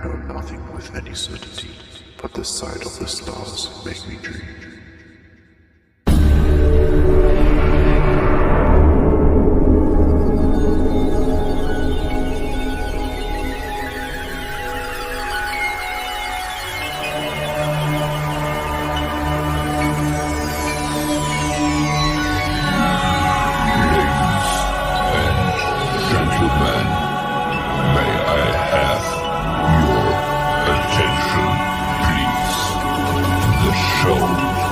know nothing with any certainty, but the sight of the stars make me dream. Show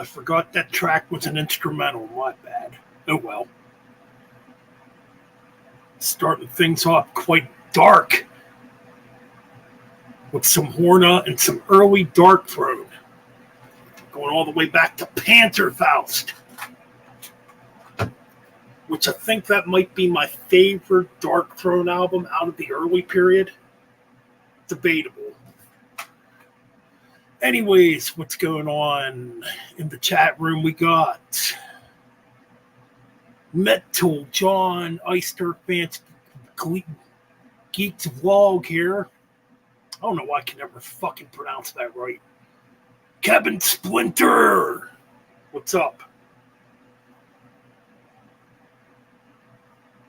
I forgot that track was an instrumental. My bad. Oh well. Starting things off quite dark with some Horna and some early Darkthrone. Going all the way back to Panzerfaust, which I think that might be my favorite Darkthrone album out of the early period. Debatable. Anyways, what's going on in the chat room? We got Metal John Eister Fans Geeks Vlog here. I don't know why I can never fucking pronounce that right. Kevin Splinter, what's up?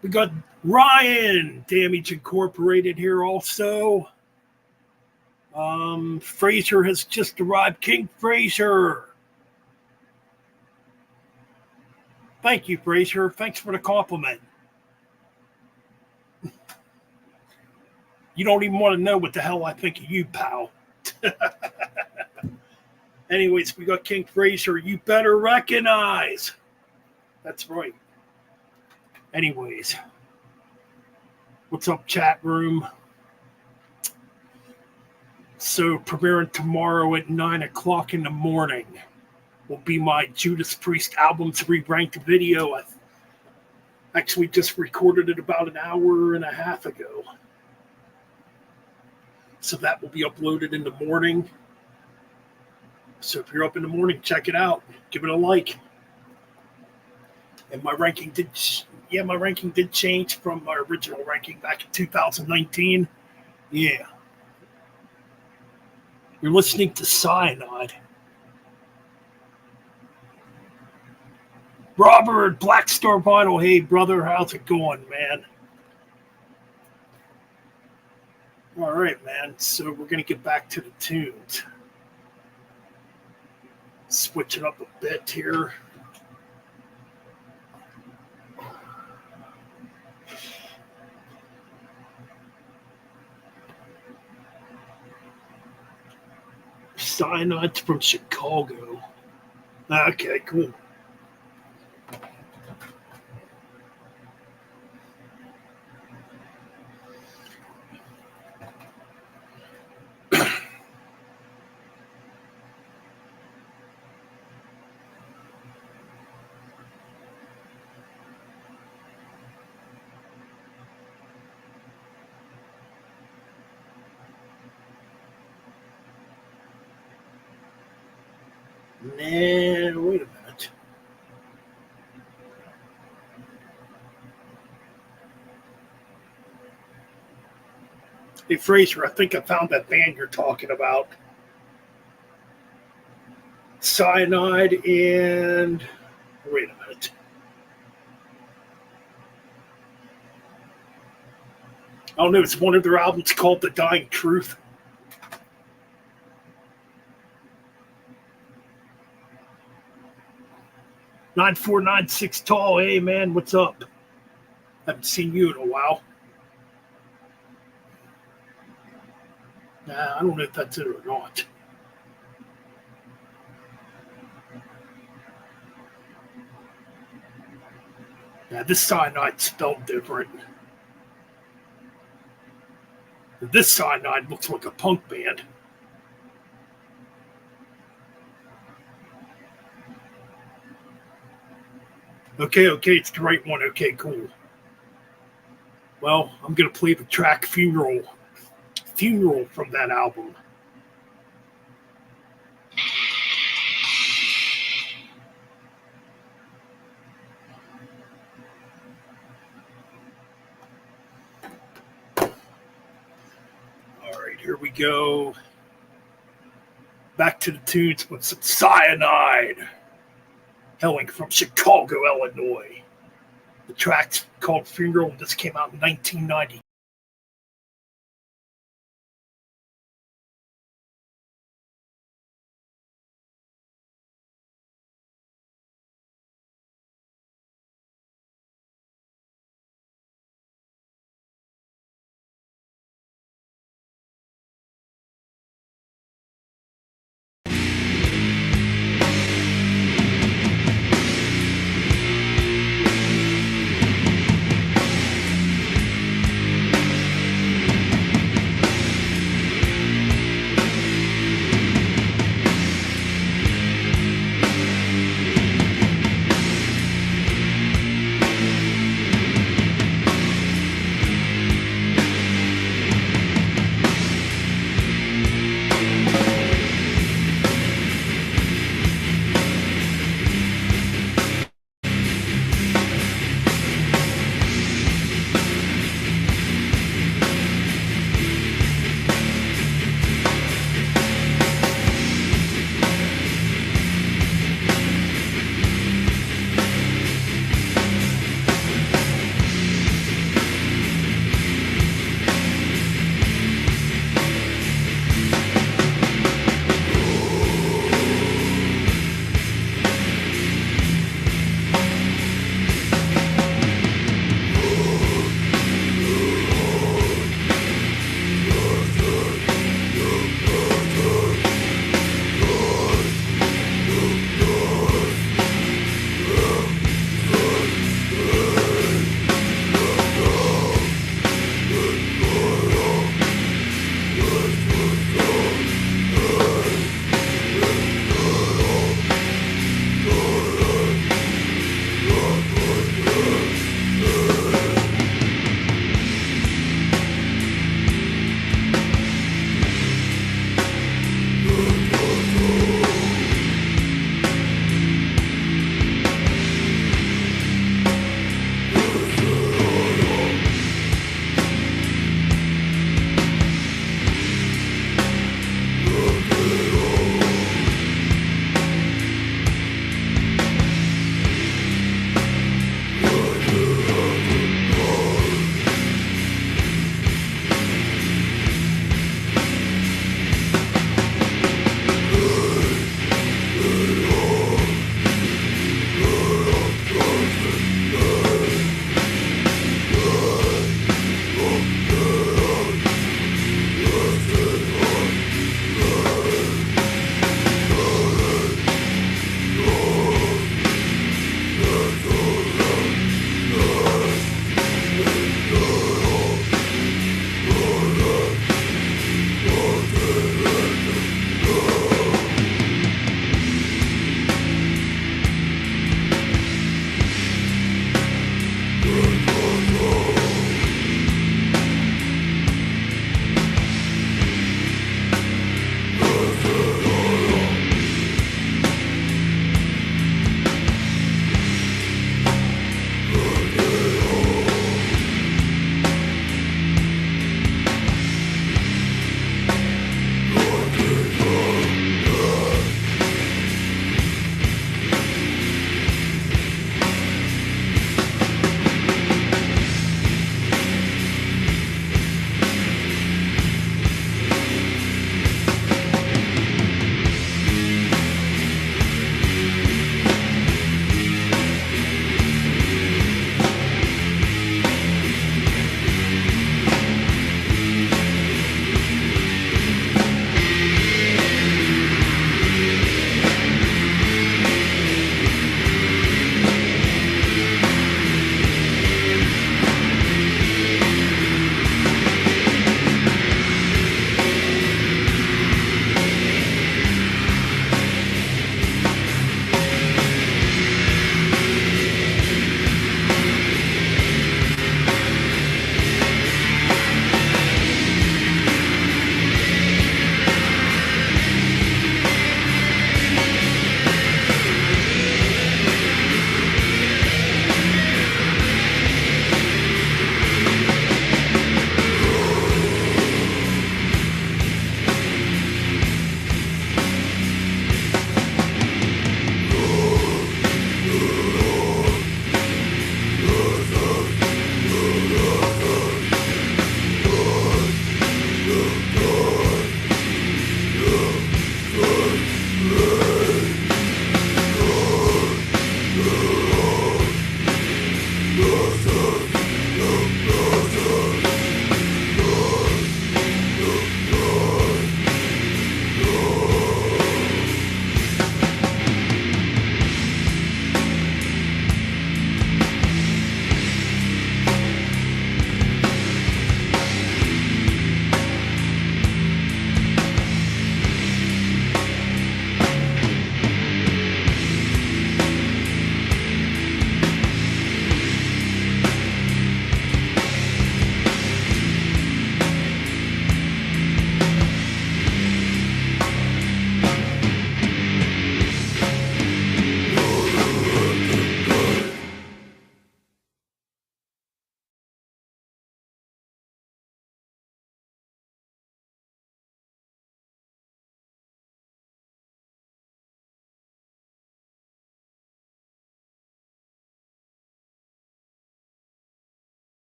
We got Ryan Damage Incorporated here also. Fraser has just arrived. King Fraser. Thank you, Fraser. Thanks for the compliment. You don't even want to know what the hell I think of you, pal. Anyways, we got King Fraser. You better recognize. That's right. Anyways, what's up, chat room? So, premiering tomorrow at 9 o'clock in the morning will be my Judas Priest albums re-ranked video. I actually just recorded it about an hour and a half ago. So that will be uploaded in the morning. So if you're up in the morning, check it out. Give it a like. And my ranking did change from my original ranking back in 2019. Yeah. You're listening to Cyanide. Robert, Black Star Vinyl. Hey, brother, how's it going, man? All right, man. So we're going to get back to the tunes. Switch it up a bit here. Cyanide's from Chicago. Okay, cool. Nah, wait a minute. Hey, Fraser, I think I found that band you're talking about. Cyanide and... Wait a minute. I don't know, it's one of their albums called The Dying Truth. $9496 tall. Hey, man, what's up? Haven't seen you in a while. Nah, I don't know if that's it or not. Now, this Cyanide spelled different. This Cyanide looks like a punk band. Okay, it's the right one. Okay, cool. Well, I'm going to play the track Funeral from that album. All right, here we go. Back to the tunes with some Cyanide. Hailing from Chicago, Illinois. The track's called Funeral. This came out in 1990.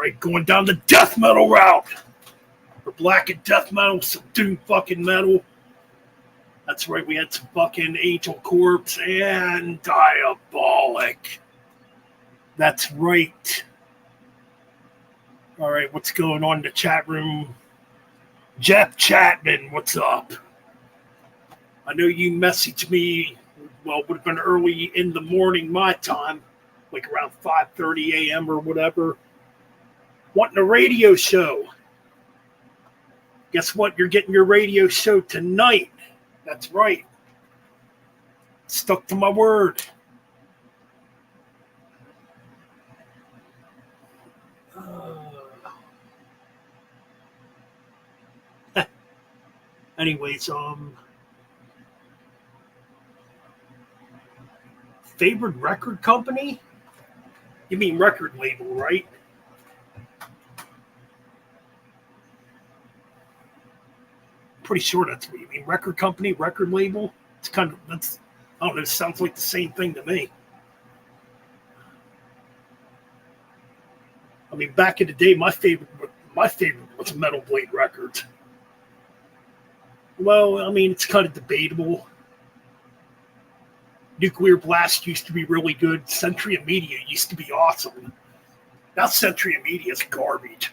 right, going down the death metal route. We're black and death metal, some doom fucking metal. That's right, we had some fucking Angel Corpse and Diabolic. That's right. All right, what's going on in the chat room? Jeff Chapman, what's up? I know you messaged me, well, it would have been early in the morning my time, like around 5:30 a.m. or whatever, wanting a radio show. Guess what? You're getting your radio show tonight. That's right. Stuck to my word. Anyways, favorite record company? You mean record label, right? Pretty sure that's what you mean. Record company, record label. It's kind of, that's, I don't know, it sounds like the same thing to me. I mean, back in the day, my favorite was Metal Blade Records. Well, I mean, it's kind of debatable. Nuclear Blast used to be really good. Century of Media used to be awesome. Now Century of Media is garbage.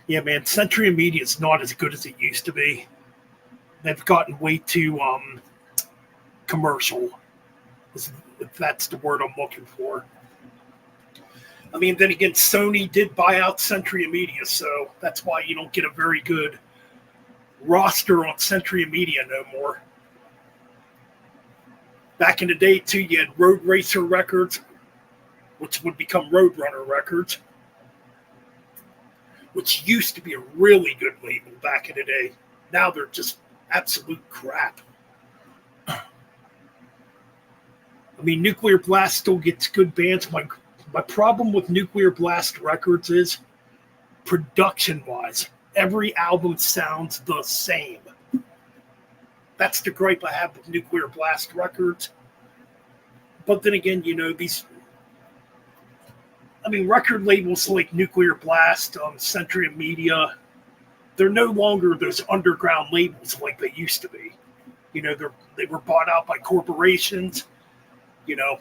Yeah, man, Century of Media is not as good as it used to be. They've gotten way too commercial, if that's the word I'm looking for. I mean, then again, Sony did buy out Century of Media, so that's why you don't get a very good roster on Century of Media no more. Back in the day, too, you had Road Racer Records, which would become Roadrunner Records, which used to be a really good label back in the day. Now they're just absolute crap. I mean, Nuclear Blast still gets good bands. My problem with Nuclear Blast Records is, production-wise, every album sounds the same. That's the gripe I have with Nuclear Blast Records. But then again, you know, record labels like Nuclear Blast, Century of Media, they're no longer those underground labels like they used to be. You know, they were bought out by corporations, you know.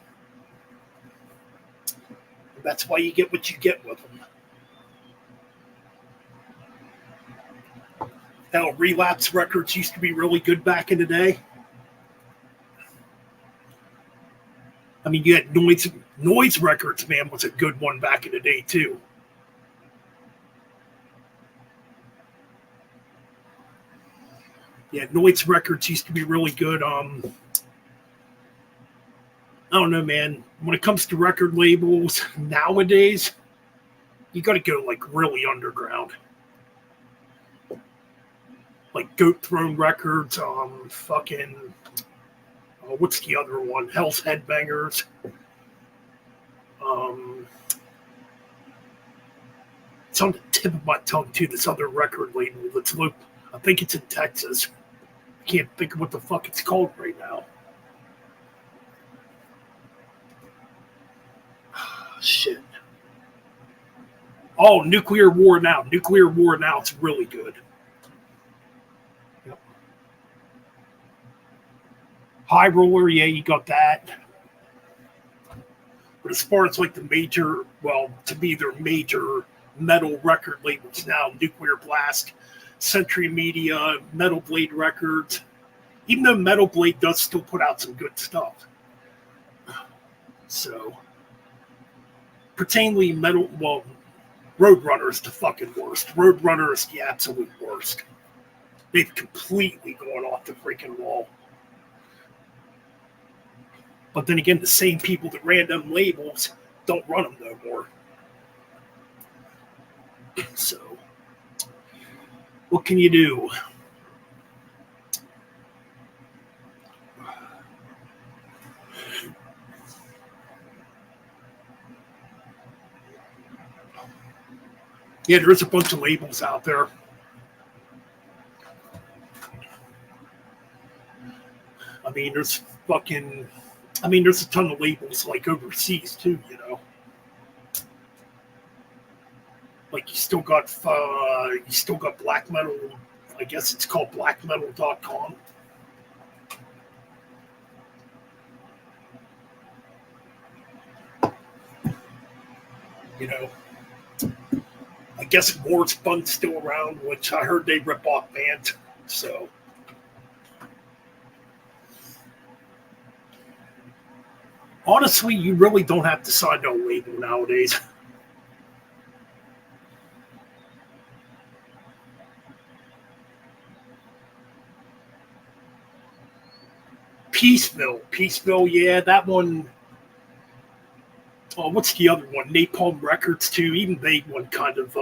That's why you get what you get with them. Hell, Relapse Records used to be really good back in the day. I mean, you had Noise Records, man, was a good one back in the day, too. Yeah, Noise Records used to be really good. I don't know, man. When it comes to record labels nowadays, you got to go, like, really underground. Like Goat Throne Records, what's the other one? Hell's Headbangers. It's on the tip of my tongue, too, this other record label that's local. I think it's in Texas. I can't think of what the fuck it's called right now. Shit. Oh, Nuclear War Now. Nuclear War Now. It's really good. Yep. High Roller, yeah, you got that. But as far as like the major, well, to me, they're major metal record labels now. Nuclear Blast, Century Media, Metal Blade Records. Even though Metal Blade does still put out some good stuff. So, pertainingly Roadrunner is the fucking worst. Roadrunner is the absolute worst. They've completely gone off the freaking wall. But then again, the same people that ran them labels don't run them no more. So, what can you do? Yeah, there's a bunch of labels out there. I mean, there's a ton of labels like overseas too, you know. Like you still got black metal. I guess it's called blackmetal.com. You know, I guess War's Fun's still around, which I heard they rip off bands. So honestly, you really don't have to sign no label nowadays. Peaceville, yeah, that one. Oh, what's the other one? Napalm Records too. Even they went kind of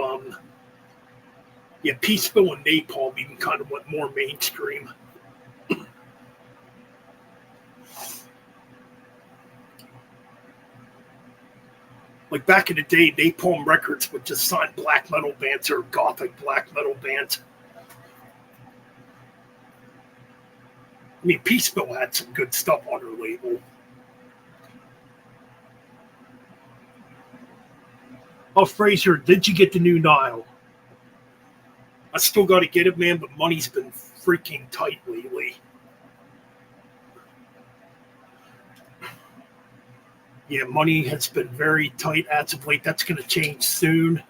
yeah, Peaceville and Napalm even kind of went more mainstream. Like back in the day, Napalm Records would just sign black metal bands or gothic black metal bands. I mean, Peaceville had some good stuff on her label. Oh, Fraser, did you get the new Nile? I still got to get it, man, but money's been freaking tight lately. Yeah, money has been very tight as of late. That's going to change soon.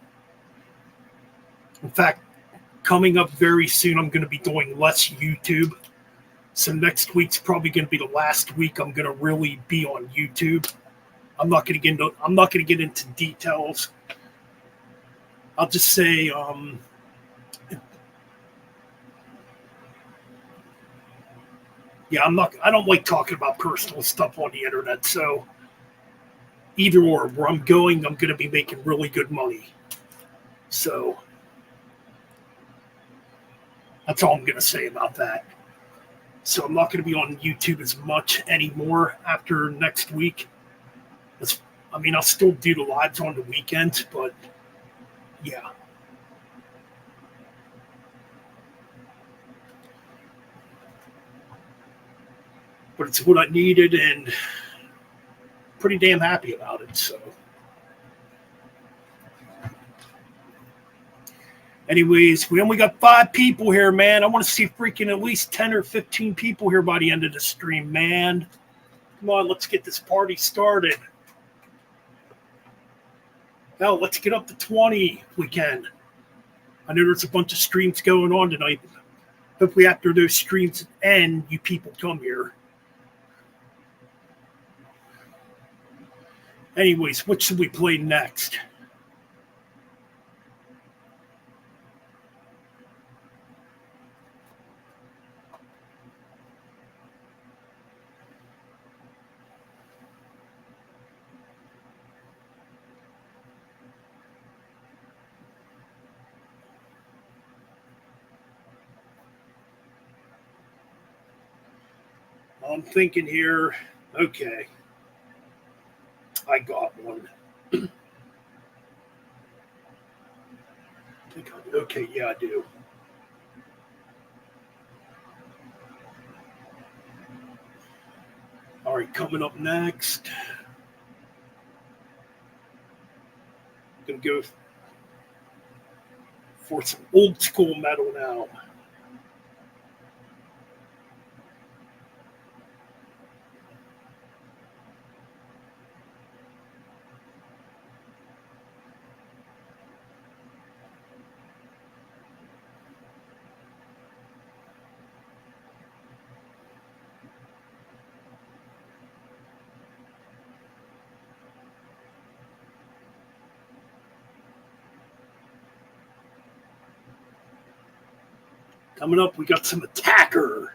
In fact, coming up very soon, I'm going to be doing less YouTube. So next week's probably going to be the last week I'm going to really be on YouTube. I'm not going to get into details. I'll just say yeah, I don't like talking about personal stuff on the internet. So either or, where I'm going to be making really good money. So that's all I'm going to say about that. So I'm not going to be on YouTube as much anymore after next week. I mean, I'll still do the lives on the weekends, but yeah. But it's what I needed and pretty damn happy about it. So, anyways, we only got 5 people here, man. I want to see freaking at least 10 or 15 people here by the end of the stream, man. Come on, let's get this party started. Hell, let's get up to 20 if we can. I know there's a bunch of streams going on tonight. Hopefully after those streams end, you people come here. Anyways, what should we play next? I'm thinking here, okay, I got one. Okay, yeah, I do. All right, coming up next, gonna go for some old school metal now. Coming up, we got some Attacker.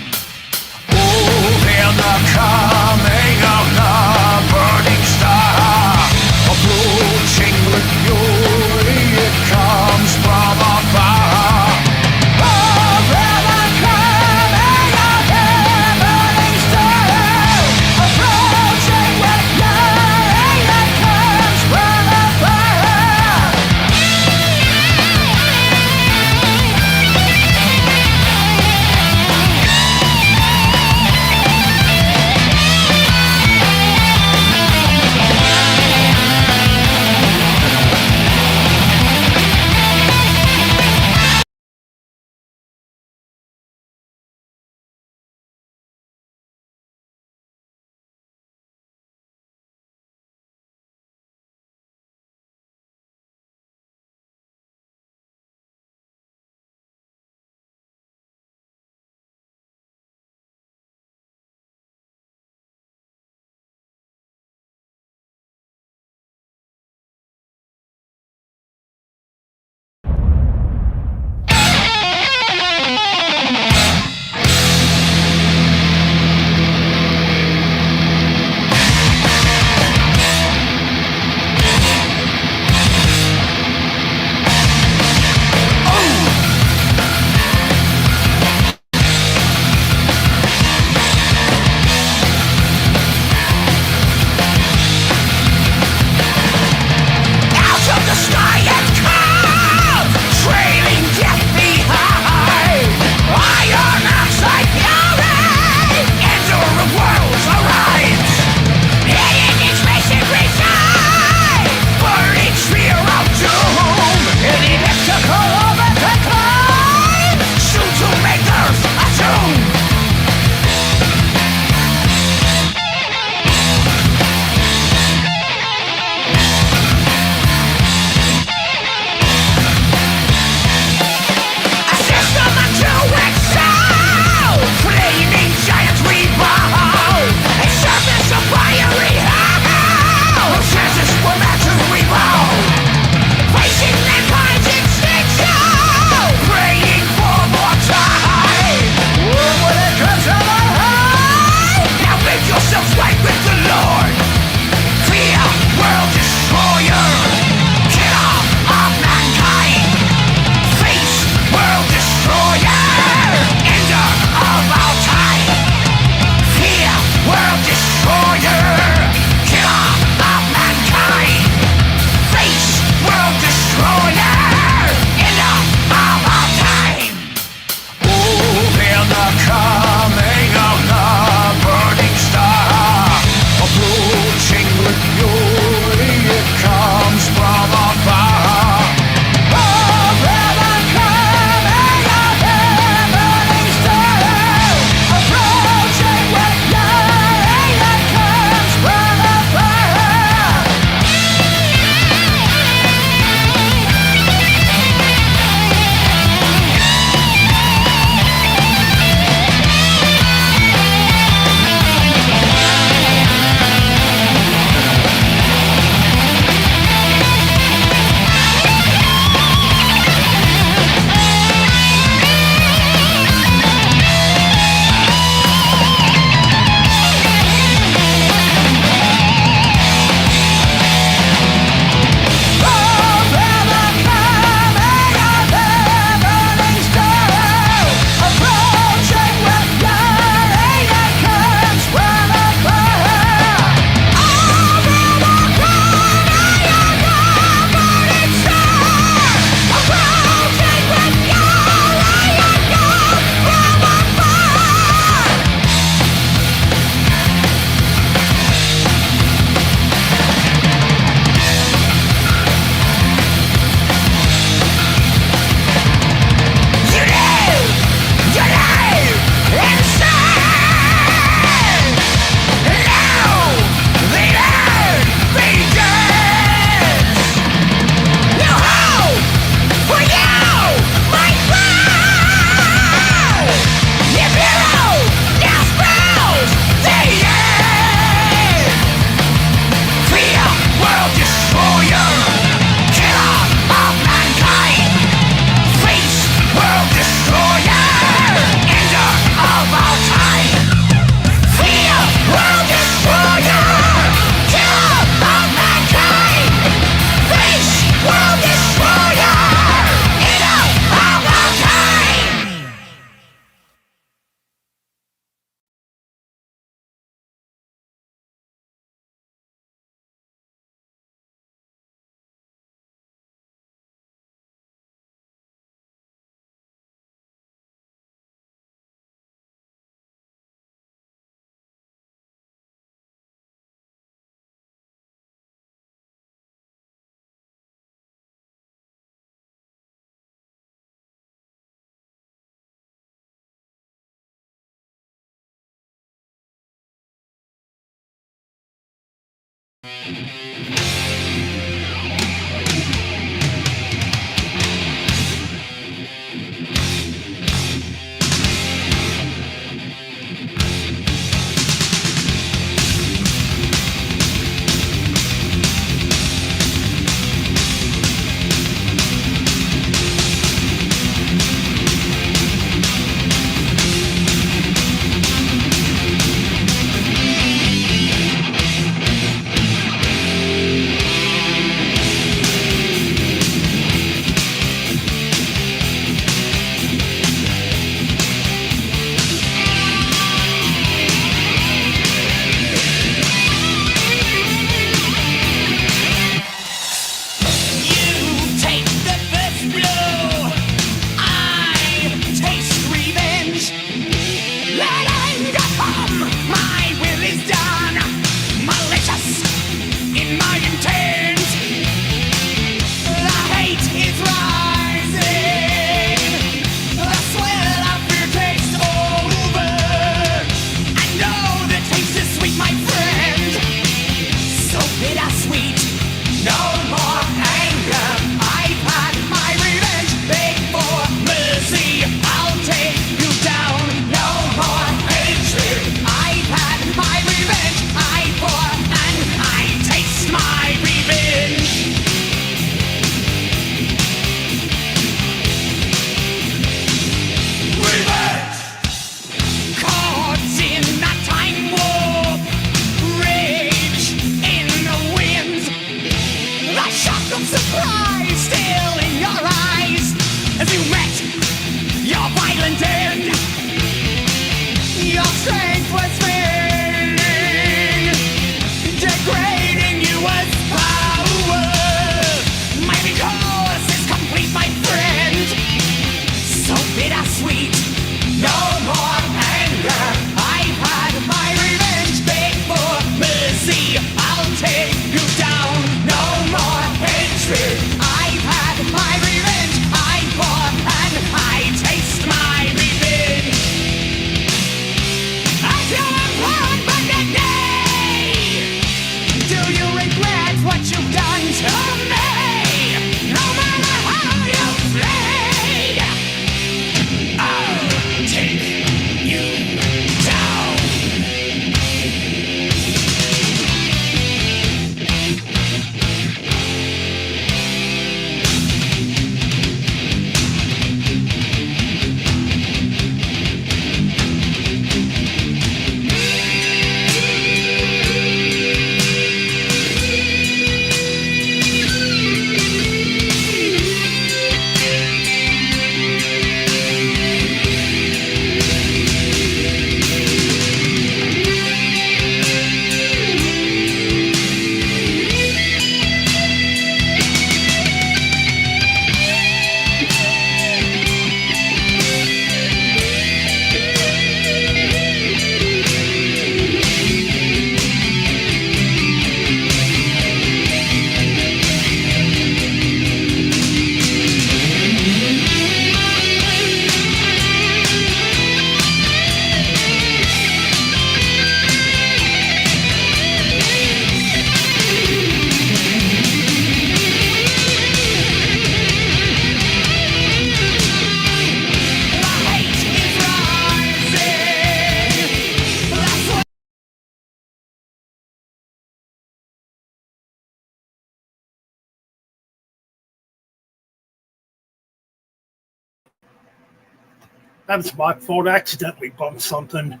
That was my fault. I accidentally bumped something.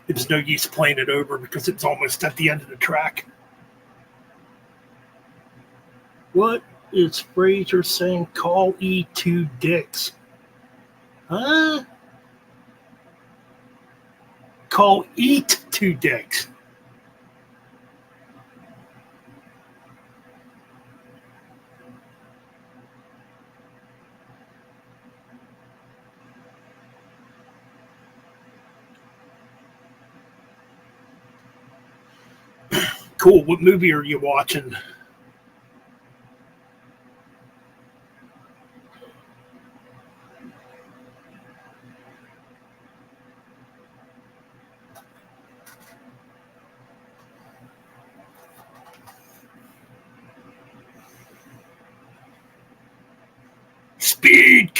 It was no use playing it over because it's almost at the end of the track. What is Fraser saying? Call E2 dicks. Huh? Call eat 2 dicks. Cool. What movie are you watching?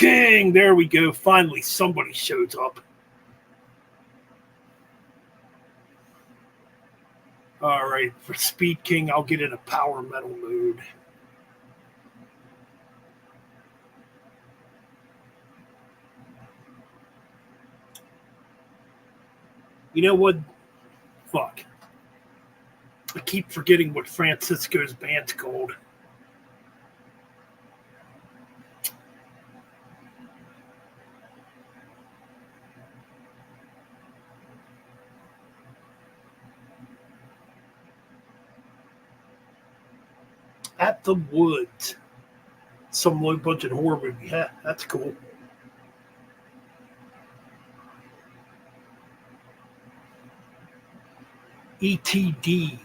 King! There we go. Finally, somebody shows up. All right, for Speed King, I'll get in a power metal mode. You know what? Fuck. I keep forgetting what Francisco's band's called. At the Woods. Some low budget horror movie. Yeah, that's cool. ETD.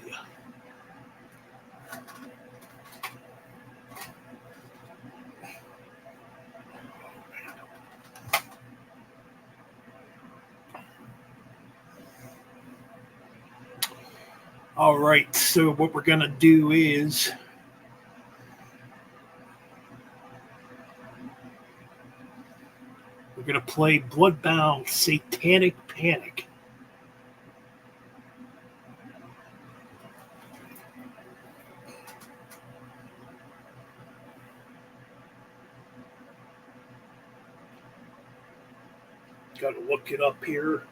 All right, so what we're going to do is we're going to play Bloodbound Satanic Panic. Got to look it up here.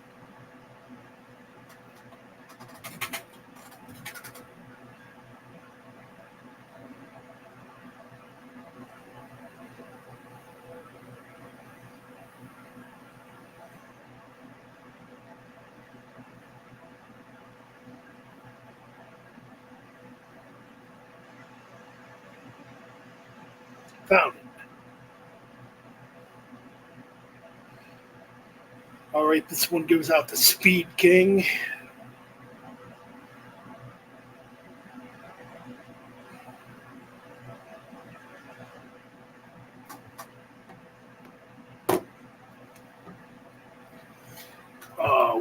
Found it. All right, this one goes out to Speed King.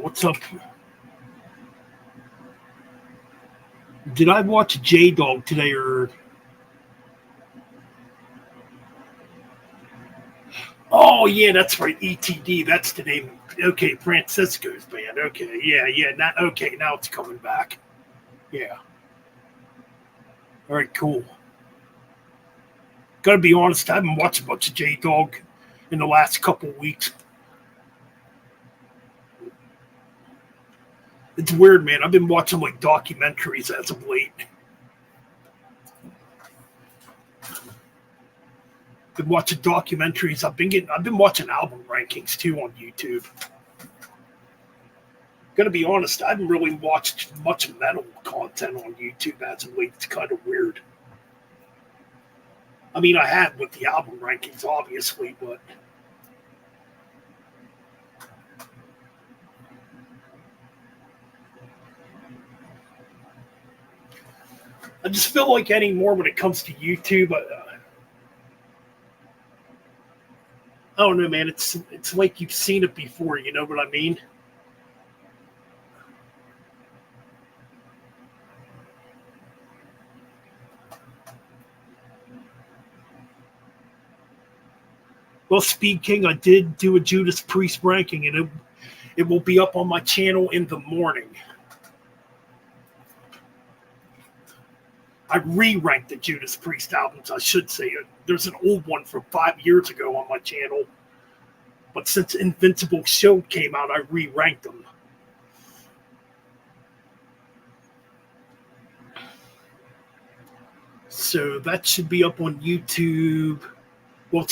What's up? Did I watch J-Dog today or... Oh, yeah, that's right. ETD. That's the name. Okay, Francisco's band. Okay, yeah. Now it's coming back. Yeah. All right, cool. Gotta be honest, I haven't watched much of J-Dog in the last couple weeks. It's weird, man. I've been watching like documentaries as of late. Been watching documentaries. I've been watching album rankings too on YouTube. Gonna be honest, I haven't really watched much metal content on YouTube as of late. It's kind of weird. I mean, I have with the album rankings, obviously, but I just feel like anymore when it comes to YouTube, I don't know, man. It's like you've seen it before. You know what I mean? Well, Speed King, I did do a Judas Priest ranking, and it will be up on my channel in the morning. I re-ranked the Judas Priest albums, I should say. There's an old one from 5 years ago on my channel. But since Invincible Shield came out, I re-ranked them. So that should be up on YouTube. Well,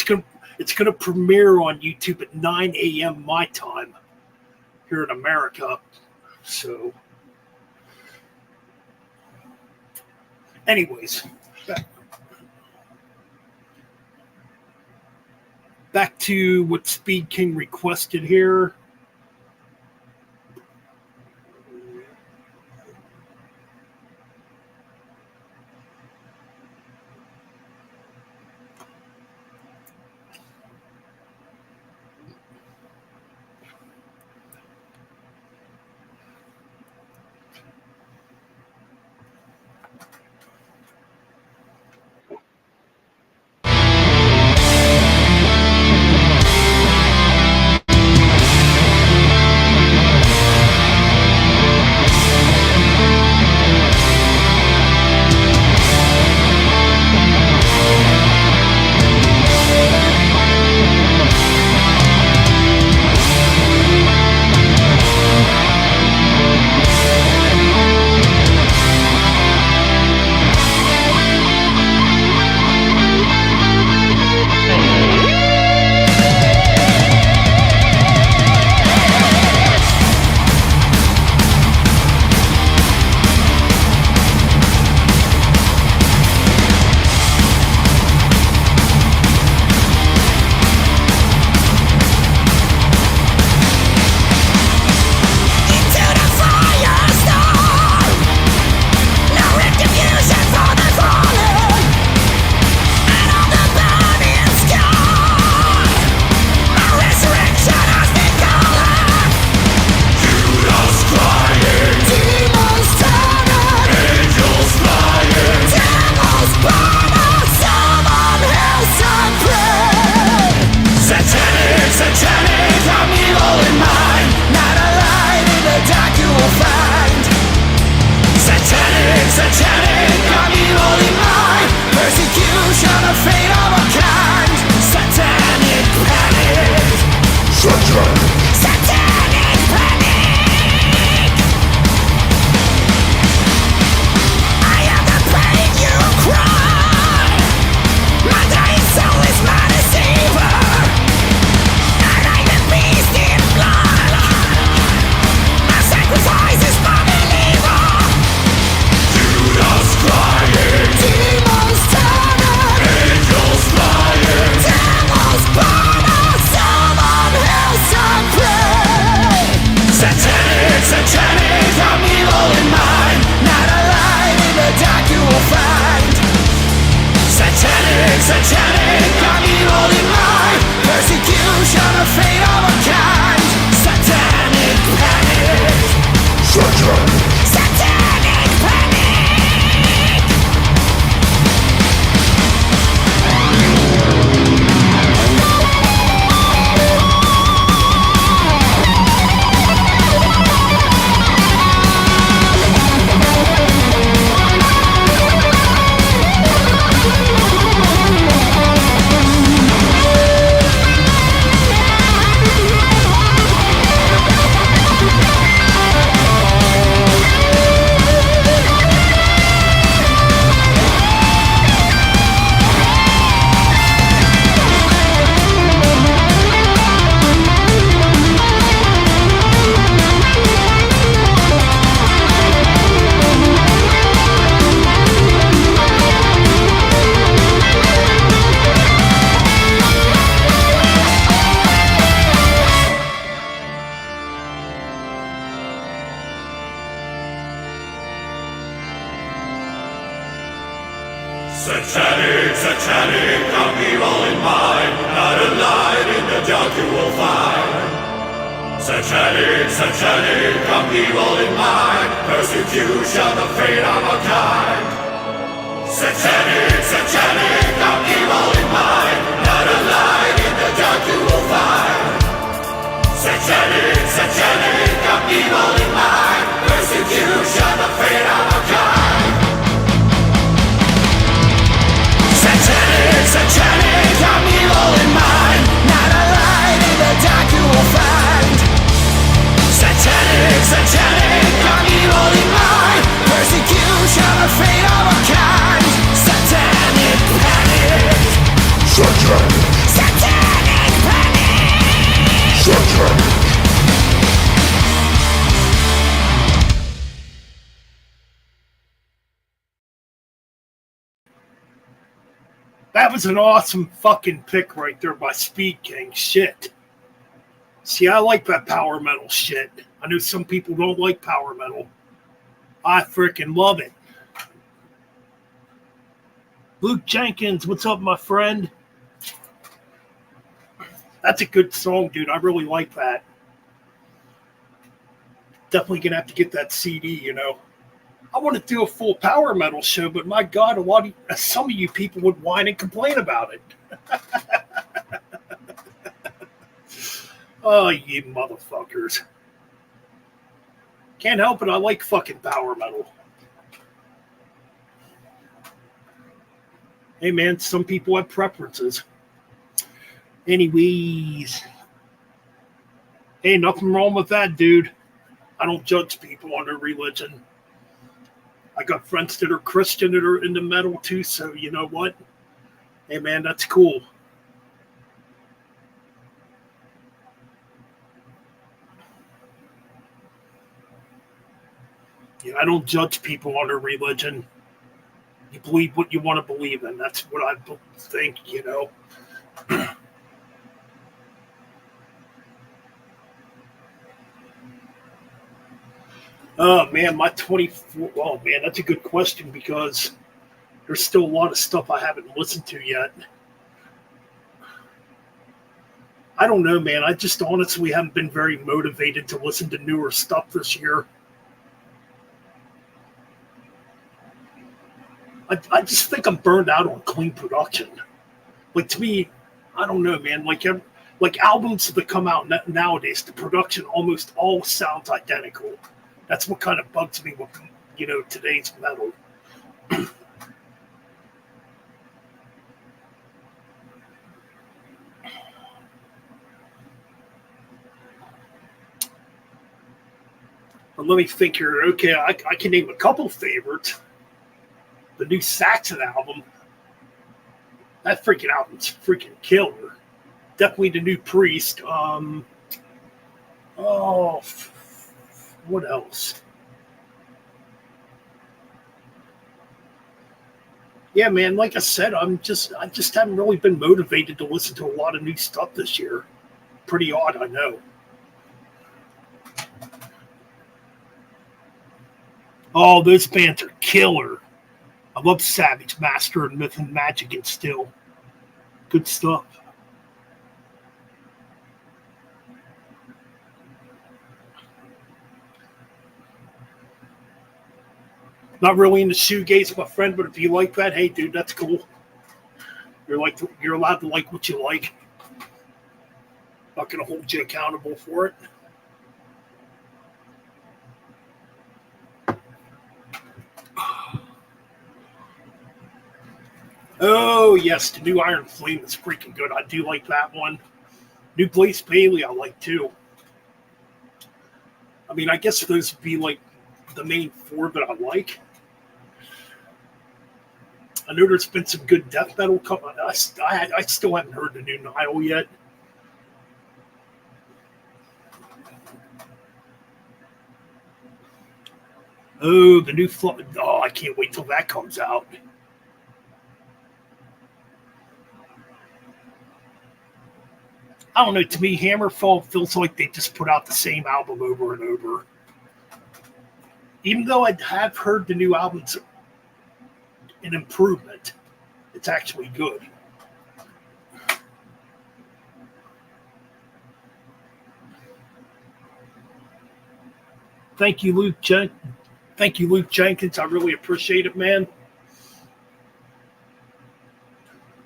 it's gonna premiere on YouTube at 9 a.m. my time here in America. So anyways, back to what Speed King requested here. Satanic, satanic, come evil in mind, not a light in the dark you will find. Satanic, satanic, come evil in mind, persecution, the fate of a kind. Satanic, satanic, come evil in mind, not a light in the dark you will find. Satanic, satanic, come evil in mind, persecution, the fate of a kind. Satanic, satanic, I'm evil in mind, not a light in the dark you will find. Satanic, satanic, I'm evil in mind, persecution, a fate of a kind. Satanic panic. Satanic. Satanic panic. Satanic. That was an awesome fucking pick right there by Speed King. Shit. See, I like that power metal shit. I know some people don't like power metal. I freaking love it. Luke Jenkins, what's up, my friend? That's a good song, dude. I really like that. Definitely gonna have to get that CD, you know. I want to do a full power metal show, but my God, some of you people would whine and complain about it. Oh, you motherfuckers. Can't help it. I like fucking power metal. Hey, man, some people have preferences. Anyways. Hey, nothing wrong with that, dude. I don't judge people on their religion. I got friends that are Christian that are into metal too, so you know what? Hey, man, that's cool. Yeah, I don't judge people on their religion. You believe what you want to believe in. That's what I think, you know. Oh, man, my 24... Oh, man, that's a good question because there's still a lot of stuff I haven't listened to yet. I don't know, man. I just honestly haven't been very motivated to listen to newer stuff this year. I just think I'm burned out on clean production. Like, to me, I don't know, man. Like albums that come out nowadays, the production almost all sounds identical. That's what kind of bugs me with, you know, today's metal. But let me think here. Okay, I can name a couple favorites. The new Saxon album. That freaking album's freaking killer. Definitely the new Priest. What else? Yeah, man, like I said, I just haven't really been motivated to listen to a lot of new stuff this year. Pretty odd, I know. Oh, those bands are killer. I love Savage, Master, and Myth and Magic, and Still. Good stuff. Not really into shoegaze, my friend, but if you like that, hey, dude, that's cool. You're allowed to like what you like. Not gonna hold you accountable for it. Oh yes, the new Iron Flame is freaking good. I do like that one. New Blaze Bailey, I like too. I mean, I guess those would be like the main four that I like. I know there's been some good death metal coming. I still haven't heard the new Nile yet. Oh, the new Oh, I can't wait till that comes out. I don't know. To me, Hammerfall feels like they just put out the same album over and over. Even though I have heard the new album's an improvement, it's actually good. Thank you, Luke. Thank you, Luke Jenkins. I really appreciate it, man.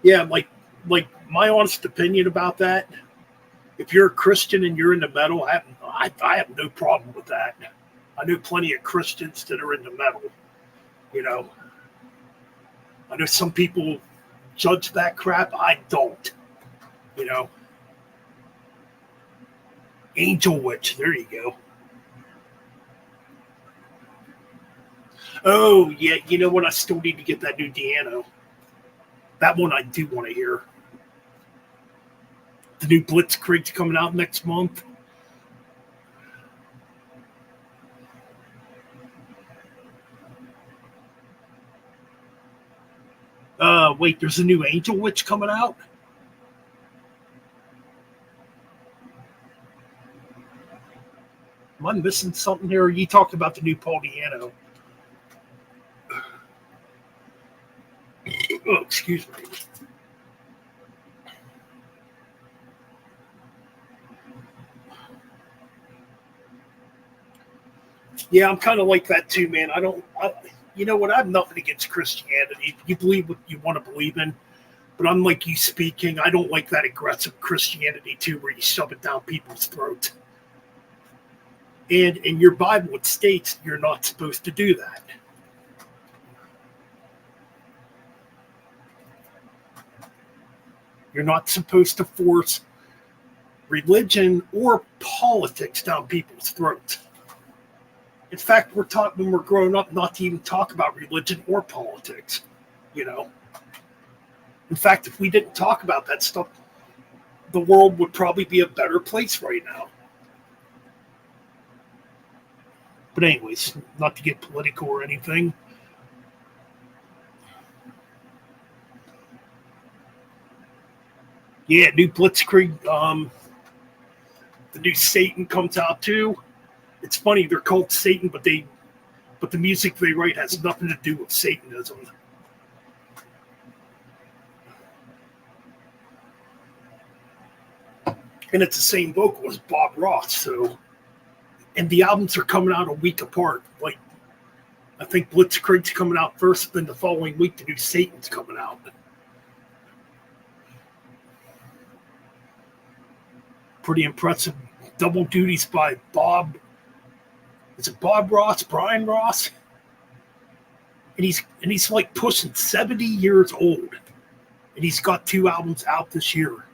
Yeah, like my honest opinion about that. If you're a Christian and you're into metal, I have no problem with that. I know plenty of Christians that are into metal. You know, I know some people judge that crap. I don't. You know, Angel Witch. There you go. Oh yeah, you know what? I still need to get that new Deano. That one I do want to hear. The new Blitzkrieg's coming out next month. Wait, there's a new Angel Witch coming out? Am I missing something here? You talked about the new Paul Diano. Oh, excuse me. Yeah, I'm kind of like that too, man. You know what? I have nothing against Christianity. You believe what you want to believe in, but unlike you speaking, I don't like that aggressive Christianity too, where you shove it down people's throats. And in your Bible, it states you're not supposed to do that. You're not supposed to force religion or politics down people's throats. In fact, we're taught when we're growing up not to even talk about religion or politics, you know. In fact, if we didn't talk about that stuff, the world would probably be a better place right now. But anyways, not to get political or anything. Yeah, new Blitzkrieg, the new Satan comes out too. It's funny, they're called Satan, but the music they write has nothing to do with Satanism. And it's the same vocal as Bob Ross, so and the albums are coming out a week apart. Like I think Blitzkrieg's coming out first, then the following week the new Satan's coming out. Pretty impressive double duties by Bob. Is it Bob Ross, Brian Ross? And he's like pushing 70 years old. And he's got 2 albums out this year.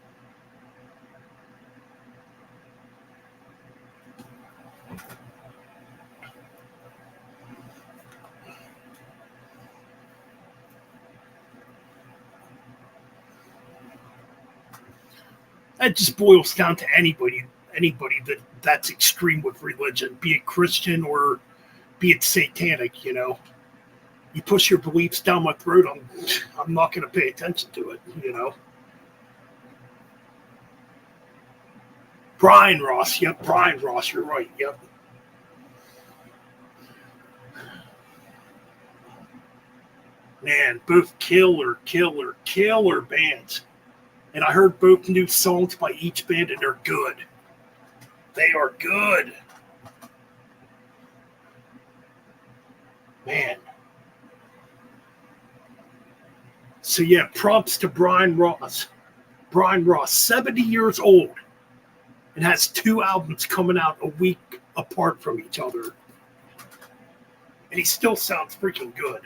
That just boils down to anybody that's extreme with religion, be it Christian or be it satanic, you know. You push your beliefs down my throat, I'm not going to pay attention to it, you know. Brian Ross, yep, Brian Ross, you're right, yep. Man, both killer bands. And I heard both new songs by each band, and they're good. They are good. Man. So yeah, props to Brian Ross. Brian Ross, 70 years old, and has 2 albums coming out a week apart from each other. And he still sounds freaking good.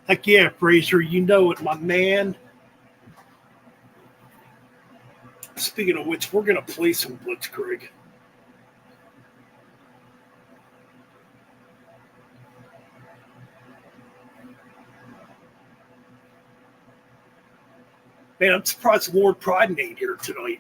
Heck yeah, Fraser, you know it, my man. Speaking of which, we're going to play some Blitzkrieg. Man, I'm surprised Lord Pride ain't here tonight.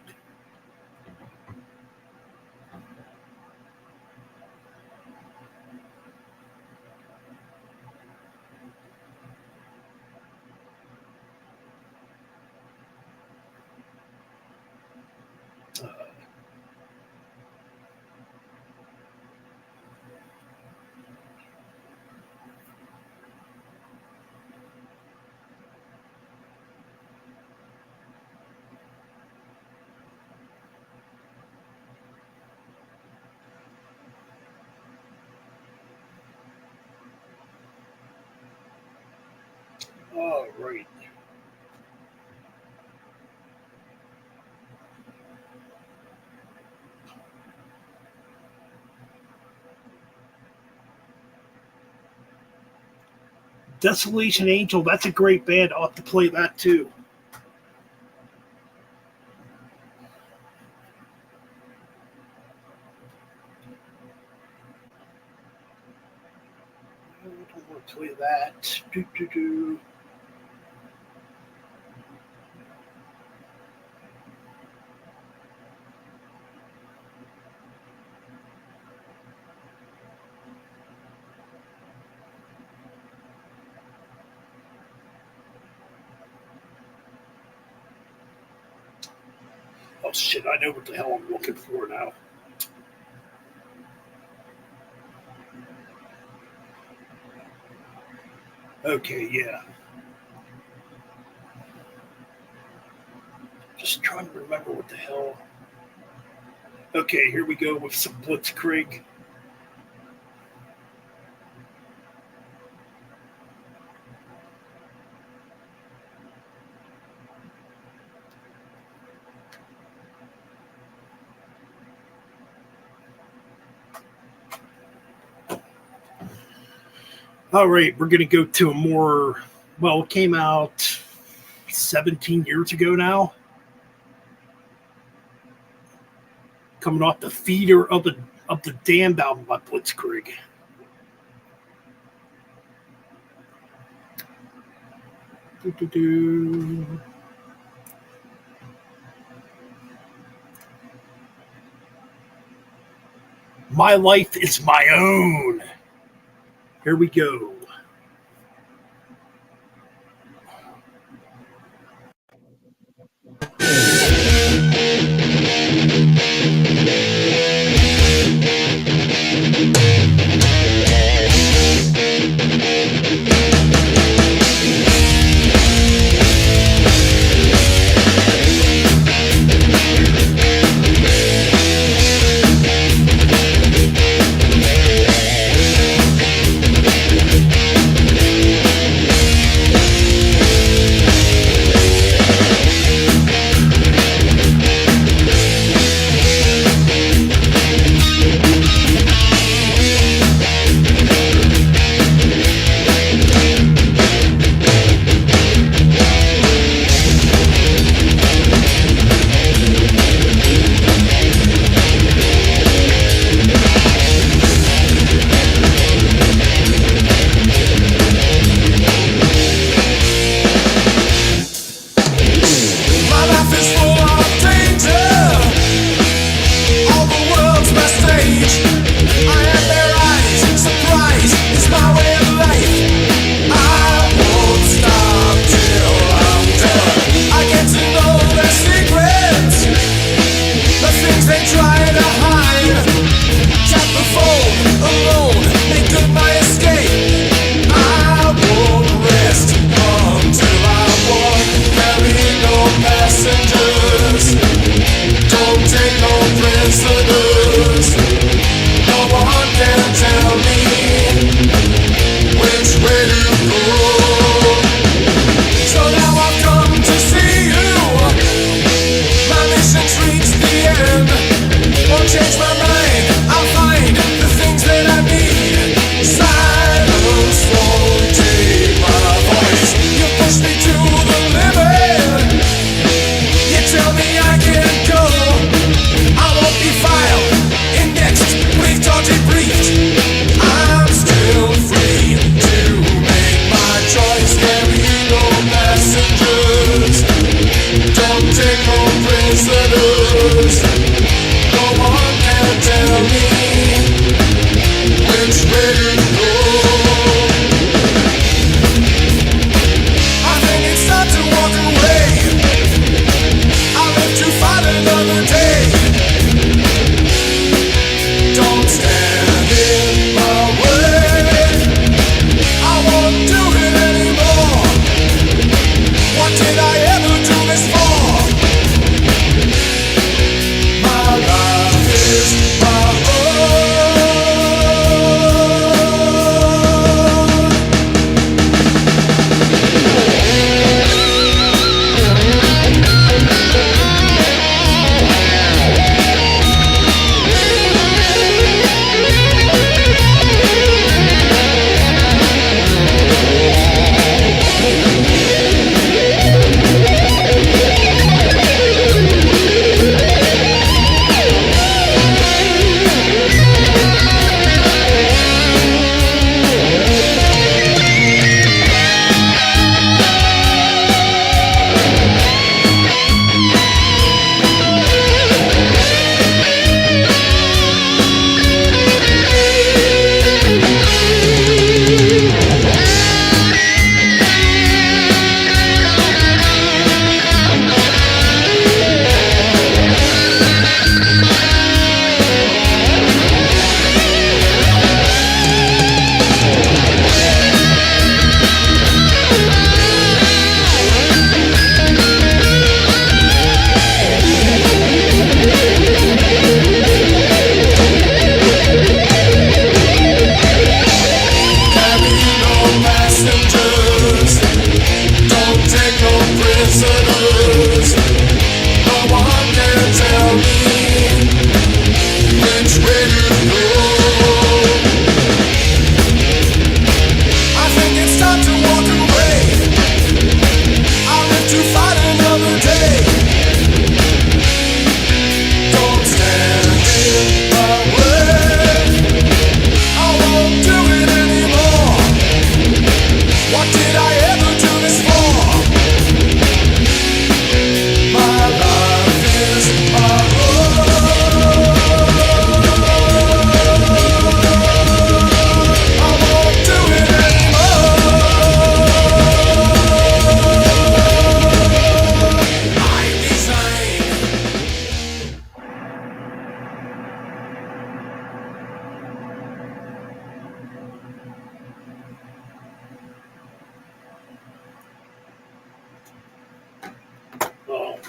All right. Desolation Angel, that's a great band. I'll have to play that too. I don't want to play that. Do. Oh shit, I know what the hell I'm looking for now. Okay, yeah. Just trying to remember what the hell. Okay, here we go with some Blitzkrieg. All right, we're going to go to a more, well, it came out 17 years ago now. Coming off the Feeder of the Damned album by Blitzkrieg. My life is my own. Here we go.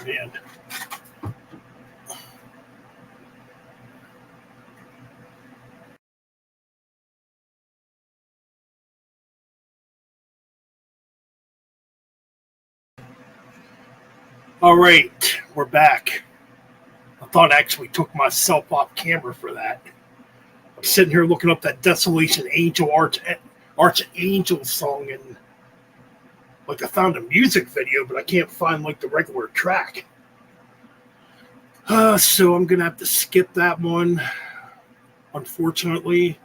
man. All right, we're back. I thought I actually took myself off camera for that. I'm sitting here looking up that Desolation Angel Archangel song, and like I found a music video, but I can't find like the regular track. So I'm gonna have to skip that one, unfortunately.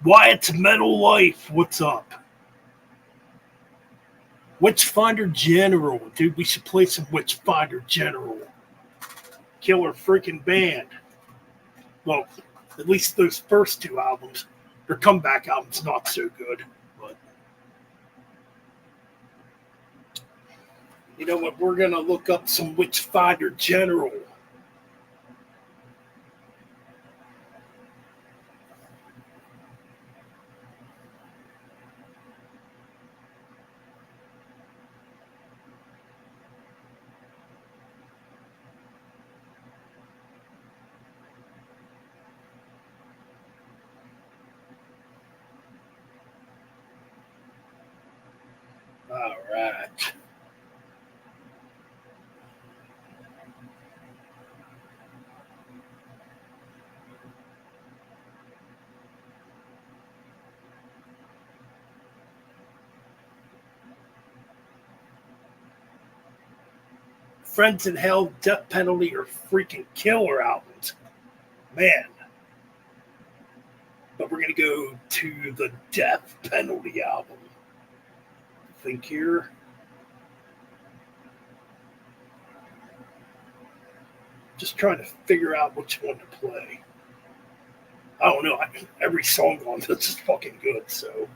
Wyatt's Metal Life, what's up? Witchfinder General, dude. We should play some Witchfinder General. Killer freaking band. Well, at least those first two albums. Their comeback album's not so good, but you know what? We're gonna look up some Witchfinder General. All right. Friends in Hell, Death Penalty, or freaking killer albums. Man. But we're going to go to the Death Penalty album. Think here. Just trying to figure out which one to play. I don't know. Every song on this is fucking good, so.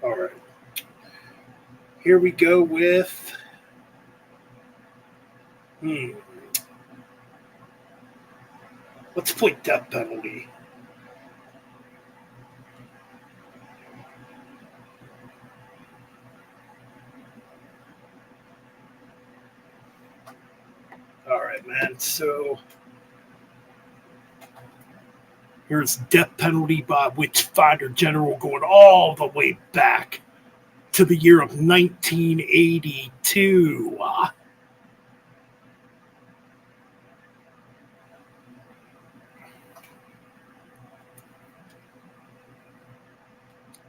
All right. Here we go with. Let's play Death Penalty. All right, man. So here's Death Penalty by Witchfinder General, going all the way back to the year of 1982.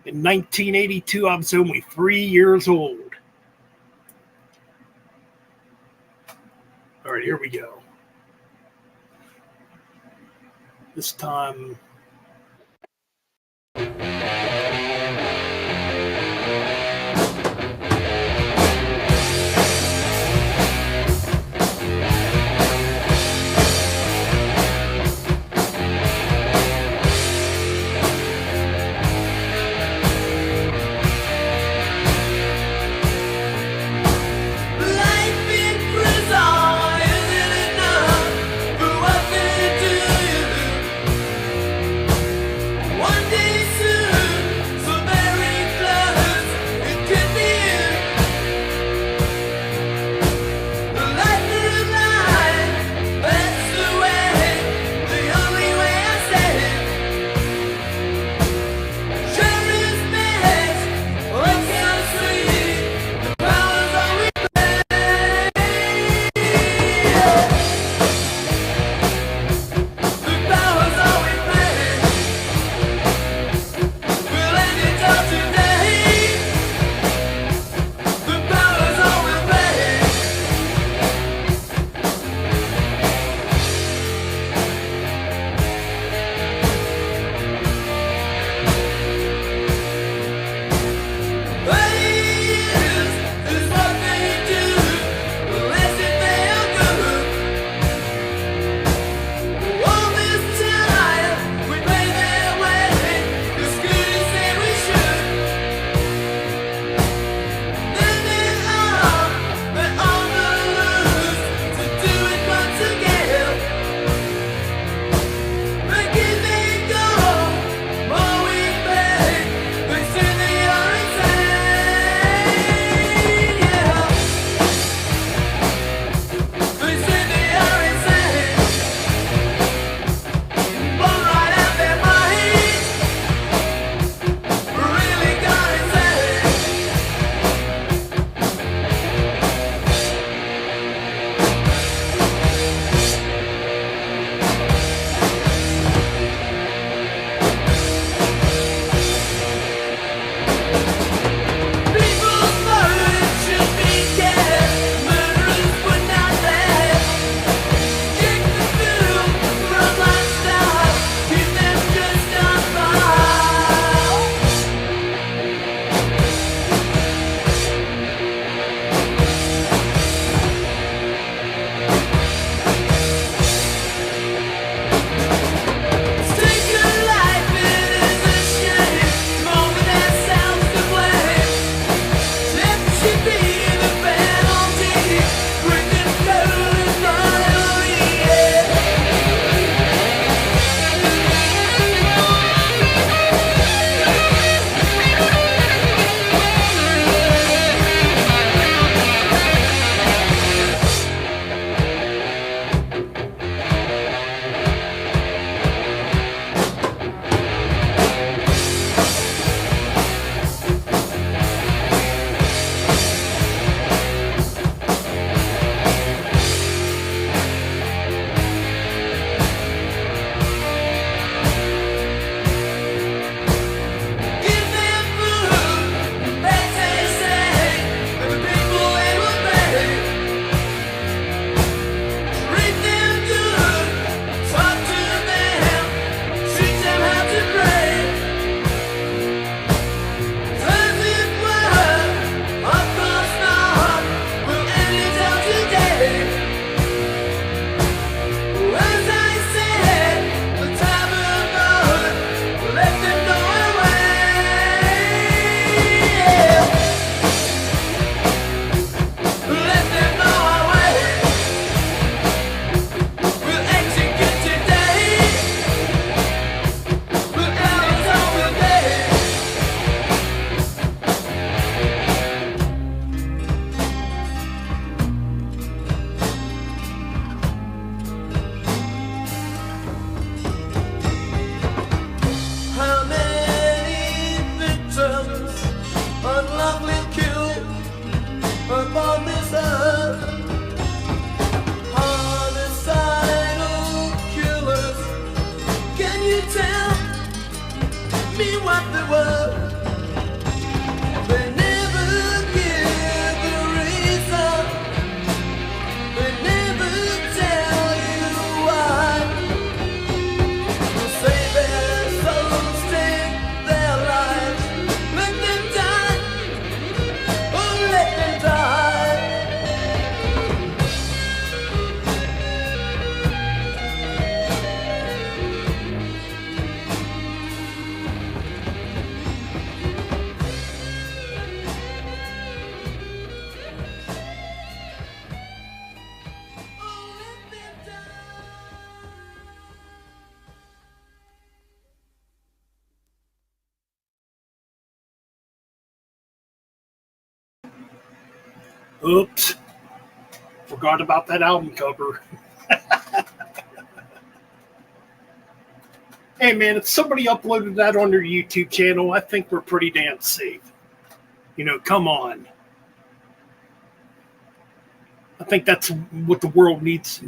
In 1982, I was only 3 years old. All right, here we go. This time. what they were. They never give a reason. They never tell you why. They say their souls take their lives. Let them die. Oh, let them die. Oops. Forgot about that album cover. Hey man, if somebody uploaded that on their YouTube channel, I think we're pretty damn safe. You know, come on. I think that's what the world needs.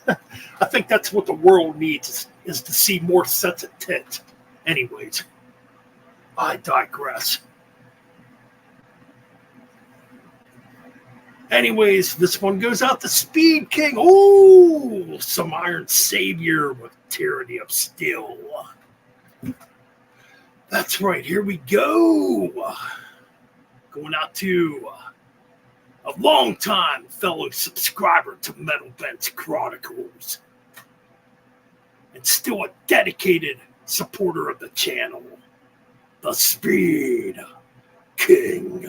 I think that's what the world needs is to see more sets of tits. Anyways, I digress. Anyways, this one goes out to Speed King. Oh, some Iron Savior with Tyranny of Steel. That's right, here we go. Going out to a longtime fellow subscriber to Metal Bents Chronicles. And still a dedicated supporter of the channel. The Speed King.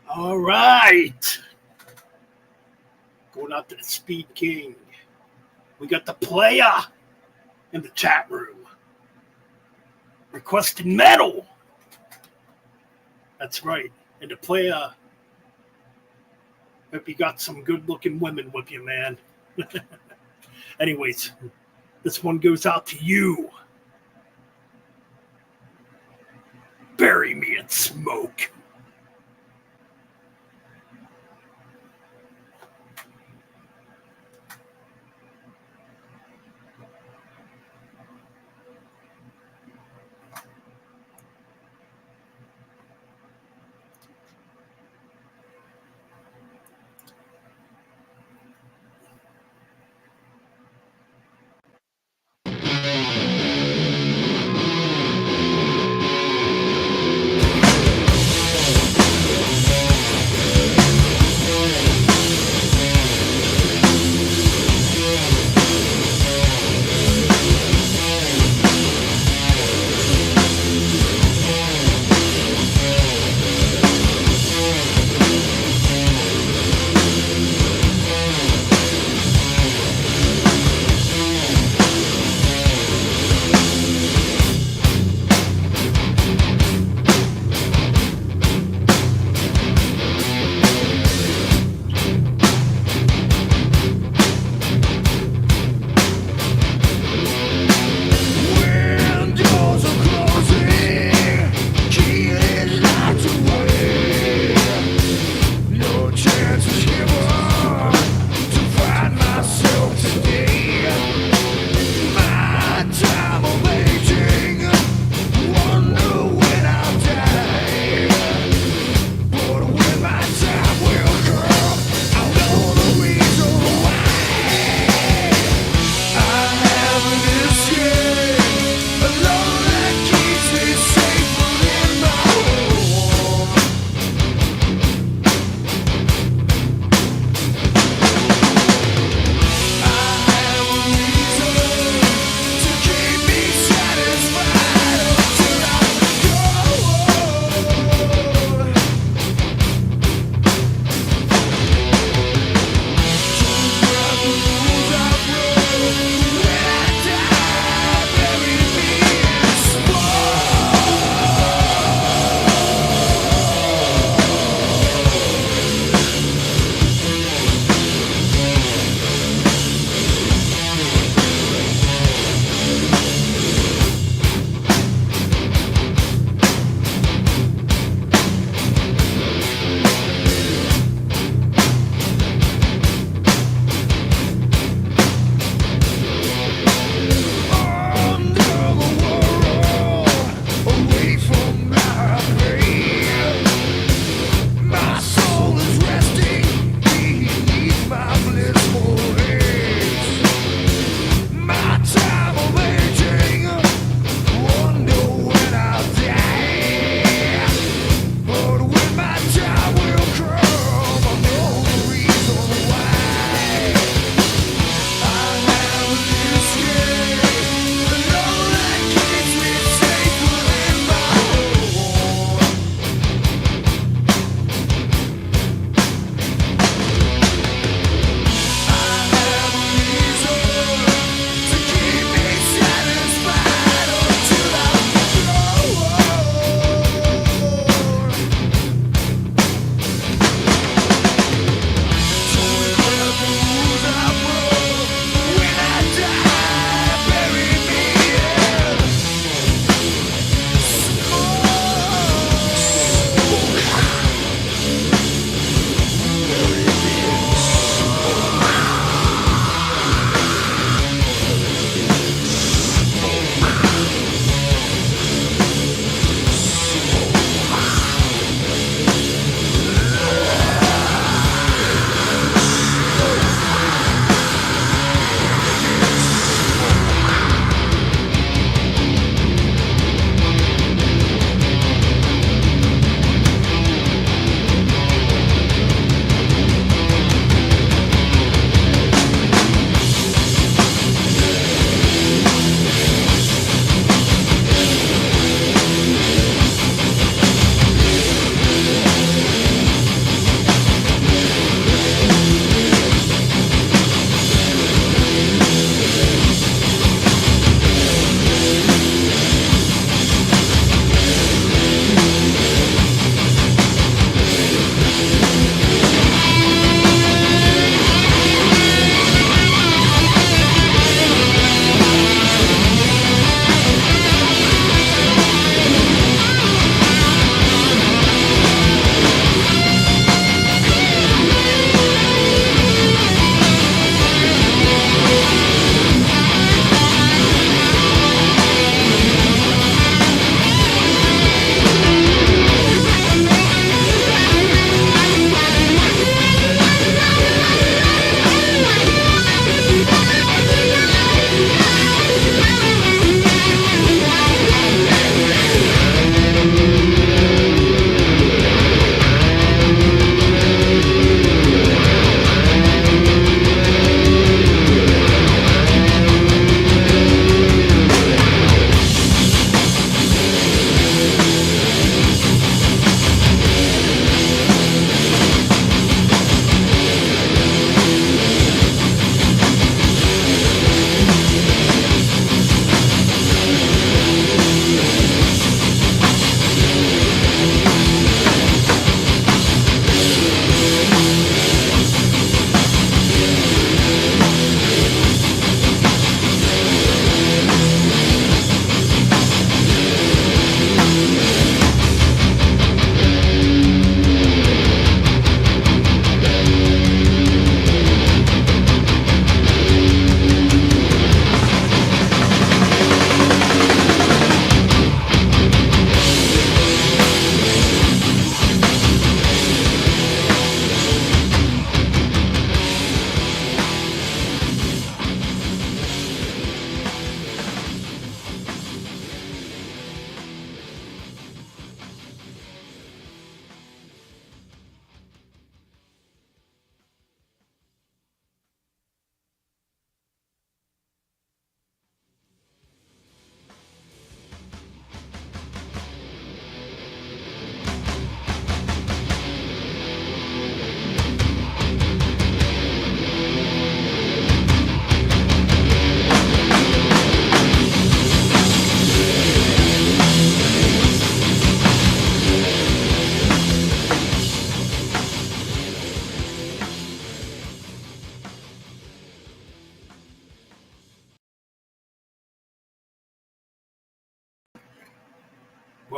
All right. Going out to the Speed King. We got the player in the chat room. Requesting metal. That's right. And the player, hope you got some good looking women with you, man. Anyways, this one goes out to you. Bury me in smoke.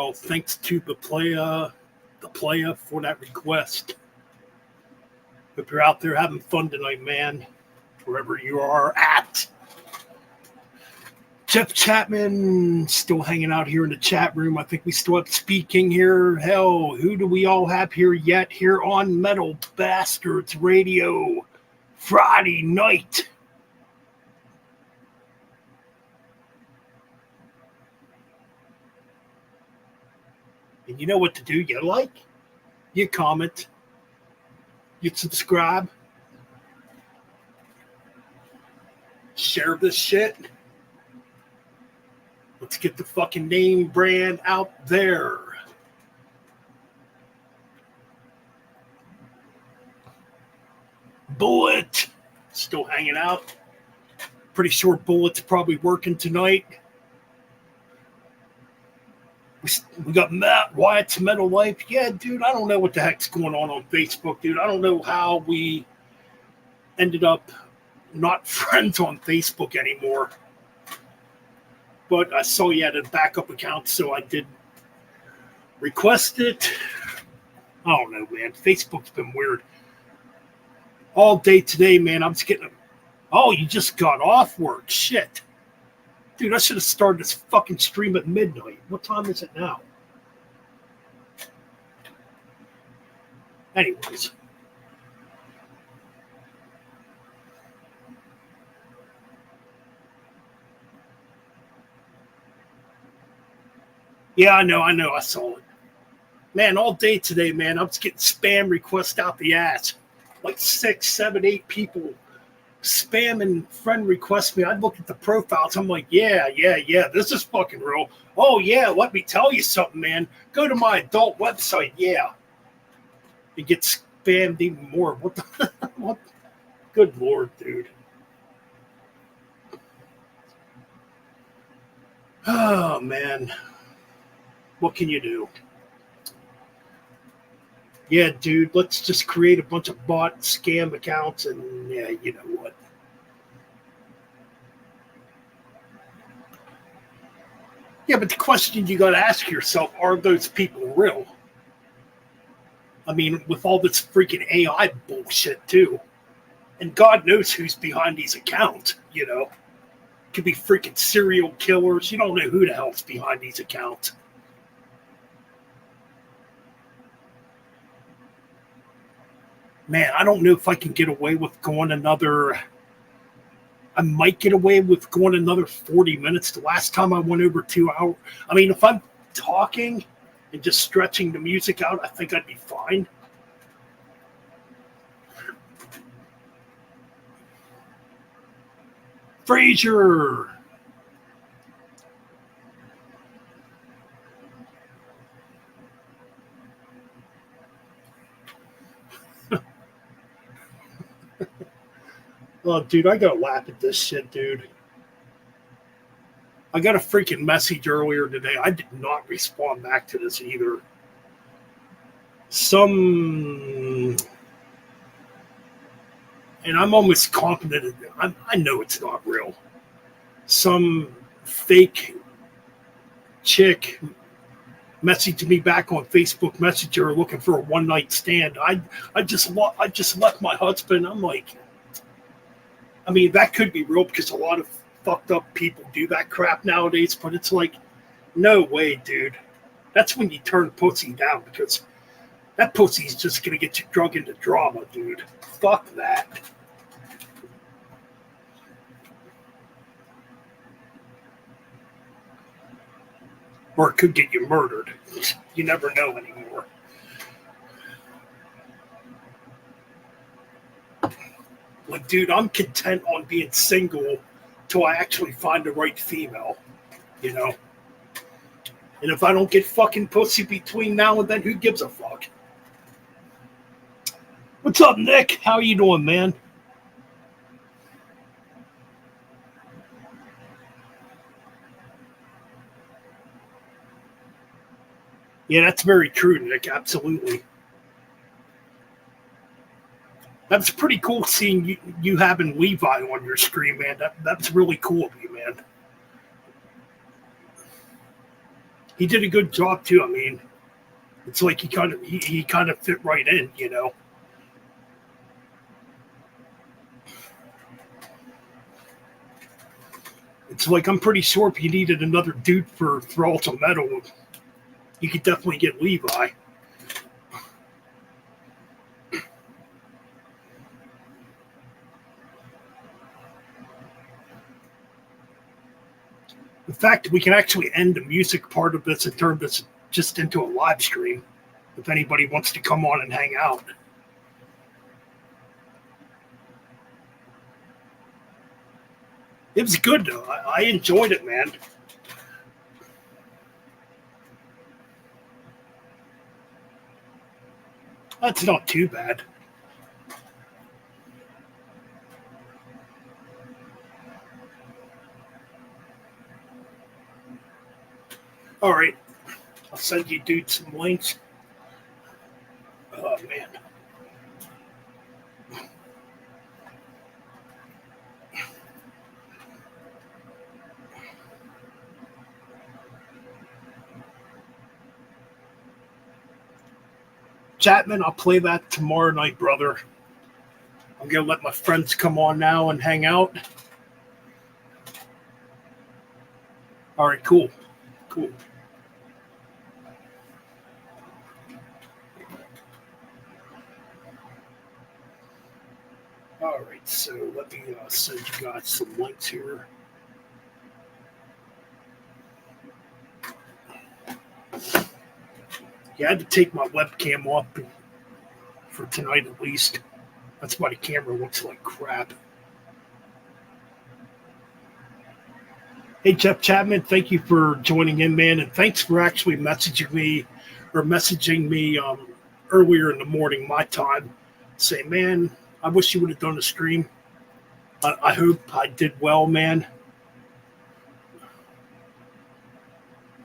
Well, thanks to the playa for that request. Hope you're out there having fun tonight, man. Wherever you are at. Jeff Chapman still hanging out here in the chat room. I think we still have speaking here. Hell, who do we all have here yet here on Metal Bastards Radio Friday night? And you know what to do. You like, you comment, you subscribe, share this shit. Let's get the fucking name brand out there. Bullet still hanging out. Pretty sure Bullet's probably working tonight. We got Matt Wyatt's Metal Life. Yeah, dude, I don't know what the heck's going on Facebook, dude. I don't know how we ended up not friends on Facebook anymore. But I saw you had a backup account, so I did request it. I don't know, man. Facebook's been weird. All day today, man, I'm just getting... Oh, you just got off work. Shit. Dude, I should have started this fucking stream at midnight. What time is it now? Anyways. Yeah, I know. I saw it. Man, all day today, man, I'm just getting spam requests out the ass. Like 6, 7, 8 people spamming friend request me. I'd look at the profiles. I'm like, yeah, this is fucking real. Oh, yeah, let me tell you something, man. Go to my adult website. Yeah. It gets spammed even more. What the... what? Good Lord, dude. Oh, man. What can you do? Yeah, dude, let's just create a bunch of bot scam accounts and, yeah, you know what. Yeah, but the question you got to ask yourself, are those people real? I mean, with all this freaking AI bullshit, too. And God knows who's behind these accounts, you know. Could be freaking serial killers. You don't know who the hell's behind these accounts. Man, I don't know if I can get away with going another... I might get away with going another 40 minutes. The last time I went over 2 hours. I mean, if I'm talking and just stretching the music out, I think I'd be fine. Frazier! Oh, dude, I gotta laugh at this shit, dude. I got a freaking message earlier today. I did not respond back to this either. And I'm almost confident, I know it's not real. Some fake chick messaged me back on Facebook Messenger looking for a one-night stand. I just left my husband. I'm like... I mean, that could be real because a lot of fucked up people do that crap nowadays, but it's like, no way, dude. That's when you turn pussy down because that pussy's just going to get you drug into drama, dude. Fuck that. Or it could get you murdered. You never know anymore. Like, dude, I'm content on being single till I actually find the right female, you know? And if I don't get fucking pussy between now and then, who gives a fuck? What's up, Nick? How you doing, man? Yeah, that's very true, Nick. Absolutely. That's pretty cool seeing you having Levi on your screen, man. That's really cool of you, man. he did a good job too. I mean, it's like he kind of fit right in, you know. It's like I'm pretty sure if you needed another dude for Thrall to Metal, you could definitely get Levi. In fact, we can actually end the music part of this and turn this just into a live stream if anybody wants to come on and hang out. It was good though. I enjoyed it, man. That's not too bad. All right. I'll send you dudes some links. Oh, man. Chapman, I'll play that tomorrow night, brother. I'm going to let my friends come on now and hang out. All right, cool. Cool. All right, so let me send you guys some links here. Yeah, I had to take my webcam off for tonight at least. That's why the camera looks like crap. Hey, Jeff Chapman, thank you for joining in, man, and thanks for actually messaging me earlier in the morning, my time, saying, man, I wish you would have done a stream. I hope I did well, man.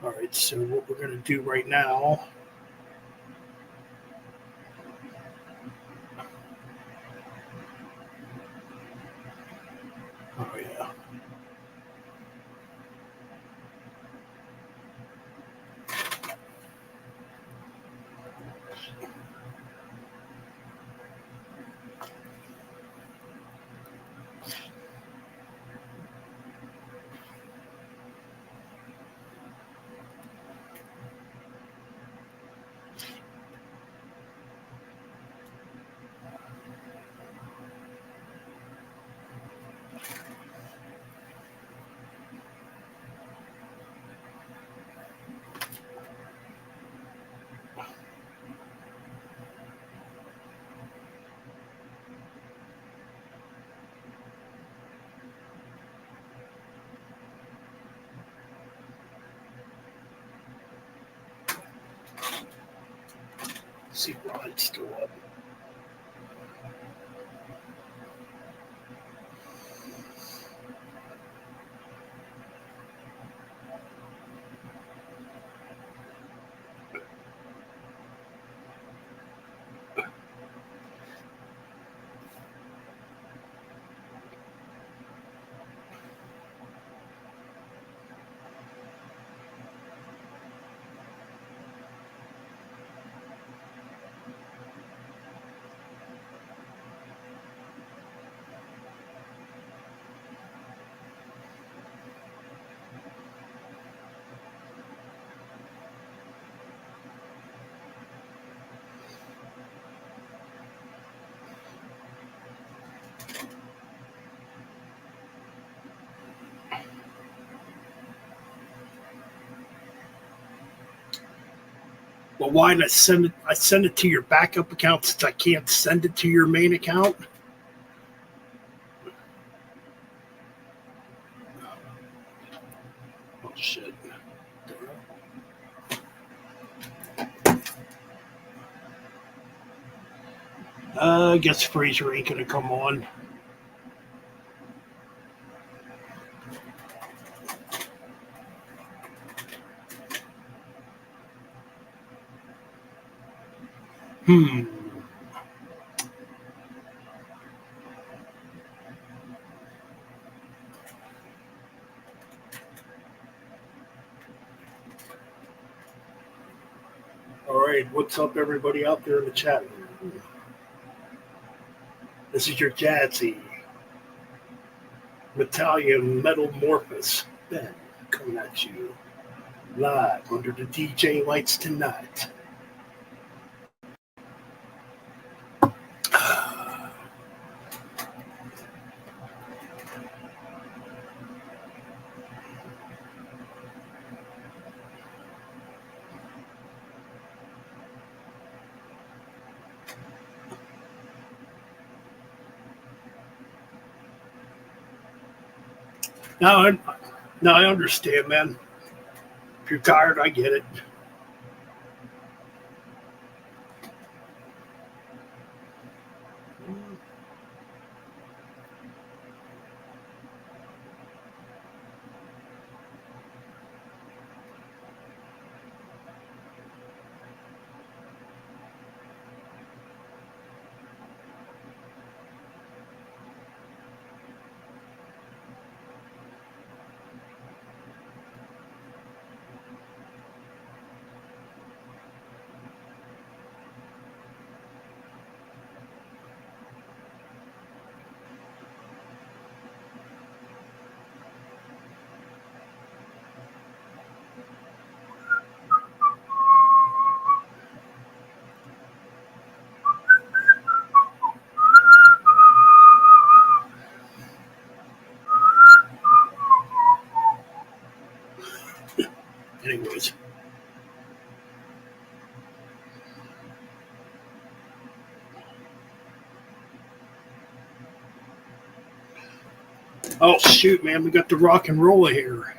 All right, so what we're going to do right now. Oh, yeah. Let's see why it's still up. Well, why did I send it? I send it to your backup account since I can't send it to your main account. Oh shit! I guess Fraser ain't gonna come on. what's up, everybody out there in the chat room? This is your jazzy Metallica Metamorphosis Ben coming at you live under the DJ lights tonight. Now I understand, man. If you're tired, I get it. Anyways. Oh, shoot, man. We got the rock and roller here.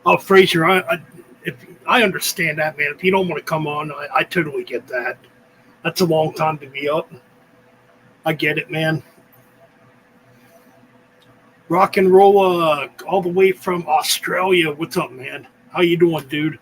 Oh, Fraser, I understand that, man. If you don't want to come on, I totally get that. That's a long time to be up. I get it, man. Rock and roll, all the way from Australia. What's up, man? How you doing, dude?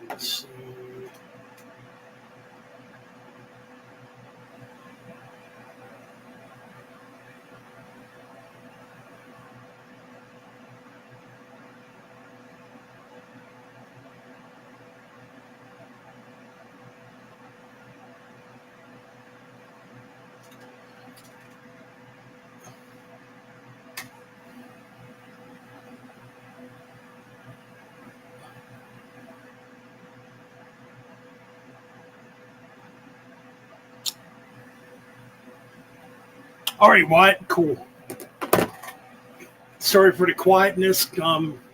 Let's see. All right, Wyatt, cool. Sorry for the quietness.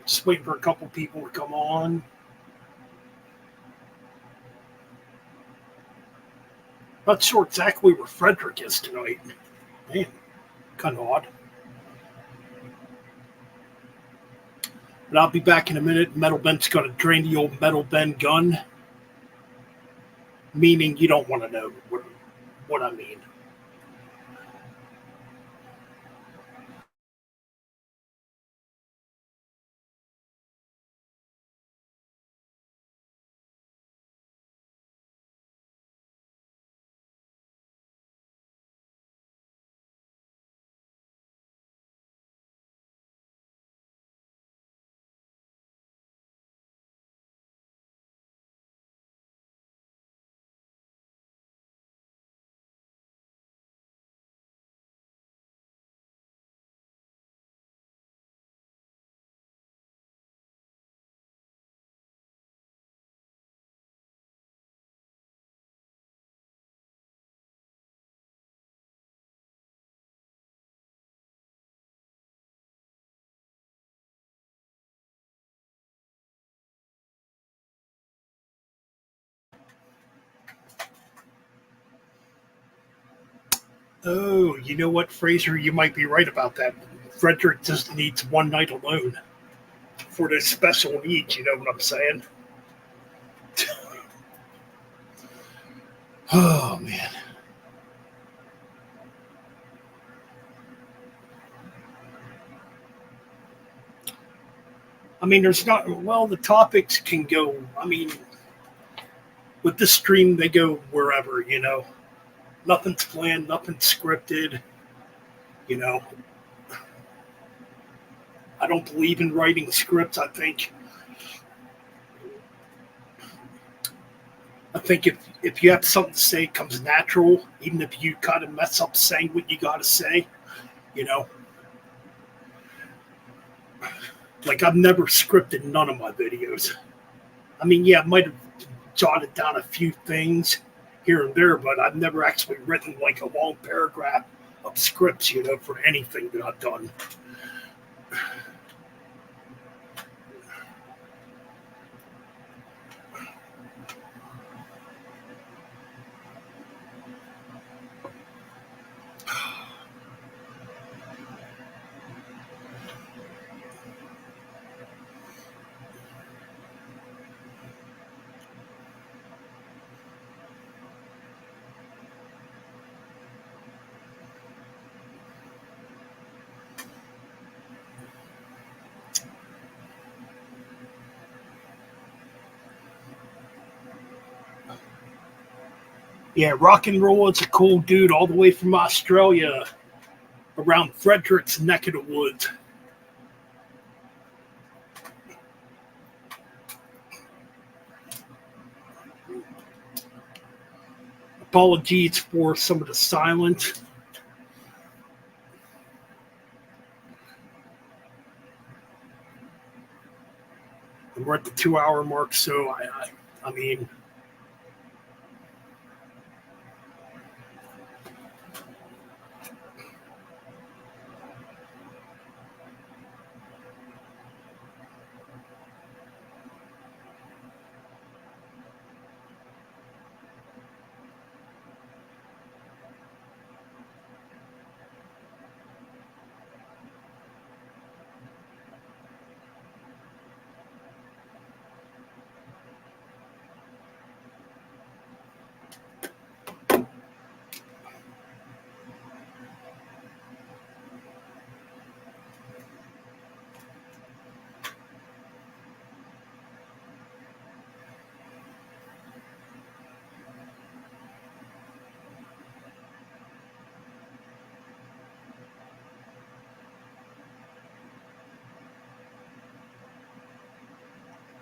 Just waiting for a couple people to come on. Not sure exactly where Frederick is tonight. Man, kind of odd. But I'll be back in a minute. Metal Ben's going to drain the old Metal Ben gun. Meaning you don't want to know what I mean. Oh, you know what, Fraser? You might be right about that. Frederick just needs one night alone for their special needs. You know what I'm saying? Oh man. I mean, there's not, well, the topics can go, I mean, with this stream, they go wherever, you know. Nothing's planned, nothing's scripted, you know. I don't believe in writing scripts. I think if you have something to say, it comes natural, even if you kind of mess up saying what you got to say, you know. Like, I've never scripted none of my videos. I mean, yeah, I might have jotted down a few things here and there, but I've never actually written like a long paragraph of scripts, you know, for anything that I've done. Yeah, Rock and Roll is a cool dude all the way from Australia, around Frederick's neck of the woods. Apologies for some of the silence. And we're at the 2-hour mark, so I mean,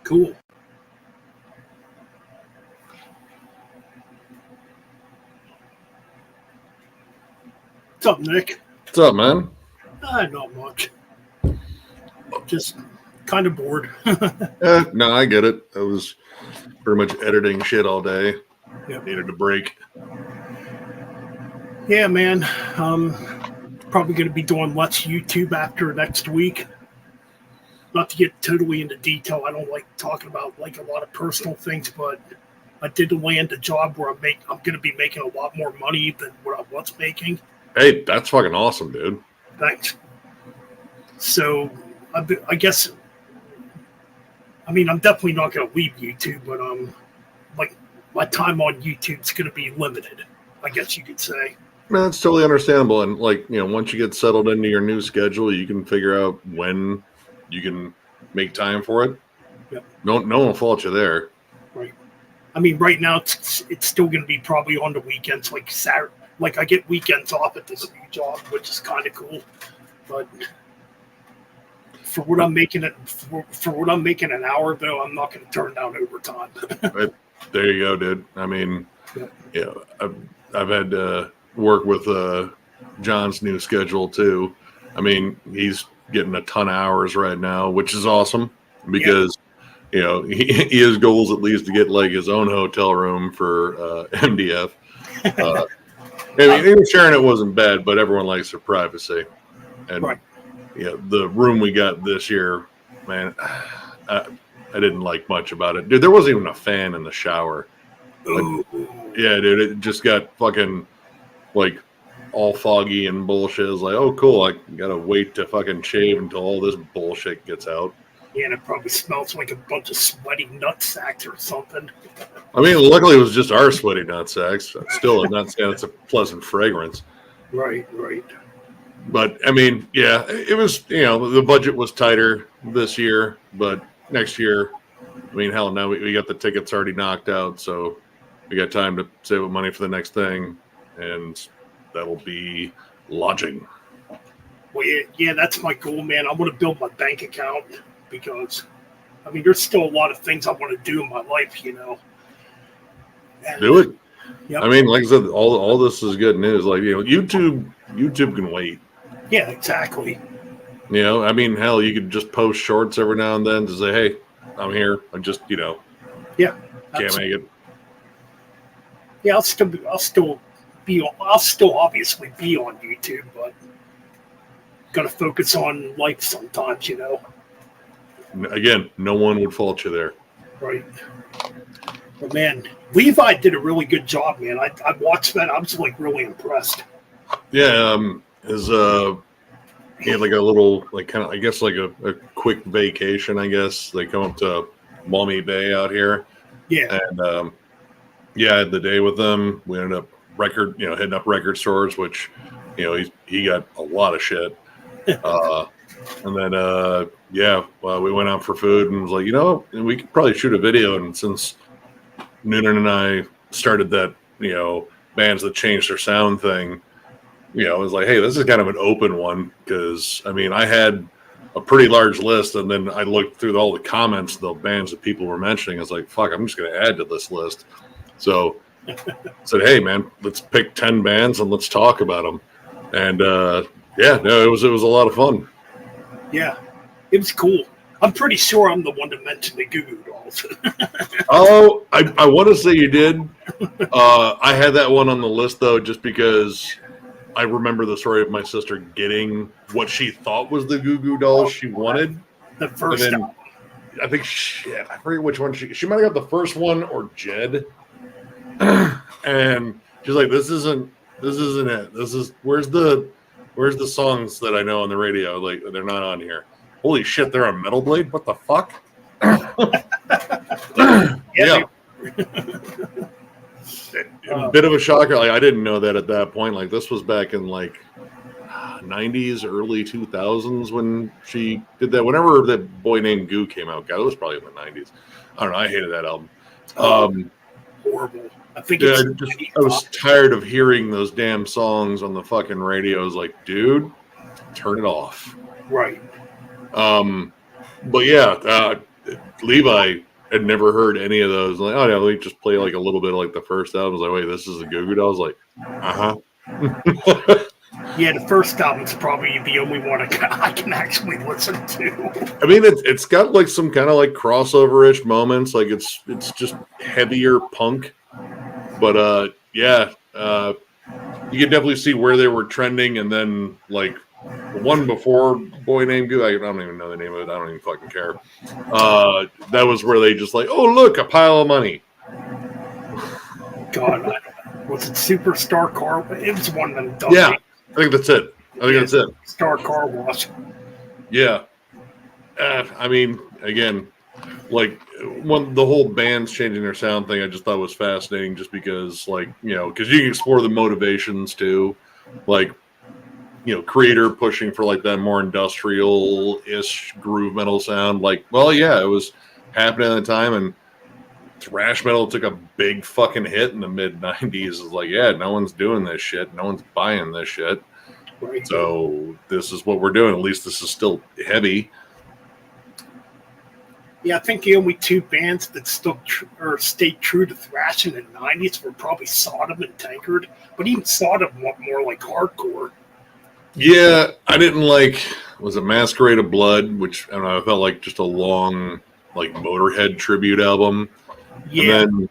cool. What's up, Nick? What's up, man? Not much. Just kind of bored. No, I get it. I was pretty much editing shit all day. Yep. Needed a break. Yeah, man. Probably going to be doing less YouTube after next week. Not to get totally into detail, I don't like talking about like a lot of personal things, but I did land a job where I'm going to be making a lot more money than what I was making. Hey, that's fucking awesome, dude. Thanks. So I guess, I mean, I'm definitely not going to leave YouTube, but like my time on YouTube's going to be limited, I guess you could say. No, it's totally understandable. And like, you know, once you get settled into your new schedule, you can figure out when you can make time for it. Yep. No one will fault you there. Right. I mean, right now it's still going to be probably on the weekends, like Saturday. Like I get weekends off at this new job, which is kind of cool. But for what I'm making for what I'm making an hour, though, I'm not going to turn down overtime. Right. There you go, dude. I mean, Yep. yeah, I've had to work with John's new schedule too. I mean, he's getting a ton of hours right now, which is awesome because you know he has goals at least to get like his own hotel room for MDF. I mean, he was sharing it wasn't bad, but everyone likes their privacy. And Right. yeah, the room we got this year, man, I didn't like much about it. Dude, there wasn't even a fan in the shower. Ooh. Yeah, dude, it just got fucking like all foggy and bullshit. It's like, oh, cool, I gotta wait to fucking shave until all this bullshit gets out. Yeah, and it probably smells like a bunch of sweaty nut sacks or something. I mean, luckily it was just our sweaty nut sacks. Still, I'm not saying it's a pleasant fragrance. Right, right. But I mean, yeah, it was, the budget was tighter this year, but next year, I mean, hell, now we got the tickets already knocked out, so we got time to save up money for the next thing, and that'll be lodging. Well, yeah, that's my goal, man. I want to build my bank account because, I mean, there's still a lot of things I want to do in my life, And, Do it. Yep. I mean, like I said, all this is good news. Like, YouTube can wait. Yeah, exactly. I mean, hell, you could just post shorts every now and then to say, hey, I'm here. I just, Yeah, can't make it. Yeah, I'll still obviously be on YouTube, but gotta focus on life sometimes, Again, no one would fault you there. Right. But man, Levi did a really good job, man. I watched that. I was like really impressed. Yeah, he had like a little, like kind of, I guess like a quick vacation, I guess. They come up to Maumee Bay out here. Yeah. And yeah, I had the day with them. We ended up hitting up record stores, which, he got a lot of shit. And then, we went out for food and was like, we could probably shoot a video. And since Noonan and I started that, bands that changed their sound thing, it was like, hey, this is kind of an open one because, I mean, I had a pretty large list, and then I looked through all the comments of the bands that people were mentioning. I was like, fuck, I'm just going to add to this list. So I said, hey, man, let's pick 10 bands and let's talk about them. And, it was a lot of fun. Yeah, it was cool. I'm pretty sure I'm the one to mention the Goo Goo Dolls. Oh, I want to say you did. I had that one on the list, though, just because I remember the story of my sister getting what she thought was the Goo Goo Dolls she wanted. The first album. I think, I forget which one. She might have got the first one or Jed. And she's like, this isn't it. Where's the songs that I know on the radio? Like, they're not on here. Holy shit, they're on Metal Blade? What the fuck? Yeah. A bit of a shocker. Like, I didn't know that at that point. Like, this was back in like 90s, early 2000s when she did that. Whenever that Boy Named Goo came out, God, it was probably in the 90s. I don't know. I hated that album. Horrible. I think I was tired of hearing those damn songs on the fucking radio. I was like, dude, turn it off. Right. But yeah, Levi had never heard any of those. Like, oh yeah, let me just play like a little bit of like the first album. I was like, wait, this is a Goo Goo Dolls? Like, Yeah, the first album's probably the only one I can actually listen to. I mean, it's got like some kind of like crossover-ish moments. Like it's just heavier punk. But you can definitely see where they were trending, and then like the one before Boy Named Goo, I don't even know the name of it. I don't even fucking care. That was where they just like, oh look, a pile of money. God, was it Superstar Car? It was one of them. Yeah, I think that's it. That's it. Star Car Wash. Yeah. I mean, again, like when the whole band's changing their sound thing, I just thought was fascinating just because, like, because you can explore the motivations too. Like, Creator pushing for like that more industrial-ish groove metal sound. Like, well, yeah, it was happening at the time, and thrash metal took a big fucking hit in the mid-90s. It's like, yeah, no one's doing this shit. No one's buying this shit. Right. So this is what we're doing. At least this is still heavy. Yeah, I think the only two bands that stayed true to thrash in the 90s were probably Sodom and Tankard. But even Sodom went more like hardcore. Yeah, I didn't like, was it Masquerade of Blood, which, I don't know, I felt like just a long, like, Motorhead tribute album. Yeah. And then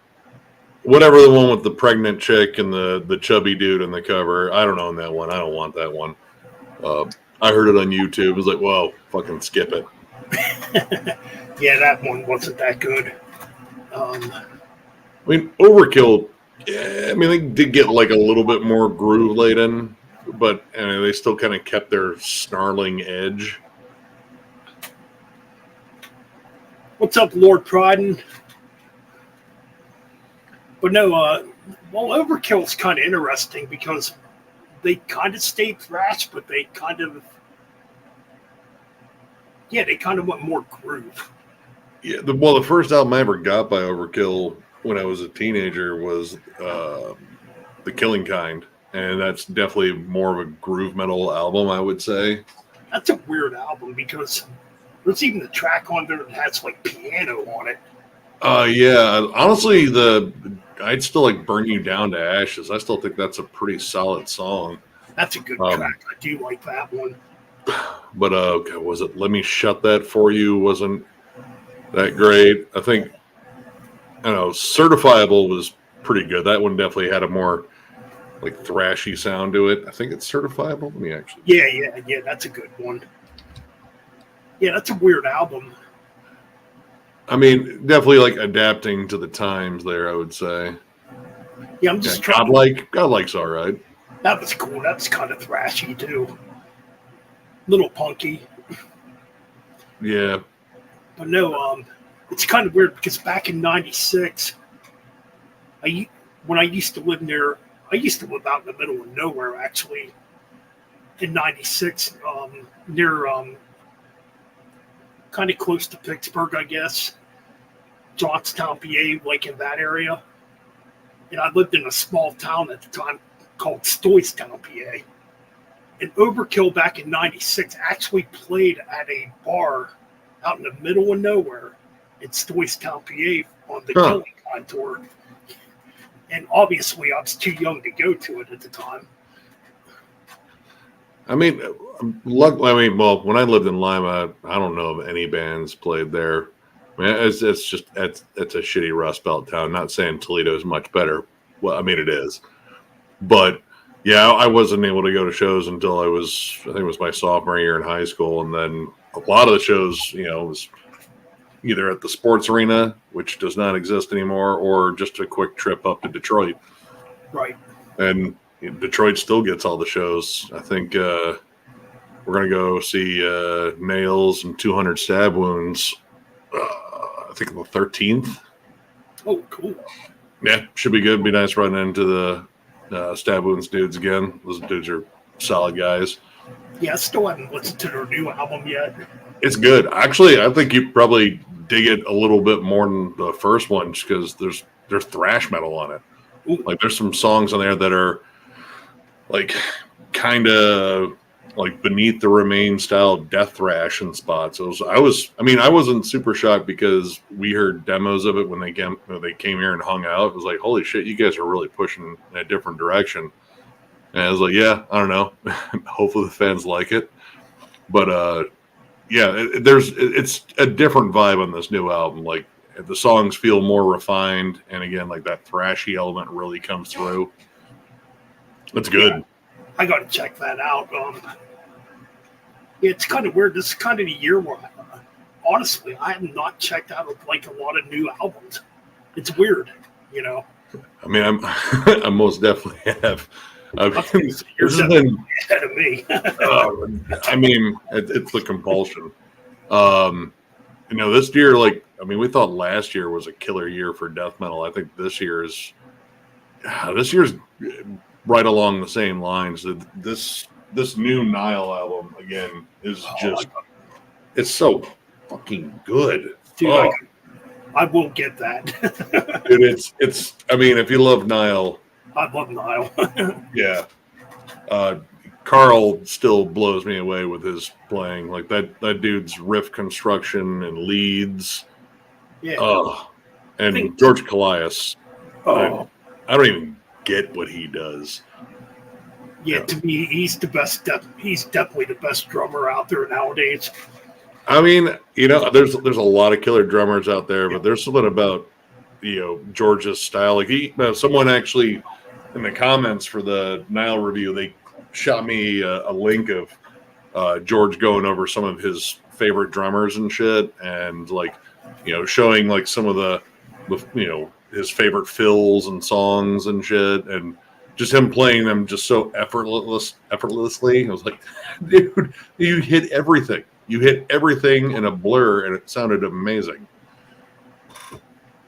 whatever the one with the pregnant chick and the chubby dude in the cover, I don't own that one. I don't want that one. I heard it on YouTube. It was like, whoa, fucking skip it. Yeah, that one wasn't that good. I mean, Overkill, yeah, I mean, they did get like a little bit more groove laden, but they still kind of kept their snarling edge. What's up, Lord Pryden? But no, well, Overkill's kind of interesting because they kind of stayed thrash, but they kind of went more groove. Yeah, the first album I ever got by Overkill when I was a teenager was The Killing Kind, and that's definitely more of a groove metal album, I would say. That's a weird album because there's even a track on there that has like piano on it. Yeah, honestly, I'd still like Burn You Down to Ashes. I still think that's a pretty solid song. That's a good track. I do like that one. But was it Let Me Shut That For You? Wasn't that great? I think, I don't know, Certifiable was pretty good. That one definitely had a more like thrashy sound to it. I think it's Certifiable. Let me actually. Yeah, that's a good one. Yeah, that's a weird album. I mean, definitely like adapting to the times there, I would say. Yeah, I'm just trying. Godlike's all right. That was cool. That's kind of thrashy too. Little punky. Yeah. But no, it's kind of weird because back in '96, when I used to live near, I used to live out in the middle of nowhere actually. In '96, near kind of close to Pittsburgh, I guess, Johnstown, PA, like in that area. And I lived in a small town at the time called Stoystown, PA. And Overkill back in '96 actually played at a bar out in the middle of nowhere in Stoystown, PA on the Killing Kind tour. And obviously I was too young to go to it at the time. I mean, when I lived in Lima, I don't know of any bands played there. I mean, it's a shitty Rust Belt town. Not saying Toledo is much better. Well, I mean, it is. But yeah, I wasn't able to go to shows until I think it was my sophomore year in high school. And then a lot of the shows, was either at the sports arena, which does not exist anymore, or just a quick trip up to Detroit. Right. And Detroit still gets all the shows. I think we're going to go see Nails and 200 Stab Wounds, I think on the 13th. Oh, cool. Yeah, should be good. Be nice running into the Stab Wounds dudes again. Those dudes are solid guys. Yeah, I still haven't listened to their new album yet. It's good. Actually, I think you probably dig it a little bit more than the first one just because there's thrash metal on it. Ooh. Like there's some songs on there that are like kind of like Beneath the Remain style death thrash in spots. I wasn't super shocked because we heard demos of it when they came here and hung out. It was like, holy shit, you guys are really pushing in a different direction. And I was like, yeah, I don't know. Hopefully the fans like it. But yeah, it's a different vibe on this new album. Like the songs feel more refined, and again, like that thrashy element really comes through. That's good. Yeah, I got to check that out. It's kind of weird. This is kind of the year where, honestly, I have not checked out like a lot of new albums. It's weird, I mean, I most definitely have. You're definitely ahead of me. I mean, it's the compulsion. This year, we thought last year was a killer year for death metal. I think this year's right along the same lines. This new Nile album again is it's so fucking good. Dude, I will get that. Dude, it's. I mean, if you love Nile, I love Nile. yeah. Carl still blows me away with his playing. Like that dude's riff construction and leads. Yeah. And George Callias. Oh. I don't even get what he does. Yeah, to me, he's the best. He's definitely the best drummer out there nowadays. I mean, there's a lot of killer drummers out there, but there's something about George's style. Like someone actually in the comments for the Nile review, they shot me a link of George going over some of his favorite drummers and shit, and showing like some of the his favorite fills and songs and shit, and just him playing them just so effortlessly. I was like, dude, you hit everything. You hit everything in a blur, and it sounded amazing.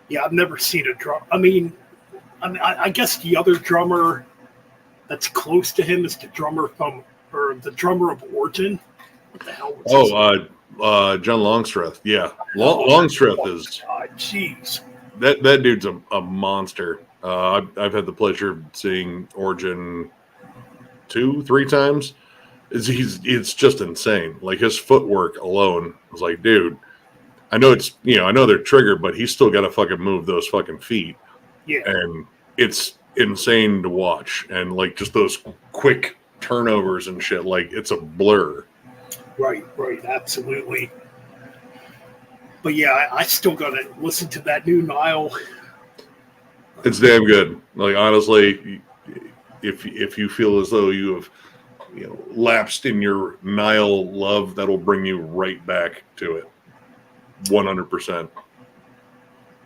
Yeah, I've never seen a drum. I guess the other drummer that's close to him is the drummer the drummer of Origin. What the hell was his name? John Longstreth. Yeah, Longstreth is God, jeez. that dude's a monster. I've had the pleasure of seeing Origin 2-3 times. It's just insane. Like his footwork alone was like, dude, I know I know they're triggered, but he's still got to fucking move those fucking feet. Yeah. And it's insane to watch. And like just those quick turnovers and shit, like it's a blur. Right, absolutely. But yeah, I still gotta listen to that new Nile. It's damn good. Like honestly, if you feel as though you have lapsed in your Nile love, that'll bring you right back to it. 100%.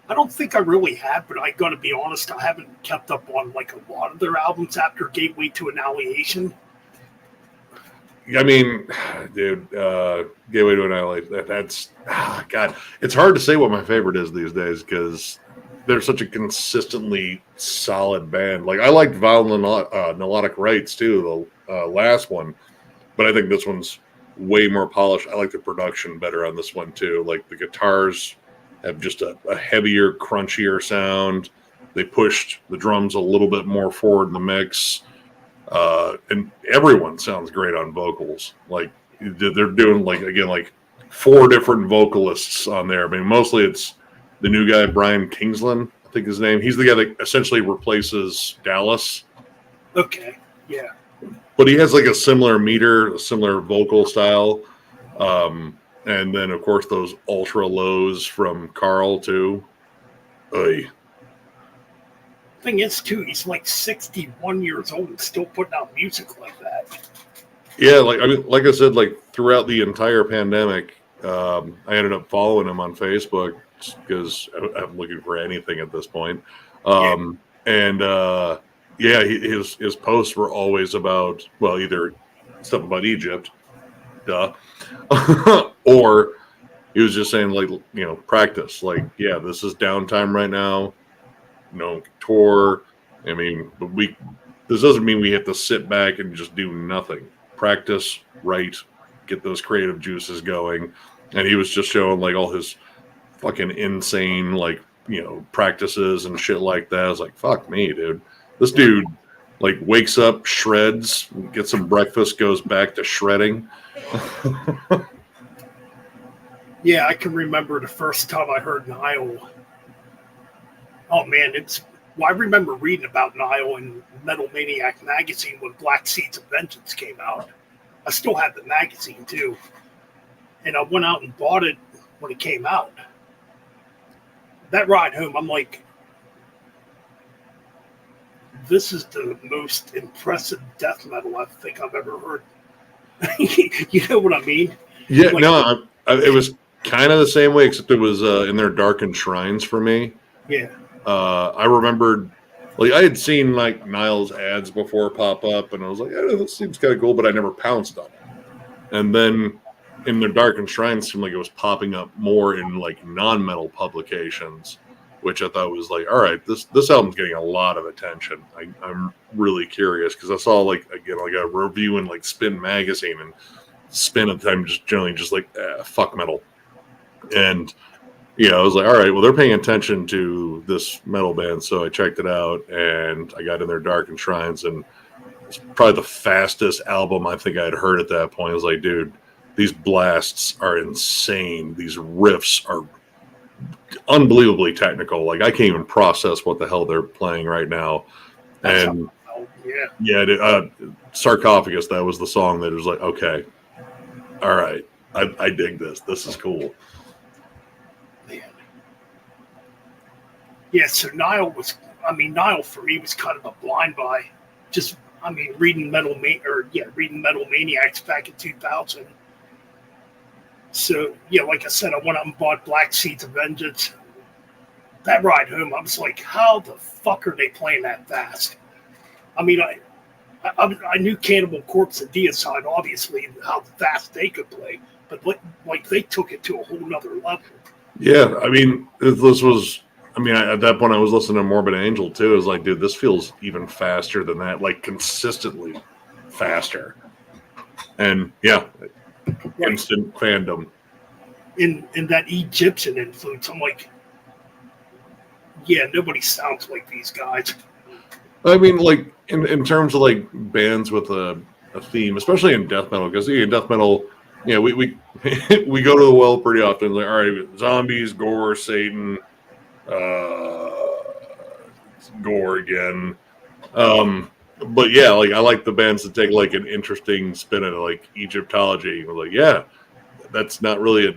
I don't think I really have, but I gotta be honest, I haven't kept up on like a lot of their albums after Gateway to Annihilation. I mean, dude, Gateway to Annihilation, that's God. It's hard to say what my favorite is these days because they're such a consistently solid band. Like I liked Violent Neurotic Rites too, the last one, but I think this one's way more polished. I like the production better on this one too. Like the guitars have just a heavier, crunchier sound. They pushed the drums a little bit more forward in the mix. And everyone sounds great on vocals. Like they're doing like 4 different vocalists on there. I mean, mostly it's the new guy, Brian Kingsland, I think his name. He's the guy that essentially replaces Dallas. Okay, yeah. But he has like a similar meter, a similar vocal style. And then, of course, those ultra lows from Carl, too. Oy. Thing is, too, he's like 61 years old and still putting out music like that. Yeah, like I said, like throughout the entire pandemic, I ended up following him on Facebook because I'm looking for anything at this point. His posts were always about, well, either stuff about Egypt, duh, or he was just saying like, practice. Like, yeah, this is downtime right now. No tour. I mean, but this doesn't mean we have to sit back and just do nothing. Practice, write, get those creative juices going. And he was just showing like all his fucking insane practices and shit like that. I was like, fuck me, dude. This dude like wakes up, shreds, gets some breakfast, goes back to shredding. Yeah, I can remember the first time I heard Nile. Oh man, I remember reading about Nile in Metal Maniac magazine when Black Seeds of Vengeance came out. I still have the magazine too. And I went out and bought it when it came out. That ride home, I'm like, this is the most impressive death metal I think I've ever heard. You know what I mean? Yeah, it was kind of the same way, except it was in their Darkened Shrines for me. Yeah. I remembered, like, I had seen like Nile's ads before pop up, and I was like, this seems kind of cool, but I never pounced on it. And then in their Darkened Shrines, seemed like it was popping up more in like non-metal publications, which I thought was like, all right, this album's getting a lot of attention. I'm really curious because I saw like a review in like Spin magazine, and Spin at the time just generally just like fuck metal, and I was like, all right, well, they're paying attention to this metal band. So I checked it out and I got in their Darkened Shrines, and it's probably the fastest album I think I'd heard at that point. I was like, dude, these blasts are insane. These riffs are unbelievably technical. Like, I can't even process what the hell they're playing right now. And Sarcophagus, that was the song that was like, okay, all right, I dig this. This is cool. Yeah, so Nile for me was kind of a blind buy. Just, reading Metal Maniacs back in 2000. So, yeah, like I said, I went out and bought Black Seeds of Vengeance. That ride home, I was like, how the fuck are they playing that fast? I knew Cannibal Corpse and Deicide, obviously, how fast they could play, but like they took it to a whole nother level. Yeah, this was I mean, at that point, I was listening to Morbid Angel too. I was like, dude, this feels even faster than that, like consistently faster. And yeah, instant fandom. In that Egyptian influence, I'm like, yeah, nobody sounds like these guys. I mean, like in terms of like bands with a theme, especially in death metal, because in death metal, yeah, we we go to the well pretty often. Like, all right, zombies, gore, Satan, gore again. But yeah, like I like the bands that take like an interesting spin at like Egyptology. We're like, yeah, that's not really a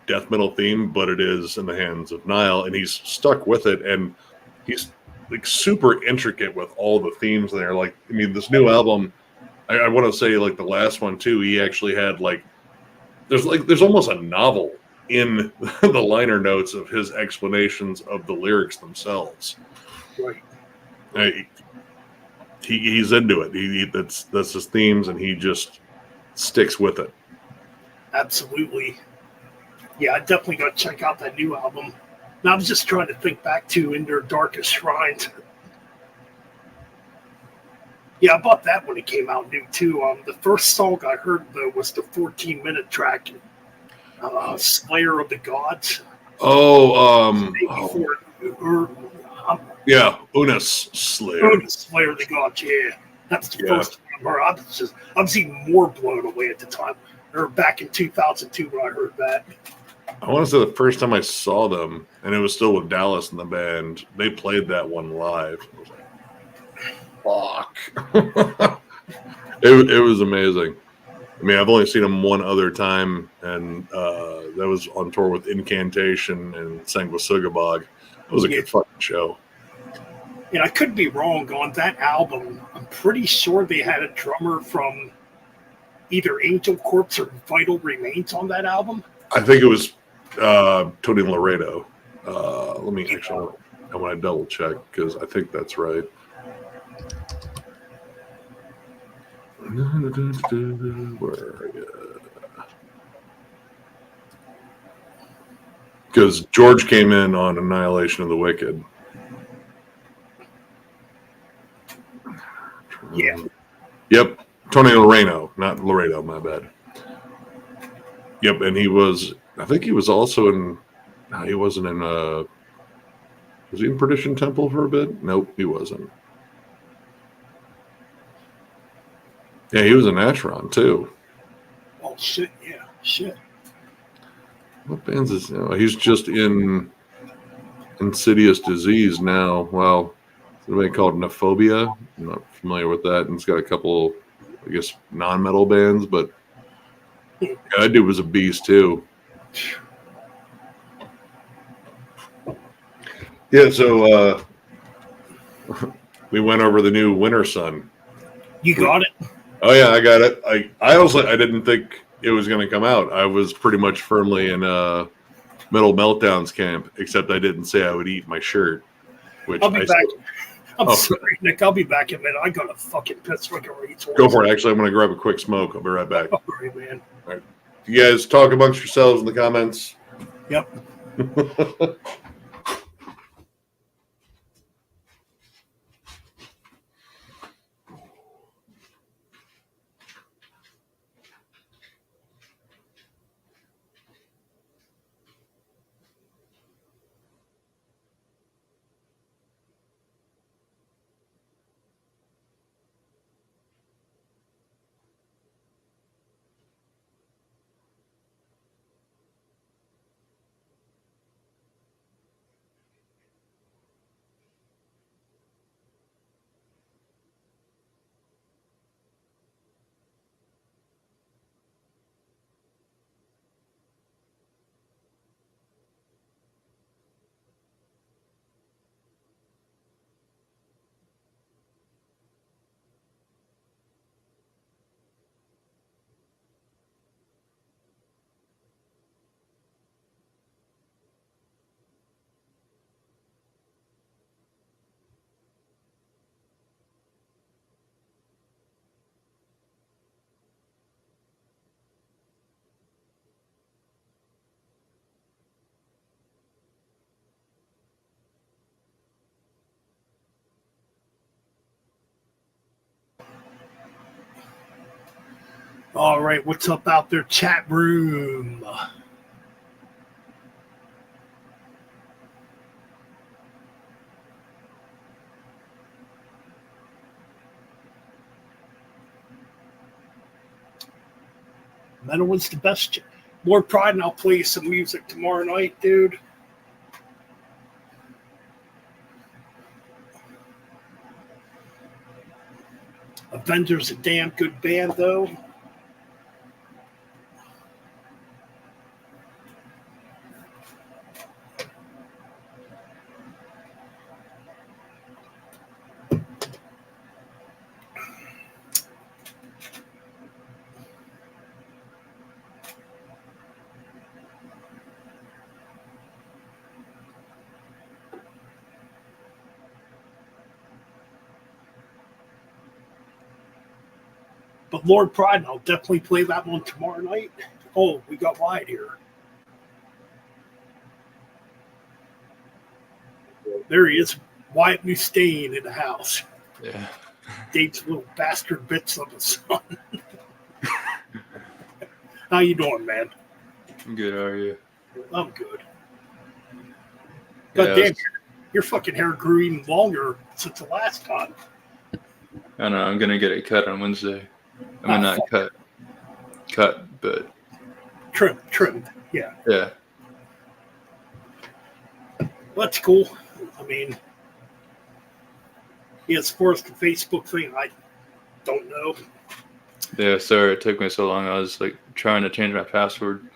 death metal theme, but it is in the hands of Nile, and he's stuck with it, and he's like super intricate with all the themes there. Like, I mean, this new album, I want to say like the last one too. He actually had there's almost a novel in the liner notes of his explanations of the lyrics themselves. Right. He's into it. That's his themes, and he just sticks with it. Absolutely. Yeah, I definitely got to check out that new album. And I was just trying to think back to In Their Darkest Shrines. Yeah, I bought that when it came out new too. The first song I heard though was the 14-minute track, "Slayer of the Gods." Before, Yeah, Unas Slayer. Slayer of the Gods. Yeah, that's the first time I heard. I was even more blown away at the time, or back in 2002 when I heard that. I want to say the first time I saw them, and it was still with Dallas in the band, they played that one live. I was like, fuck. It was amazing. I mean, I've only seen them one other time, and that was on tour with Incantation and Sanguisugabog. It was a good fucking show. And I could be wrong on that album. I'm pretty sure they had a drummer from either Angel Corpse or Vital Remains on that album. I think it was Tony Laredo. Let me actually, I want to double check because I think that's right. Where are you? Because George came in on Annihilation of the Wicked. Yeah. Yep. Tony Laredo, not Laredo, my bad. Yep, and I think he was also in, no, he wasn't in, was he in Perdition Temple for a bit? Nope, he wasn't. Yeah, he was in Acheron, too. Oh, shit, yeah, shit. What bands is, he's just in Insidious Disease now. Well, somebody called Nephobia. I'm not familiar with that. And it's got a couple, I guess, non-metal bands, but yeah, that dude was a beast, too. Yeah, so we went over the new Winter Sun. You got it? Oh yeah, I got it. I also I didn't think it was going to come out. I was pretty much firmly in Metal Meltdown's camp, except I didn't say I would eat my shirt. Which I'll be back. I'm sorry, Nick. I'll be back in a minute. I got a fucking piss like a racehorse. Go for it. Actually, I'm going to grab a quick smoke. I'll be right back. All right, man. All right. You guys talk amongst yourselves in the comments. Yep. All right, what's up out there, chat room? Metal is the best. Lord Pride, and I'll play you some music tomorrow night, dude. Avengers a damn good band, though. But Lord Pride, and I'll definitely play that one tomorrow night. Oh, we got Wyatt here. There he is, Wyatt Mustaine in the house. Yeah. Dave's little bastard bits of a son. How you doing, man? I'm good. How are you? I'm good. But damn, your fucking hair grew even longer since the last time. I know. I'm gonna get it cut on Wednesday. I mean, not cut, but Trimmed. Yeah, yeah. that's cool. I mean, yeah, as far as the Facebook thing, I don't know. Yeah, sorry it took me so long. I was like trying to change my password.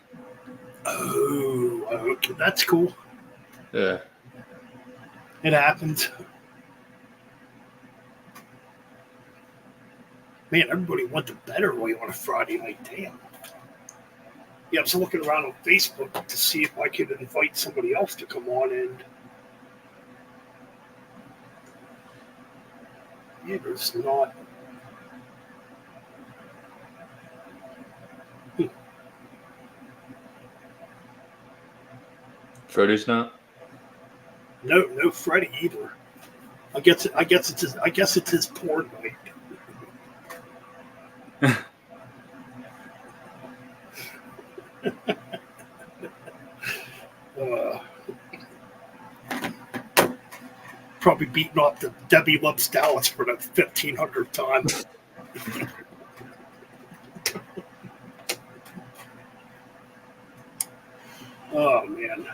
Oh, okay, that's cool. Yeah. It happens. Man, everybody went to bed early on a Friday night. Damn. Yeah, I was looking around on Facebook to see if I could invite somebody else to come on, and yeah, there's not. Freddy's not? No Freddie either. I guess it's his porn night. Probably beating off the Debbie Loves Dallas for the 1,500th time. Oh man.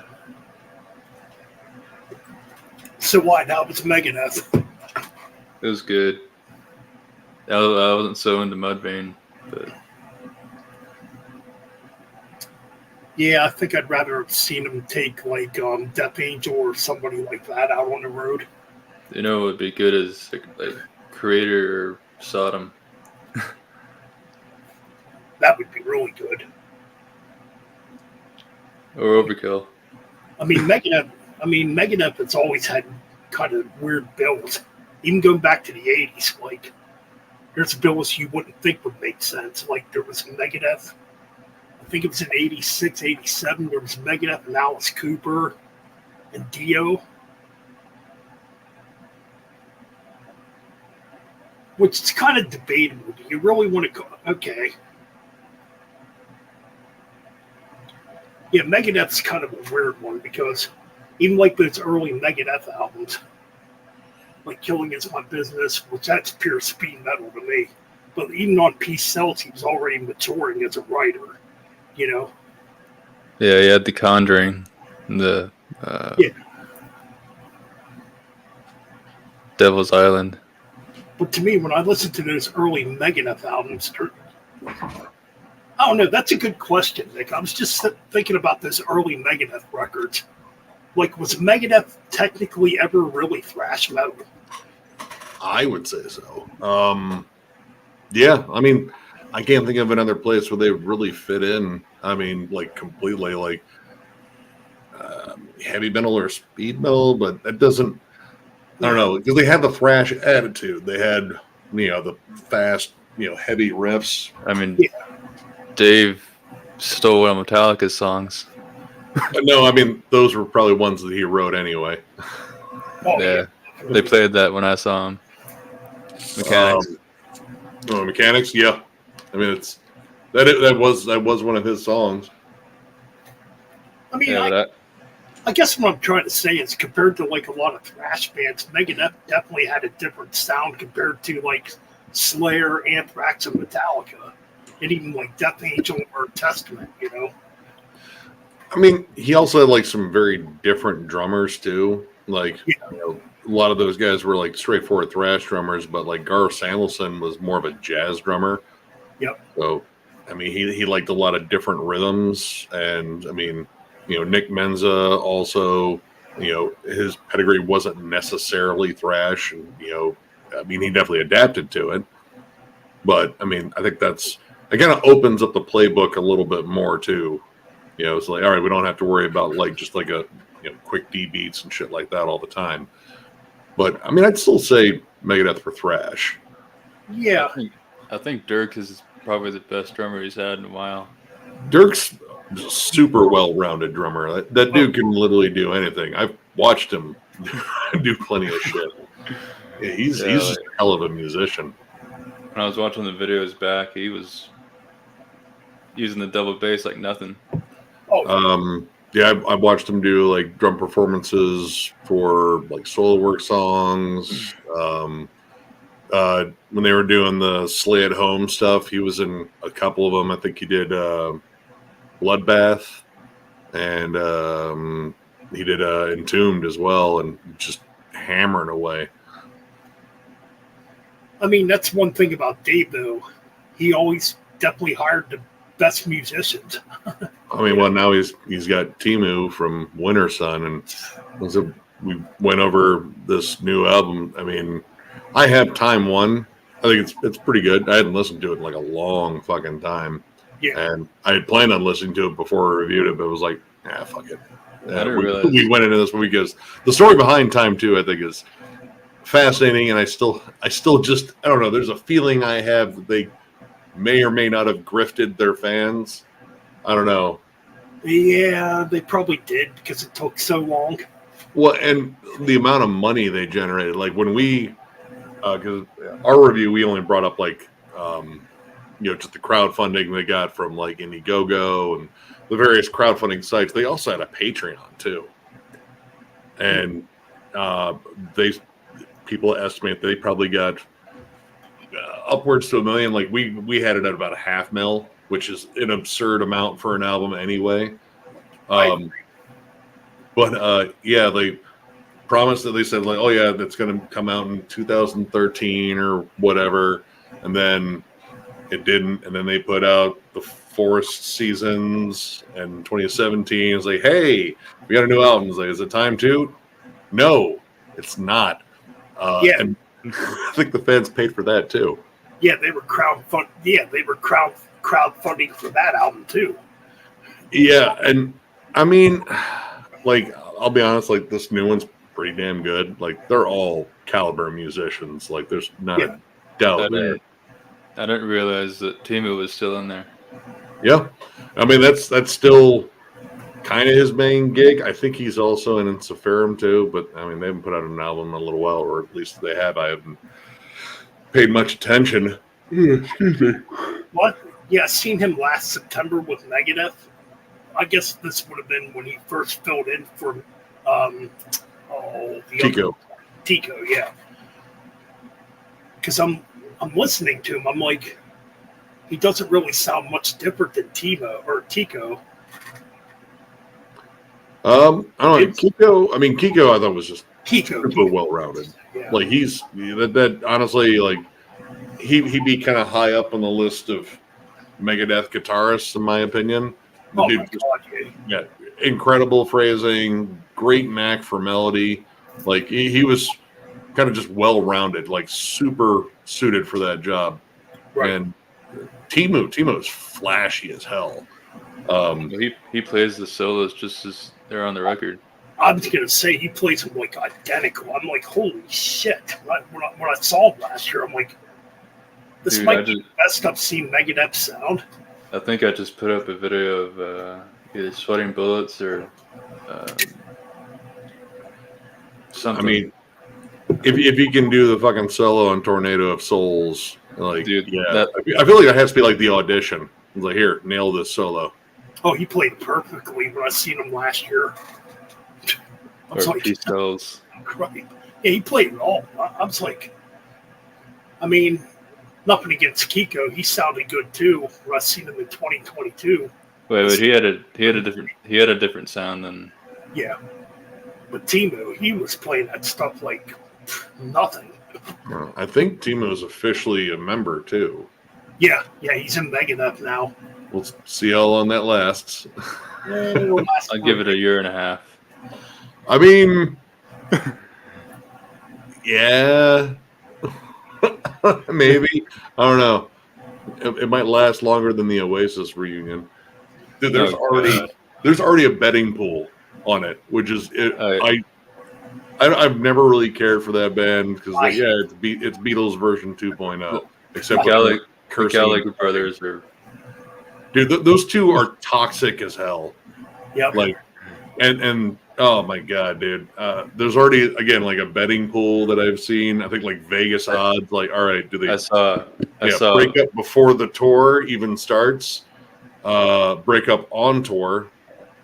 So what? Now it's Megadeth. It was good. I wasn't so into Mudvayne, but Yeah, I think I'd rather have seen him take like Death Angel or somebody like that out on the road. you know what would be good is like Creator or Sodom. That would be really good. Or Overkill. I mean, Megadeth has always had kind of weird bills. Even going back to the 80s, like, there's bills you wouldn't think would make sense. Like, there was Megadeth, I think it was in 86, 87, there was Megadeth and Alice Cooper and Dio. Which is kind of debatable. Do you really want to go? Okay. Yeah, Megadeth's kind of a weird one because even like those early Megadeth albums, like Killing Is My Business, which that's pure speed metal to me. But even on Peace Sells, he was already maturing as a writer, you know? Yeah, he had The Conjuring, the Devil's Island. But to me, when I listen to those early Megadeth albums, I don't know. That's a good question, Nick. I was just thinking about those early Megadeth records. Like, was Megadeth technically ever really thrash metal? I would say so. Yeah, I mean, I can't think of another place where they really fit in. I mean, like completely, like heavy metal or speed metal, but that doesn't. I don't know, because they had the thrash attitude. They had, the fast, heavy riffs. I mean, Dave stole one of Metallica's songs. No, I mean, those were probably ones that he wrote anyway. Oh, Yeah, they played that when I saw him. Mechanics. Mechanics, yeah. I mean, it's That was one of his songs. I mean, Yeah, but I guess what I'm trying to say is compared to like a lot of thrash bands, Megadeth definitely had a different sound compared to like Slayer, Anthrax, and Metallica, and even like Death Angel or Testament, you know? I mean, he also had like some very different drummers too. Like, Yeah. you know, a lot of those guys were like straightforward thrash drummers, but like Garth Samuelson was more of a jazz drummer. Yep. So, I mean, he liked a lot of different rhythms, and I mean, you know, Nick Menza also, you know, his pedigree wasn't necessarily thrash, and you know, I mean, he definitely adapted to it. But I mean, I think it kind of opens up the playbook a little bit more too. You know, it's like, all right, we don't have to worry about like just like a quick D beats and shit like that all the time. But I mean, I'd still say Megadeth for thrash. Yeah. I think Dirk is probably the best drummer he's had in a while. Dirk's a super well-rounded drummer. That dude can literally do anything. I've watched him do plenty of shit. Yeah, he's just a hell of a musician. When I was watching the videos back, he was using the double bass like nothing. Oh, Yeah, I watched him do like drum performances for like solo work songs. When they were doing the Slay at Home stuff, he was in a couple of them. I think he did Bloodbath, and he did Entombed as well, and just hammering away. I mean, that's one thing about Dave, though. He always definitely hired the best musicians. I mean, well, now he's got Timu from Winter Sun, and so we went over this new album. I mean, I have Time One. I think it's pretty good. I hadn't listened to it in like a long fucking time, Yeah. and I had planned on listening to it before I reviewed it, but it was like, fuck it. I didn't realize We went into this because the story behind Time Two, I think, is fascinating, and I still just, I don't know. There's a feeling I have that they may or may not have grifted their fans. I don't know. Yeah, they probably did because it took so long. Well, and the amount of money they generated, like when we, because our review, we only brought up like, just the crowdfunding they got from like Indiegogo and the various crowdfunding sites. They also had a Patreon too, and people estimate they probably got upwards to $1 million. Like we had it at about $500,000, which is an absurd amount for an album anyway. Yeah, they promised that they said like, oh yeah, that's going to come out in 2013 or whatever, and then it didn't. And then they put out the Forest Seasons in 2017. It's like, hey, we got a new album. It's like, is it time to? No, it's not. Yeah. And I think the fans paid for that too. Yeah, they were crowdfunding for that album too. Yeah, and I mean, like, I'll be honest, like this new one's pretty damn good. Like they're all caliber musicians. Like there's not a doubt there. I didn't realize that Timu was still in there. Yeah, I mean that's still kind of his main gig. I think he's also in Insiferum too, but I mean they haven't put out an album in a little while, or at least they have. I haven't paid much attention. Excuse me. What? Yeah, I seen him last September with Megadeth. I guess this would have been when he first filled in for Tico. Tico, yeah. Because I'm listening to him. I'm like, he doesn't really sound much different than Tico. I don't know. Kiko. I mean, Kiko. I thought was just Kiko. super well rounded. Yeah. Like he's that honestly, like he'd be kind of high up on the list of Megadeth guitarists in my opinion. The Oh dude my just- God, yeah. yeah, incredible phrasing, great knack for melody. Like he was kind of just well rounded, like super suited for that job. Right. And Timu is flashy as hell. He plays the solos just as they're on the record. I was gonna say he plays them like identical. I'm like, holy shit! When I saw him last year, I'm like, this Dude, might be the best I've seen Megadeth sound. I think I just put up a video of either Sweating Bullets or something. I mean, if you can do the fucking solo on Tornado of Souls, like, Dude, yeah, I feel like that has to be like the audition. I was like, here, nail this solo. Oh, he played perfectly when I seen him last year. I was Or like, Peace Tells. right. Yeah, he played it all. I was like, I mean, nothing against Kiko. He sounded good too when I seen him in 2022. Wait, he had a different sound than. Yeah. But Timo, he was playing that stuff like nothing. I think Timo's officially a member too. Yeah, he's in Megadeth now. We'll see how long that lasts. I'll give it a year and a half. I mean, yeah, maybe. I don't know. It might last longer than the Oasis reunion. Dude, there's already a betting pool on it, which is I've never really cared for that band because it's Beatles version 2.0. Except the cursing. Gallagher brothers are. Dude, those two are toxic as hell. Yeah. Like, and oh my god, dude. There's already again like a betting pool that I've seen. I think like Vegas odds. Like, all right, do they? I saw break up before the tour even starts? Break up on tour,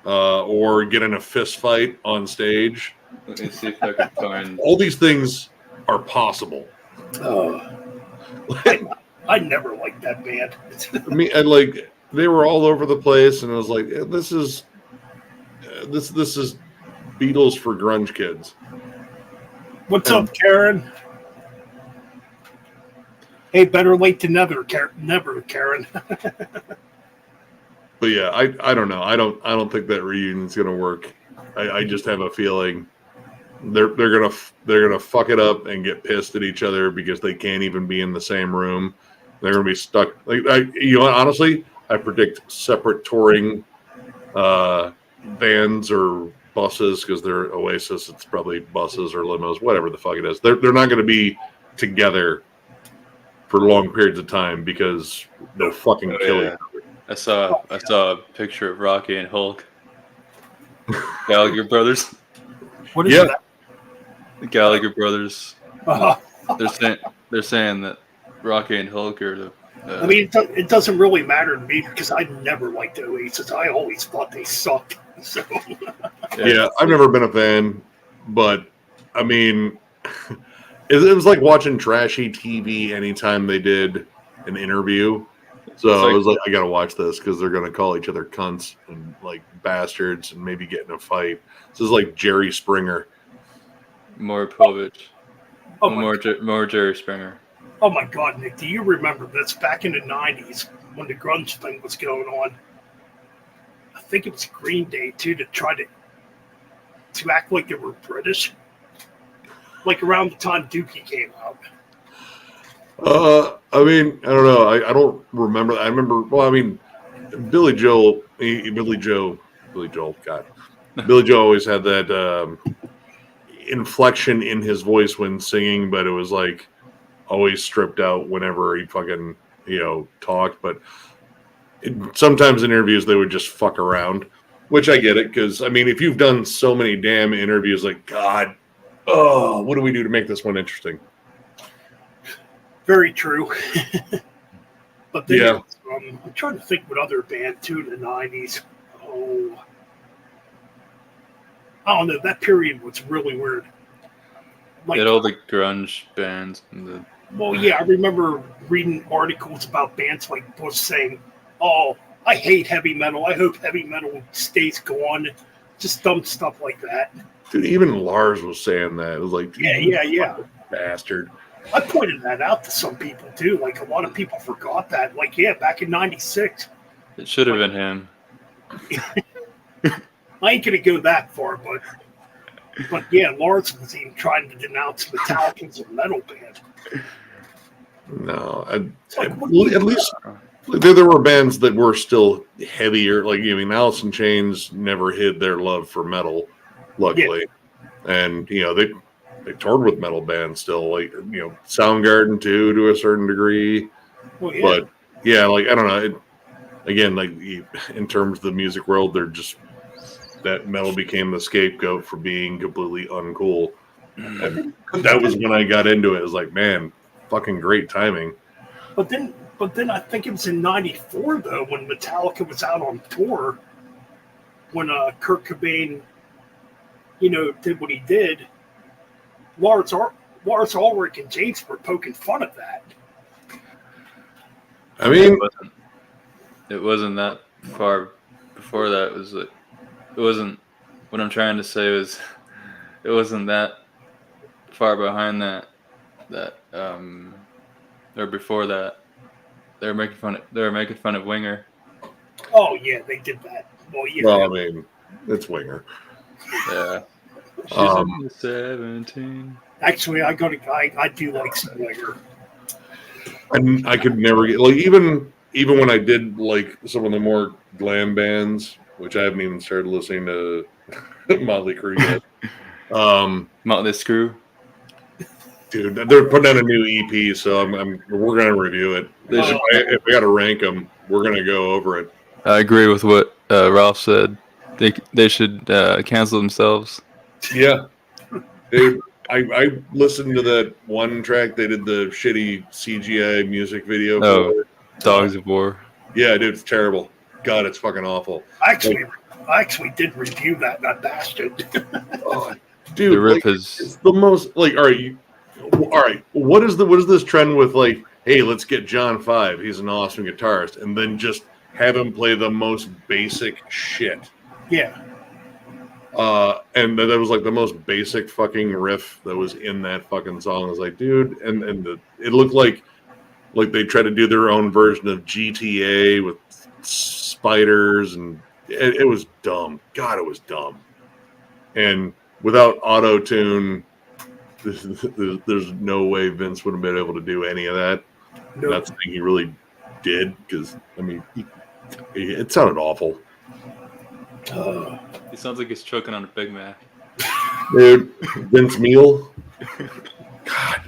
or get in a fist fight on stage. Let me see if I can find. All these things are possible. I never liked that band. And like they were all over the place, and I was like, this is Beatles for grunge kids. What's up, Karen? Hey, better late than never, Karen. But yeah, I don't know. I don't think that reunion's gonna work. I just have a feeling they're gonna fuck it up and get pissed at each other because they can't even be in the same room. They're gonna be stuck. Honestly, I predict separate touring vans or buses because they're Oasis. It's probably buses or limos, whatever the fuck it is. They're not gonna be together for long periods of time because they'll fucking kill each other. I saw a picture of Rocky and Hulk. Gallagher brothers. What is that? The Gallagher brothers. Uh-huh. They're saying that Rocky and Hulk are the. I mean, it doesn't really matter to me because I never liked the Oasis. I always thought they sucked. So. Yeah, I've never been a fan, but I mean, it was like watching trashy TV anytime they did an interview. So I was like, I gotta watch this because they're gonna call each other cunts and like bastards and maybe get in a fight. This is like Jerry Springer. More Povich. Oh More Jerry Springer. Oh my God, Nick! Do you remember this back in the '90s when the grunge thing was going on? I think it was Green Day too to try to act like they were British, like around the time Dookie came out. I mean, I don't know. I don't remember. I remember. Well, I mean, Billy Joel. God, Billy Joel always had that inflection in his voice when singing, but it was like always stripped out whenever he fucking talked. But sometimes in interviews they would just fuck around, which I get it because I mean, if you've done so many damn interviews, like God, what do we do to make this one interesting? Very true. But then, yeah. I'm trying to think what other band too in the '90s. Oh, I don't know. That period was really weird. Like, Get all the grunge bands and the. Well, yeah, I remember reading articles about bands like Bush saying, "Oh, I hate heavy metal. I hope heavy metal stays gone." Just dumb stuff like that. Dude, even Lars was saying that. It was like, yeah. Bastard. I pointed that out to some people too. Like a lot of people forgot that. Like, yeah, back in '96. It should have been him. I ain't gonna go that far, but yeah, Lars was even trying to denounce Metallica as a metal band. No, at least there were bands that were still heavier. Like, I mean, Alice in Chains never hid their love for metal, luckily, and they toured with metal bands still, like Soundgarden too, to a certain degree. Well, yeah. But yeah, like I don't know. Again, like in terms of the music world, they're just that metal became the scapegoat for being completely uncool. And that was when I got into it. It was like, man, fucking great timing. But then But then I think it was in '94 though when Metallica was out on tour, when Kurt Cobain, did what he did. Lars Ulrich and James were poking fun at that. I mean, It wasn't that far before that. It was like, it wasn't. What I'm trying to say was, it wasn't that far behind that. Or before that, they were making fun of Winger. Oh yeah, they did that. Well, yeah. well, I mean, it's Winger. Yeah. She's Um, only 17. Actually, I do like some Winger. And I could never get like even when I did like some of the more glam bands, which I haven't even started listening to Motley Crue yet. Motley Crue. Dude, they're putting out a new EP, so we're gonna review it. If we got to rank them, we're gonna go over it. I agree with what Ralph said. They should cancel themselves. Yeah, I listened to that one track they did the shitty CGI music video for. Oh, Dogs of War. Yeah, dude, it's terrible. God, it's fucking awful. I actually did review that bastard. Oh, dude, The riff like, is it's the most like. All right. What is this trend with like? Hey, let's get John 5. He's an awesome guitarist, and then just have him play the most basic shit. Yeah. And that was like the most basic fucking riff that was in that fucking song. I was like, dude, it looked like they tried to do their own version of GTA with spiders, and it was dumb. God, it was dumb. And without auto tune, there's no way Vince would have been able to do any of that. No. That's the thing he really did, because I mean, it sounded awful. He sounds like he's choking on a Big Mac. Dude, Vince Meal. God.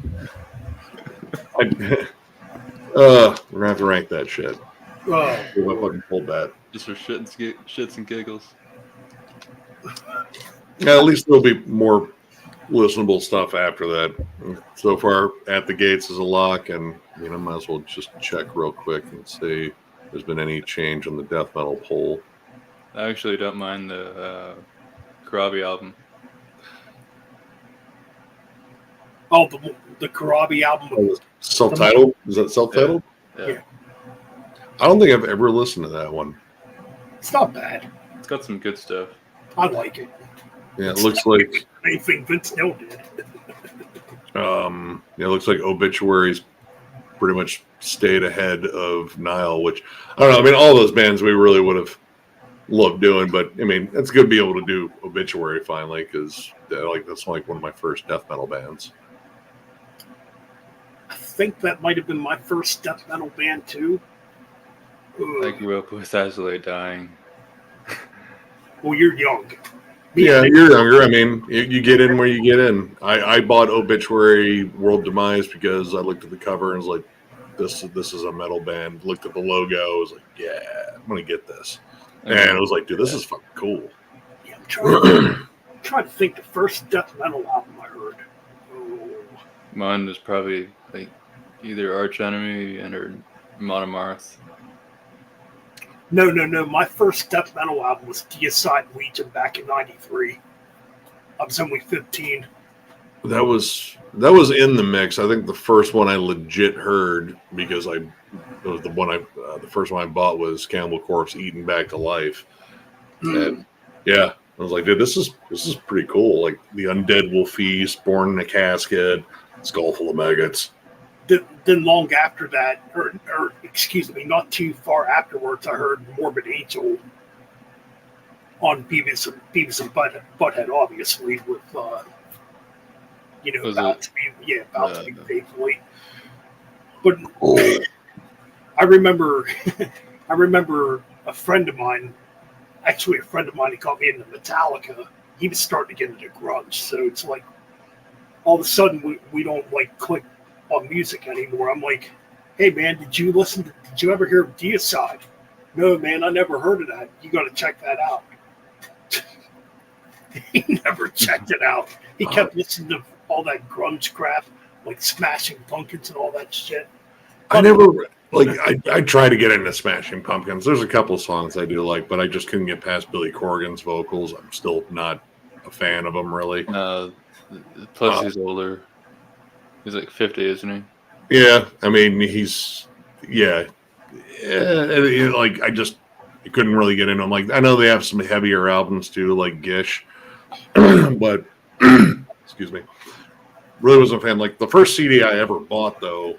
We're gonna have to rank that shit. I fucking pulled that. Just for shits and giggles. Yeah, at least there'll be more listenable stuff after that. So far, At the Gates is a lock, and I might as well just check real quick and see if there's been any change on the death metal poll. I actually don't mind the Karabi album. Oh, the Karabi album. Self-titled? Is that self-titled? Yeah. I don't think I've ever listened to that one. It's not bad. It's got some good stuff. I like it. Yeah, it looks like Anything Vince Neil did. it looks like Obituaries pretty much stayed ahead of Nile, which I don't know. I mean, all those bands we really would have loved doing, but I mean, it's good to be able to do Obituary finally, because that's like one of my first death metal bands. I think that might have been my first death metal band too. I grew up with Azalea Dying. Well, you're young. Yeah, you're younger. I mean, you get in where you get in. I bought Obituary World Demise because I looked at the cover and was like, this is a metal band. Looked at the logo, I was like, yeah, I'm gonna get this. And I was like, dude, this is fucking cool. Yeah, I'm trying to think the first death metal album I heard. Oh, Mine was probably like either Arch Enemy or Monomarth. No. My first death metal album was Deicide Legion back in '93. I was only 15. That was in the mix. I think the first one I legit heard, because it was the first one I bought was Cannibal Corpse Eaten Back to Life. And yeah, I was like, dude, this is pretty cool. Like the undead will feast, born in a casket, skull full of maggots. Then long after that, or excuse me, not too far afterwards, I heard Morbid Angel on Beavis and Butthead, obviously, with about to be faithfully. But I remember a friend of mine, he got me into Metallica. He was starting to get into grunge, so it's like all of a sudden we don't like click on music anymore. I'm like, hey man, did you ever hear of Deicide? No man, I never heard of that. You got to check that out. He never checked it out. He kept listening to all that grunge crap, like Smashing Pumpkins and all that shit. I Like I try to get into Smashing Pumpkins. There's a couple of songs I do like, but I just couldn't get past Billy Corgan's vocals. I'm still not a fan of him really. Plus, he's older. He's like 50, isn't he? Yeah, I mean like I couldn't really get into him. Like I know they have some heavier albums too, like Gish, but excuse me, really wasn't a fan. Like the first CD I ever bought though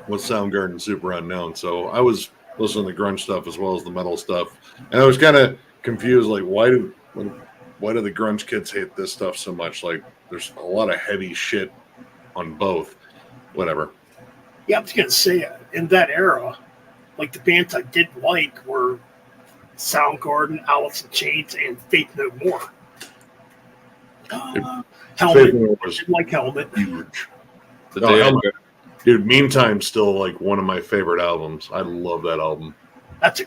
was Soundgarden Super Unknown, so I was listening to grunge stuff as well as the metal stuff, and I was kind of confused. Like why do the grunge kids hate this stuff so much? Like there's a lot of heavy shit on both. Whatever. Yeah, I was gonna say in that era, like the bands I did like were Soundgarden, Alice in Chains, and Faith No More. Helmet, Faith No More was like Helmet. huge. The Oh, day I Helmet. gra- Dude, Meantime's still like one of my favorite albums. I love that album. That's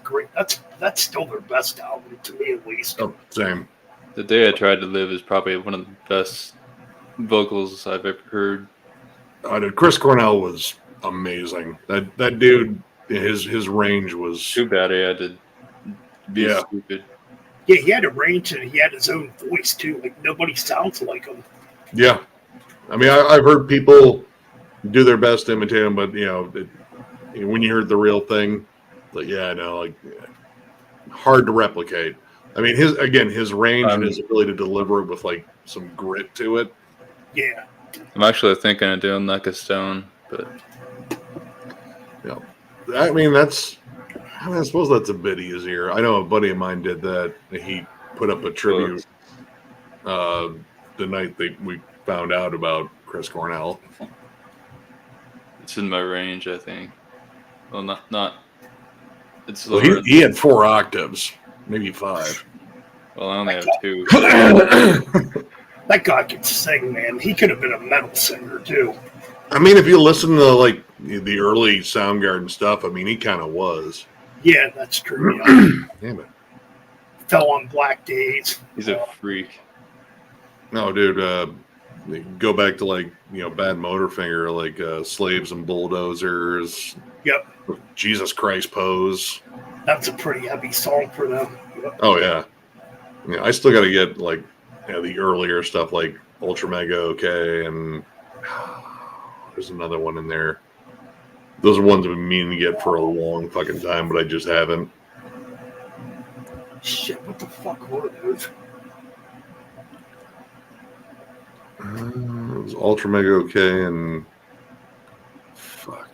still their best album to me at least. Oh, same. The Day I Tried to Live is probably one of the best vocals I've ever heard. Dude, Chris Cornell was amazing. That dude, his range was Too bad he had to be Yeah. stupid. Yeah, he had a range and he had his own voice too. Like nobody sounds like him. yeah. I mean, I've heard people do their best to imitate him, but when you heard the real thing, like hard to replicate. I mean, his range and his ability to deliver it with like some grit to it. Yeah. I'm actually thinking of doing Like a Stone, but I mean, I suppose that's a bit easier. I know a buddy of mine did that. He put up a tribute the night we found out about Chris Cornell. it's in my range, I think. Well, not. It's Well, lower. he had 4 octaves, maybe 5. Well, I only have 2. That guy could sing, man. He could have been a metal singer too. I mean, if you listen to like the early Soundgarden stuff, I mean, he kind of was. Yeah, that's true. Yeah. Damn it! Fell on Black Days. He's a freak. No, dude. Go back to like Bad Motorfinger, like Slaves and Bulldozers. Yep. Jesus Christ Pose. That's a pretty heavy song for them. Yep. Oh yeah. I still got to get like the earlier stuff like Ultra Mega OK, and there's another one in there. Those are ones I've been meaning to get for a long fucking time, but I just haven't. Shit, what the fuck were those? It was Ultra Mega OK and fuck.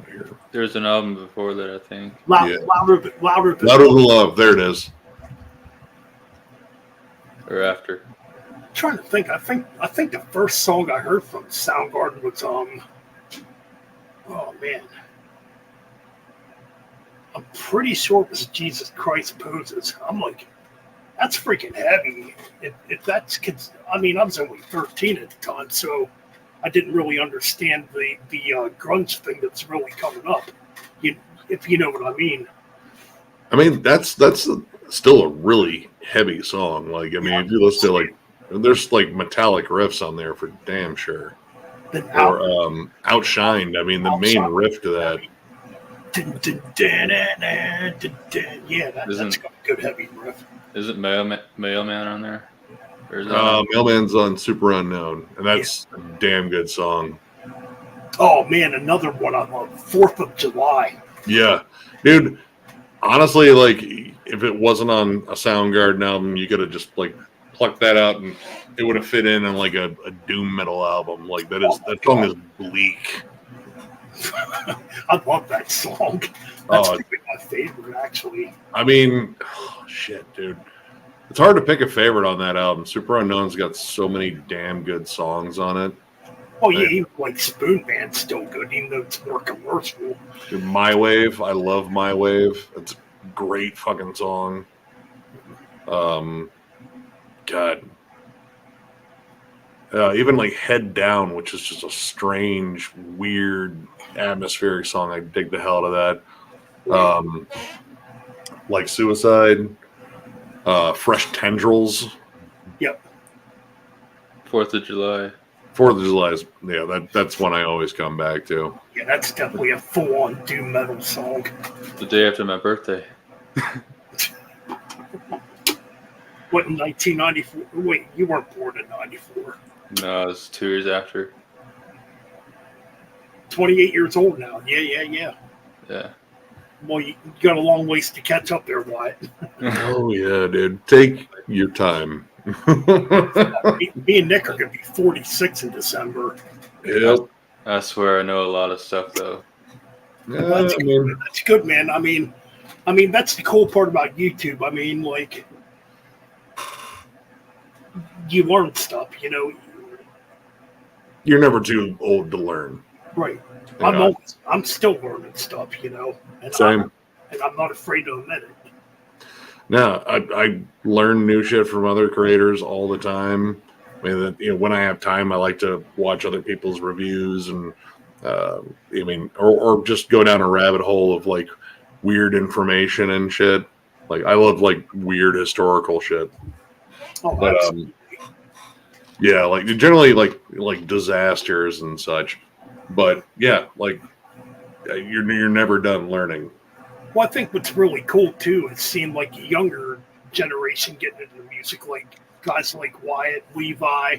Here. There's an album before that, I think. Yeah. Louder Louder Than Love. There it is. Or after. I'm trying to think. I think the first song I heard from Soundgarden was oh man. I'm pretty sure it was Jesus Christ Poses. I'm like, that's freaking heavy. If that's, I mean, I was only 13 at the time, so I didn't really understand the grunge thing that's really coming up. If you know what I mean. I mean, that's still a really heavy song. Like, I mean, if you listen to like, there's like metallic riffs on there for damn sure. Then Or Outshined. I mean, the main riff to that. Yeah, that's got a good heavy riff. Isn't Mailman on there? Or is that Mailman's on Super Unknown, and that's a damn good song. Oh man, another one I love, 4th of July. Yeah, dude. Honestly, like if it wasn't on a Soundgarden album, you could have just like plucked that out, and it would have fit in on like a doom metal album. Like that song is bleak. I love that song. That's Oh. probably my favorite, actually. I mean, shit, dude. It's hard to pick a favorite on that album. Super Unknown's got so many damn good songs on it. Oh yeah, even like Spoon Band's still good, even though it's more commercial. Dude, My Wave, I love My Wave. It's a great fucking song. God. Even like Head Down, which is just a strange, weird, atmospheric song. I dig the hell out of that. Like Suicide, Fresh Tendrils. Yep. 4th of July? 4th of July is, that's one I always come back to. Yeah, that's definitely a full-on doom metal song. The day after my birthday. What, in 1994? Wait, you weren't born in 94. No, it was 2 years after. 28 years old now. Yeah. Yeah. Well, you got a long ways to catch up there, Wyatt. Oh yeah, dude. Take your time. Me and Nick are going to be 46 in December. Yep. I swear I know a lot of stuff though. Yeah, That's, I mean, that's good, man. I mean, that's the cool part about YouTube. I mean, like, you learn stuff, you're never too old to learn. Right. Yeah. I'm still learning stuff, and Same. I'm not afraid to admit it. No, I learn new shit from other creators all the time. I mean, when I have time, I like to watch other people's reviews and, or just go down a rabbit hole of like weird information and shit. Like I love like weird historical shit. Oh, But absolutely. yeah, like generally like disasters and such. But yeah, like you're never done learning. Well, I think what's really cool too is seeing like a younger generation getting into the music, like guys like Wyatt, Levi,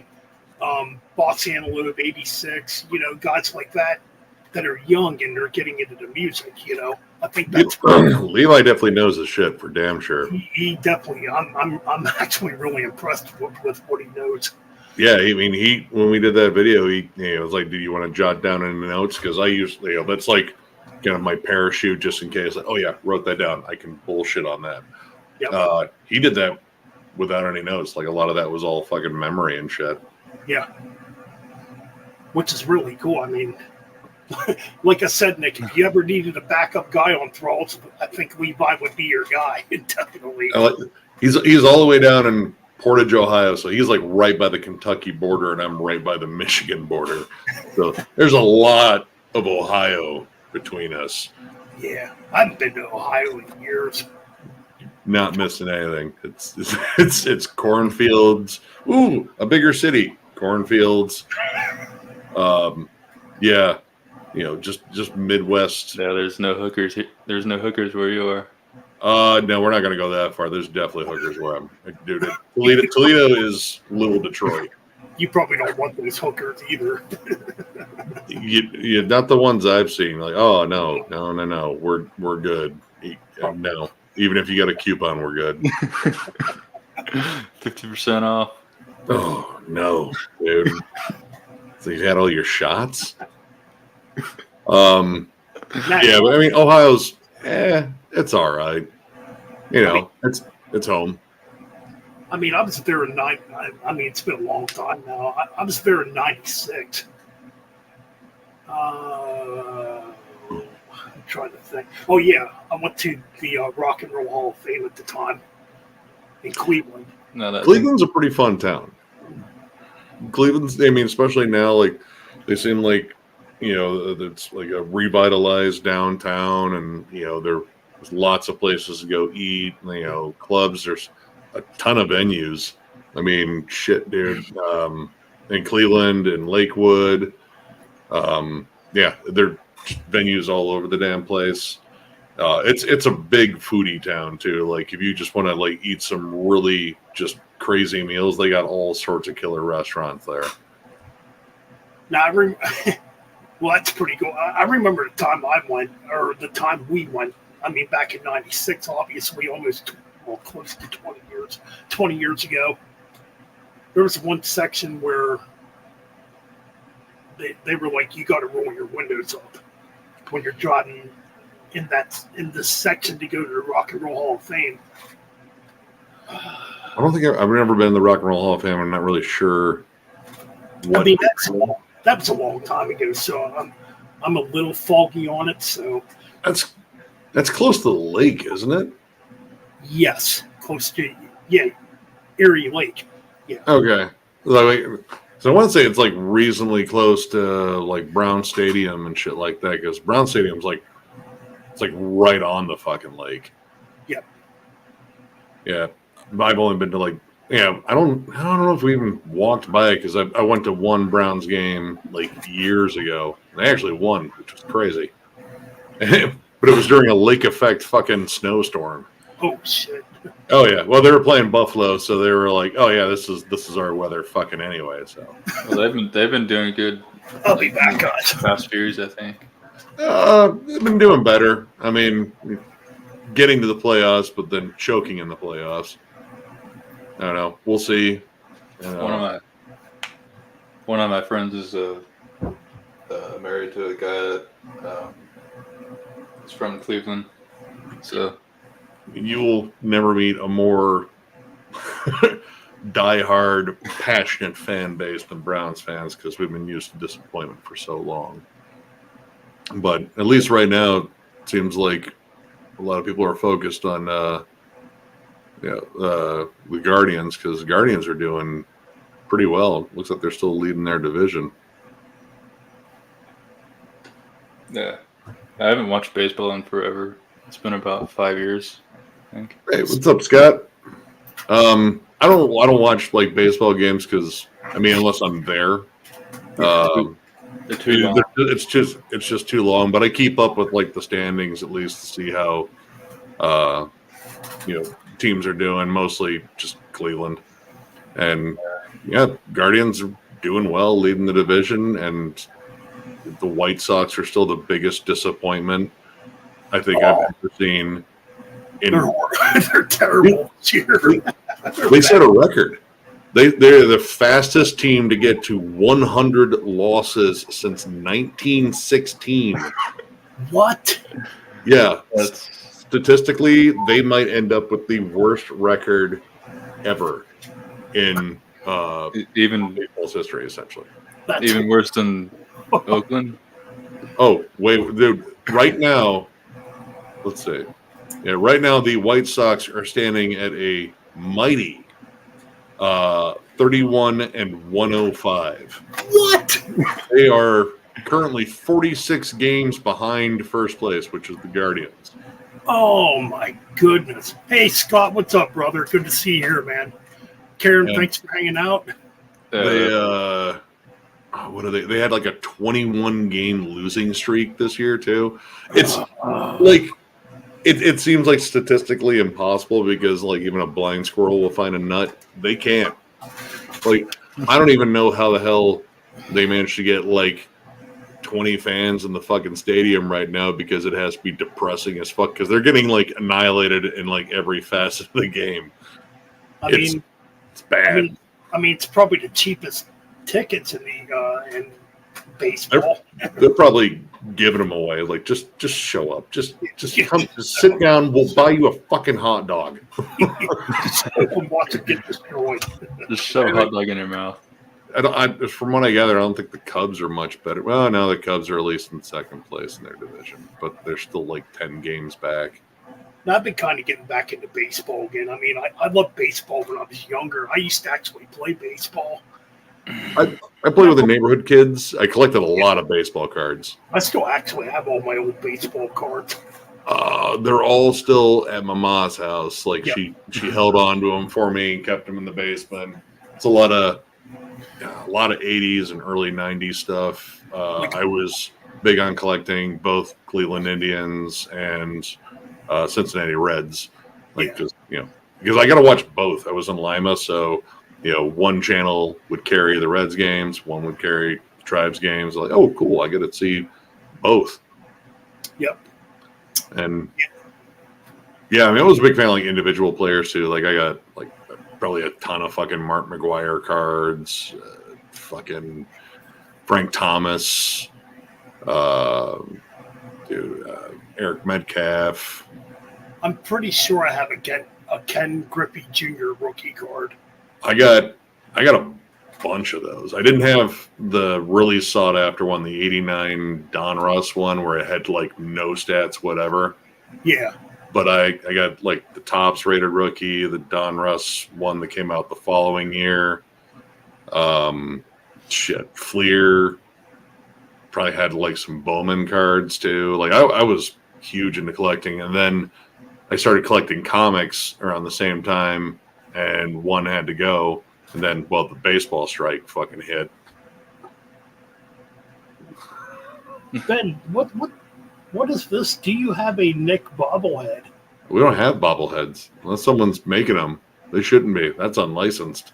Boss Antelope, 86, guys like that are young and they're getting into the music. I think that's Levi definitely knows his shit for damn sure. he definitely. I'm actually really impressed with what he knows. Yeah, I mean, when we did that video, he was like, "Do you want to jot down any notes?" Because I usually, that's like kind of my parachute just in case. Like, oh yeah, wrote that down. I can bullshit on that. Yep. He did that without any notes. Like a lot of that was all fucking memory and shit. Yeah. Which is really cool. I mean, like I said, Nick, if you ever needed a backup guy on Thralls, I think Levi would be your guy. Definitely. He's all the way down in Portage, Ohio, so he's like right by the Kentucky border, and I'm right by the Michigan border. So there's a lot of Ohio between us. Yeah. I haven't been to Ohio in years. Not missing anything. It's cornfields. Ooh, a bigger city. Cornfields. Yeah. Just Midwest. Yeah, there's no hookers. There's no hookers where you are. No, we're not going to go that far. There's definitely hookers where I'm. Dude, Toledo is little Detroit. You probably don't want those hookers either. You not the ones I've seen. Like, oh no, we're good. No, even if you got a coupon, we're good. 50% off. Oh no, dude. So you had all your shots. Yeah, but I mean, Ohio's. It's all right. It's home. I mean, I was there in it's been a long time now. I was there in 96. I'm trying to think. Oh, yeah. I went to the Rock and Roll Hall of Fame at the time in Cleveland. No, Cleveland's a pretty fun town. Cleveland's, I mean, especially now, like, they seem like, it's like a revitalized downtown, and, there's lots of places to go eat, clubs. There's a ton of venues. I mean, shit, dude. In Cleveland and Lakewood. Yeah, there are venues all over the damn place. It's a big foodie town too. Like if you just want to like eat some really just crazy meals, they got all sorts of killer restaurants there. Now, well, that's pretty cool. I remember the time I went, or the time we went. I mean, back in '96, obviously, close to 20 years ago. There was one section where they were like, you got to roll your windows up when you're driving in this section to go to the Rock and Roll Hall of Fame. I don't think I've never been to the Rock and Roll Hall of Fame. I'm not really sure. I mean, that was a long time ago, so I'm a little foggy on it. So that's close to the lake, isn't it? yes, close to Erie Lake. Yeah. Okay. So I want to say it's like reasonably close to like Brown Stadium and shit like that, because Brown Stadium's like it's like right on the fucking lake. Yep. Yeah. I've only been to like Yeah, I don't know if we even walked by it because I went to one Browns game like years ago. They actually won, which was crazy. But it was during a lake effect fucking snowstorm. Oh shit! Oh yeah, well they were playing Buffalo, so they were like, oh yeah, this is our weather fucking anyway. So Well, they've been doing good I'll be back, guys. the past few years, I think. they've been doing better. I mean, getting to the playoffs, but then choking in the playoffs. I don't know. We'll see. One of my friends is married to a guy that is from Cleveland, so You will never meet a more diehard, passionate fan base than Browns fans because we've been used to disappointment for so long. But at least right now, it seems like a lot of people are focused on the Guardians because the Guardians are doing pretty well. Looks like they're still leading their division. yeah. I haven't watched baseball in forever. It's been about 5 years, I think. Hey, what's up, Scott? I don't watch like baseball games because I mean unless I'm there. They're too long. It's just too long. But I keep up with like the standings at least to see how teams are doing. Mostly just Cleveland, and yeah, Guardians are doing well, leading the division, and the White Sox are still the biggest disappointment I think I've ever seen. They're terrible this year. They set a record. They're the fastest team to get to 100 losses since 1916. What? Yeah, That's statistically, they might end up with the worst record ever in even baseball's history, essentially. That's even worse than Oakland. Oh, wait, dude! Right now, let's see. Yeah, right now the White Sox are standing at a mighty 31-105. what? They are currently 46 games behind first place, which is the Guardians. Oh my goodness! Hey Scott, what's up, brother? Good to see you here, man. Karen, Yeah. thanks for hanging out. They what are they? They had like a 21 game losing streak this year too. It's like it seems like statistically impossible because like even a blind squirrel will find a nut. They can't. Like I don't even know how the hell they managed to get like 20 fans in the fucking stadium right now because it has to be depressing as fuck because they're getting like annihilated in like every facet of the game. It's bad. I mean, it's probably the cheapest tickets in in baseball. They're probably giving them away. Like just show up. Just come. Just sit down. We'll buy you a fucking hot dog. And watch it get destroyed. Just shove a hot dog in your mouth. From what I gather, I don't think the Cubs are much better. Well, no, the Cubs are at least in second place in their division, but they're still like 10 games back. Now, I've been kind of getting back into baseball again. I mean, I loved baseball when I was younger. I used to actually play baseball. I played with the neighborhood kids. I collected a lot of baseball cards. I still actually have all my old baseball cards. They're all still at my mom's house. Like Yep. she held on to them for me and kept them in the basement. It's a lot of 80s and early 90s stuff. I was big on collecting both Cleveland Indians and Cincinnati Reds. Like just because I got to watch both. I was in Lima, so one channel would carry the Reds games, one would carry the Tribes games. Like, oh, cool! I get to see both. Yep. And yeah, I mean, I was a big fan of like individual players too. Like, I got like probably a ton of fucking Mark McGuire cards, fucking Frank Thomas, Eric Metcalf. I'm pretty sure I have a Ken Griffey Jr. rookie card. I got a bunch of those. I didn't have the really sought after one, the '89 Don Russ one, where it had like no stats, whatever. Yeah. But I got like the tops rated rookie, the Don Russ one that came out the following year. Fleer probably had like some Bowman cards too. Like I was huge into collecting, and then I started collecting comics around the same time. and one had to go. And then, well, the baseball strike fucking hit. Ben, what is this? Do you have a Nick bobblehead? We don't have bobbleheads unless someone's making them. They shouldn't be. That's unlicensed.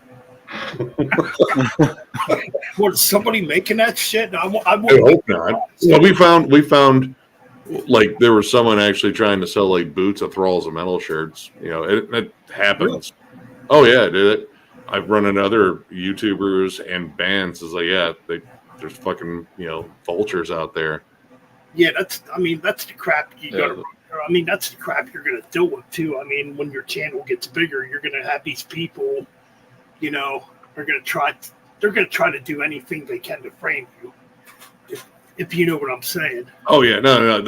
What, is somebody making that shit? I I hope not. Well, we found like there was someone actually trying to sell like boots of Thralls and metal shirts. You know, it happens. Really? Oh yeah, I did it. I've run into other YouTubers and bands. Is like, yeah, there's fucking, you know, vultures out there. Yeah, that's the crap you gotta. I mean, that's the crap you're gonna deal with too. I mean, when your channel gets bigger, you're gonna have these people, you know, they're gonna try to do anything they can to frame you. If you know what I'm saying. Oh yeah, no.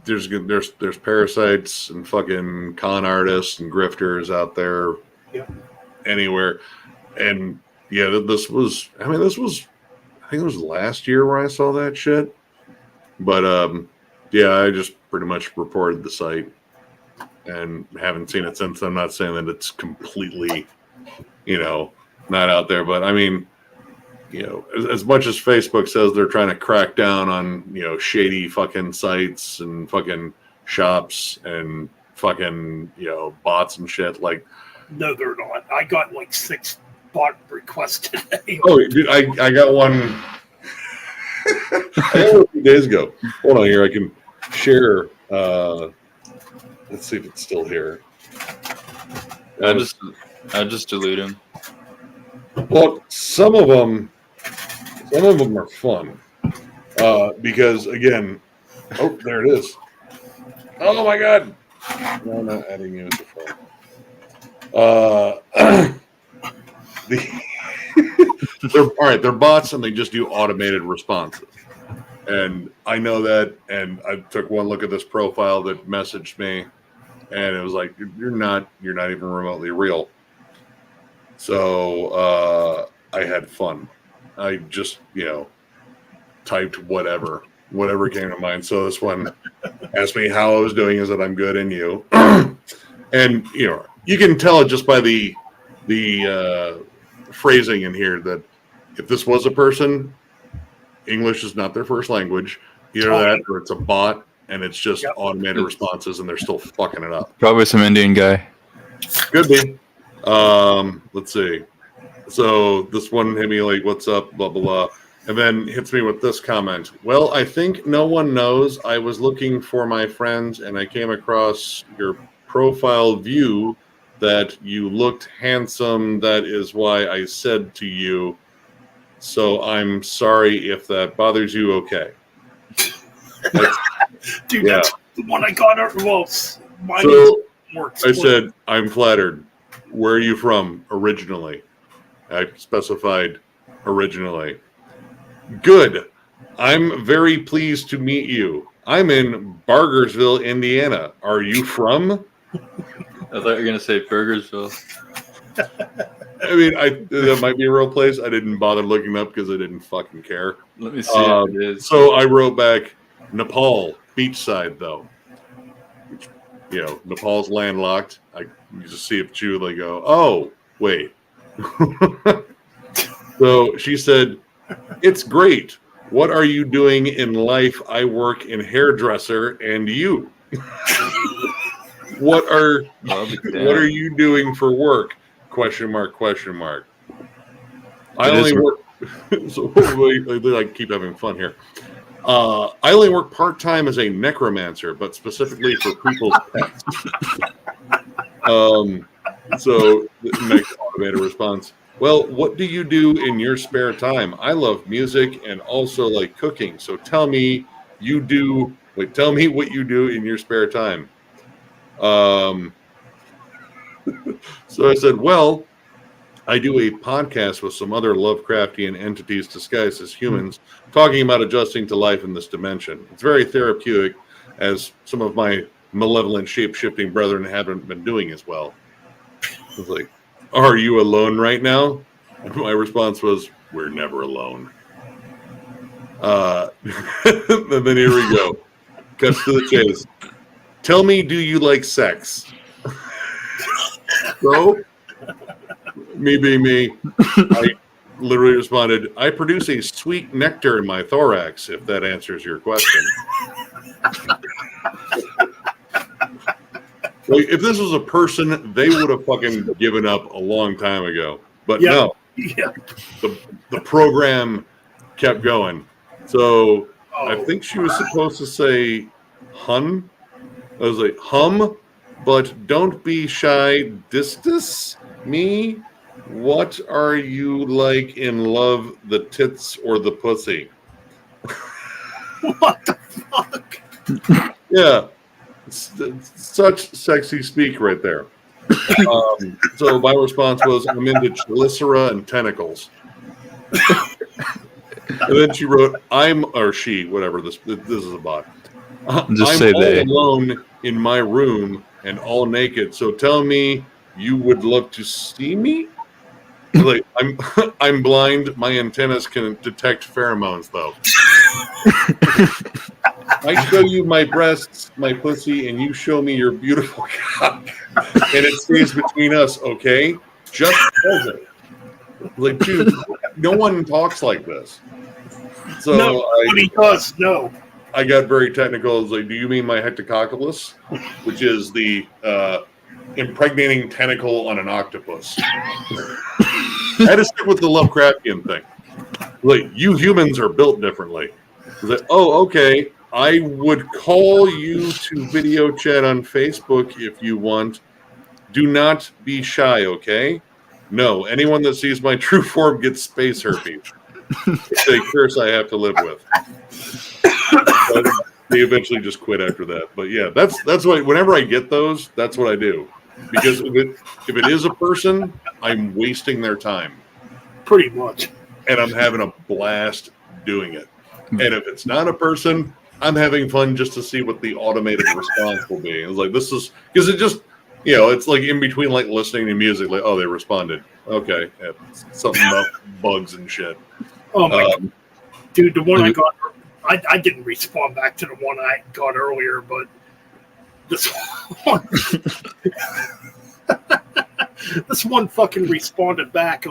There's parasites and fucking con artists and grifters out there, anywhere, and yeah, this was. I think it was last year where I saw that shit, but yeah, I just pretty much reported the site and haven't seen it since. I'm not saying that it's completely, you know, not out there, but I mean, you know, as much as Facebook says they're trying to crack down on, you know, shady fucking sites and fucking shops and fucking, you know, bots and shit, like. No, they're not. I got like 6 bot requests today. Oh, dude, I got one. I got one a few days ago. Hold on here. I can share. Let's see if it's still here. I just delete him. Well, some of them are fun because again, oh, there it is. Oh my god! No, I'm not adding you as a phone. They're all right. They're bots, and they just do automated responses. And I know that. And I took one look at this profile that messaged me, and it was like, "You're not even remotely real." So I had fun. I just, you know, typed whatever came to mind. So this one asked me how I was doing. Is that I'm good, and you, and you know, you can tell it just by the phrasing in here that if this was a person, English is not their first language. Either that or it's a bot and it's just automated responses and they're still fucking it up. Probably some Indian guy. Could be. Let's see. So this one hit me like, what's up, blah, blah, blah. And then hits me with this comment. Well, I think no one knows. I was looking for my friends and I came across your profile view that you looked handsome. That is why I said to you. So I'm sorry if that bothers you. Okay. Dude, that's the one I got out. Well, mine so works. I said, I'm flattered. Where are you from originally? I specified originally. Good. I'm very pleased to meet you. I'm in Bargersville, Indiana. Are you from? I thought you were gonna say Burgersville. I mean, that might be a real place. I didn't bother looking up because I didn't fucking care. Let me see if it is. So I wrote back, Nepal, beachside though. You know, Nepal's landlocked. You just see if Jew, they go, oh, wait. So she said, it's great. What are you doing in life? I work in hairdresser, and you? What are you doing for work? Question mark, question mark. I only work. So I keep having fun here. I only work part-time as a necromancer, but specifically for people's pets. So the next automated response. Well, what do you do in your spare time? I love music and also like cooking. So tell me what you do in your spare time. So I said, well, I do a podcast with some other Lovecraftian entities disguised as humans, talking about adjusting to life in this dimension. It's very therapeutic, as some of my malevolent shape-shifting brethren haven't been doing as well. I was like, are you alone right now? And my response was, we're never alone. And then here we go. Cuts to the chase. Tell me, do you like sex? So Me being me, I literally responded, I produce a sweet nectar in my thorax, if that answers your question. Like, if this was a person, they would have fucking given up a long time ago. But Yeah. no, Yeah. the program kept going. So I Oh, think she was supposed to say hun. I was like, hum, but don't be shy. Distus me. What are you like in love, the tits or the pussy? what the fuck? Yeah, it's such sexy speak right there. So my response was, I'm into chelicera and tentacles. And then she wrote, she, whatever, this is a bot. Just I'm say all they. alone in my room and all naked. So tell me you would love to see me? Like, I'm blind. My antennas can detect pheromones, though. I show you my breasts, my pussy, and you show me your beautiful cock, and it stays between us, okay? Just says it. Like, dude, no one talks like this. So Nobody does. No. I got very technical. I was like, do you mean my hectococculus? Which is the impregnating tentacle on an octopus. I had to stick with the Lovecraftian thing. Like, you humans are built differently. I was like, oh, okay. I would call you to video chat on Facebook if you want. Do not be shy, okay? No, anyone that sees my true form gets space herpes. It's a curse I have to live with. But they eventually just quit after that. But yeah, that's why whenever I get those, that's what I do. Because if it is a person, I'm wasting their time. Pretty much. And I'm having a blast doing it. And if it's not a person, I'm having fun just to see what the automated response will be. It's like, this is because it just, it's like in between like listening to music, like, oh, they responded. Okay. Yeah, something about bugs and shit. Oh my god. Dude, the one I got, I didn't respond back to the one I got earlier, but this one, this one fucking responded back.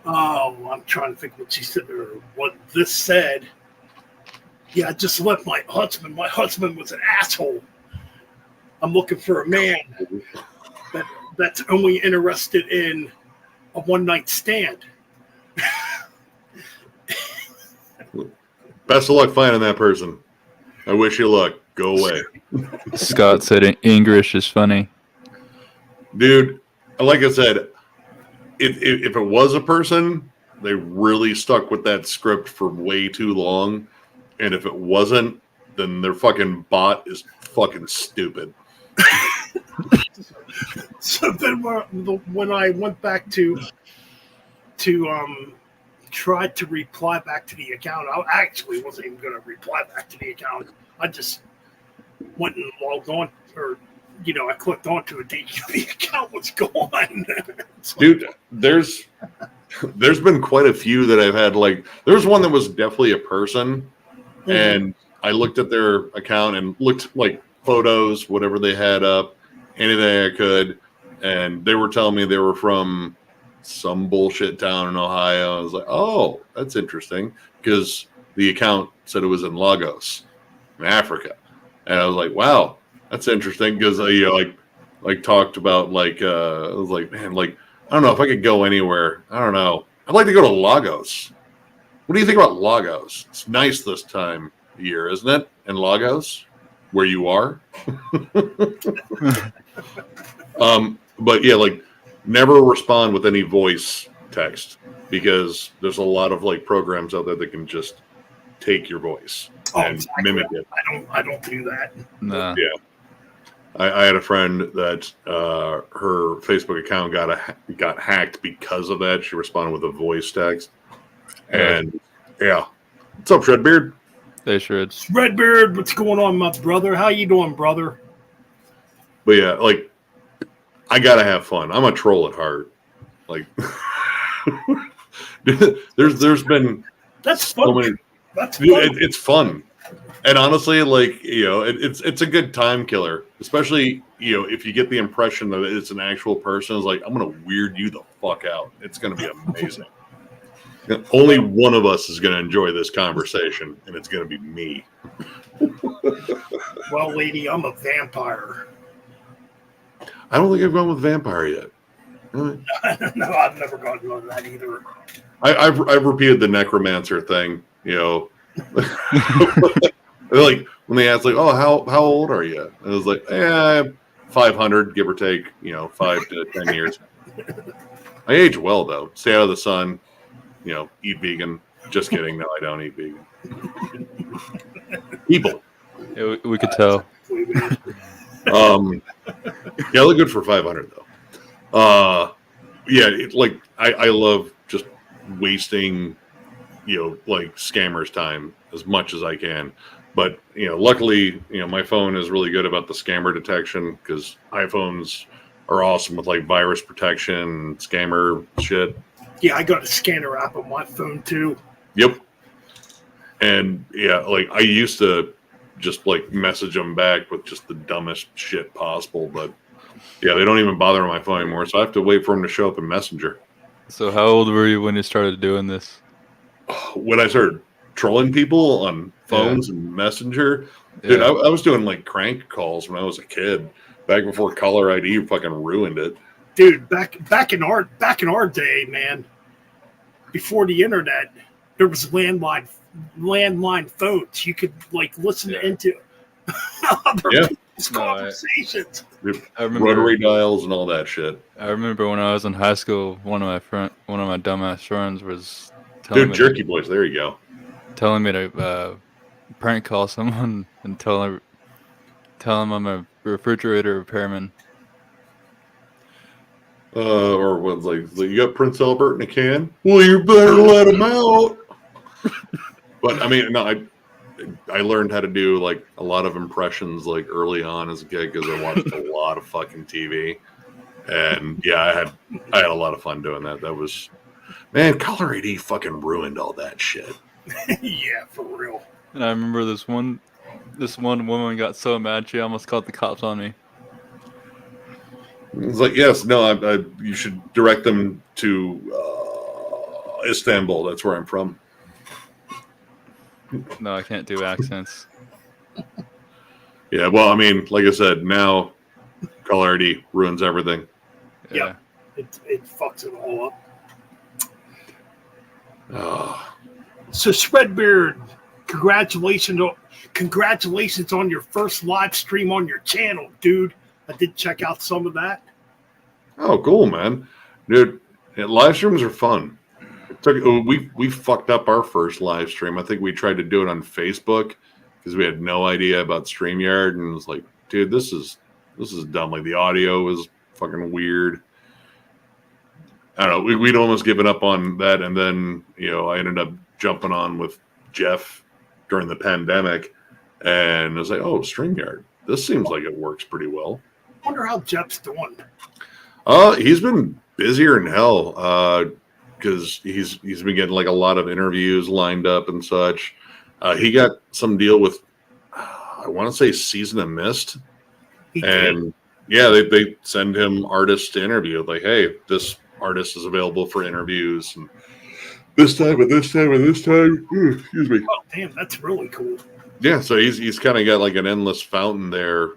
I'm trying to think what she said or what this said. Yeah, I just left my husband. My husband was an asshole. I'm looking for a man that's only interested in a one-night stand. Best of luck finding that person. I wish you luck. Go away. Scott said English is funny. Dude, like I said, if it was a person, they really stuck with that script for way too long. And if it wasn't, then their fucking bot is fucking stupid. So then when I went back to try to reply back to the account, I actually wasn't even going to reply back to the account. I just went and logged on, or I clicked onto it. The account was gone. Dude, there's been quite a few that I've had. Like, there's one that was definitely a person, and I looked at their account and looked like photos, whatever they had up, anything I could, and they were telling me they were from some bullshit town in Ohio. I was like, oh, that's interesting, because the account said it was in Lagos, in Africa, and I was like, wow, that's interesting, because like talked about I was like, man, like, I don't know if I could go anywhere. I don't know. I'd like to go to Lagos. What do you think about Lagos? It's nice this time of year, isn't it? In Lagos, where you are. But yeah, like, never respond with any voice text, because there's a lot of like programs out there that can just take your voice and mimic it. I don't do that. Nah. Yeah. I had a friend that her Facebook account got hacked because of that. She responded with a voice text. And yeah. What's up, Shredbeard? Hey, Shreds. Redbeard, what's going on, my brother? How you doing, brother? But yeah, like, I gotta have fun. I'm a troll at heart. Like, there's been That's so fun. many. That's Dude, fun. it's fun, and honestly, like, it's a good time killer, especially if you get the impression that it's an actual person, it's like, I'm going to weird you the fuck out. It's going to be amazing. Only one of us is going to enjoy this conversation, and it's going to be me. Well, lady, I'm a vampire. I don't think I've gone with vampire yet. No, I've never gotten on that either. I've repeated the necromancer thing, like when they asked, like, oh, how old are you? And it was like, 500, give or take, 5 to 10 years. I age well, though. Stay out of the sun, eat vegan. Just kidding. No, I don't eat vegan. People. Yeah, we could tell. Yeah, look good for 500 though. I love just wasting, like scammers' time as much as I can. But luckily, my phone is really good about the scammer detection because iPhones are awesome with like virus protection, scammer shit. Yeah, I got a scanner app on my phone too. Yep. And yeah, like I used to just like message them back with just the dumbest shit possible, but yeah, they don't even bother on my phone anymore, so I have to wait for them to show up in Messenger. So how old were you when you started doing this? When I started trolling people on phones and Messenger, dude, I was doing like crank calls when I was a kid, back before caller ID fucking ruined it. Dude, back in our day, man, before the internet, there was landline phones. You could like listen into other people's conversations. I remember rotary dials and all that shit. I remember when I was in high school, one of my dumbass friends was telling me Jerky Boys. There you go. Telling me to prank call someone and tell him I'm a refrigerator repairman. Or was like, you got Prince Albert in a can? Well, you better let him out. But I mean, no, I learned how to do like a lot of impressions like early on as a kid because I watched a lot of fucking TV, and yeah, I had a lot of fun doing that. That was, man, caller ID fucking ruined all that shit. Yeah, for real. And I remember this one woman got so mad she almost called the cops on me. It's like, yes, no, you should direct them to Istanbul. That's where I'm from. No, I can't do accents. Yeah, well, I mean, like I said, now caller ID ruins everything. Yeah. It fucks it all up. Oh. So Spreadbeard, congratulations on your first live stream on your channel, dude. I did check out some of that. Oh, cool, man. Dude, live streams are fun. We fucked up our first live stream. I think we tried to do it on Facebook because we had no idea about StreamYard, and it was like, dude, this is dumb. Like the audio was fucking weird. I don't know. We'd almost given up on that, and then I ended up jumping on with Jeff during the pandemic, and I was like, oh, StreamYard. This seems like it works pretty well. I wonder how Jeff's doing. He's been busier than hell. Because he's been getting like a lot of interviews lined up and such. He got some deal with, I want to say Season of Mist. And yeah, they send him artists to interview. Like, hey, this artist is available for interviews. And this time and this time and this time. Excuse me. Oh, damn, that's really cool. Yeah, so he's kind of got like an endless fountain there.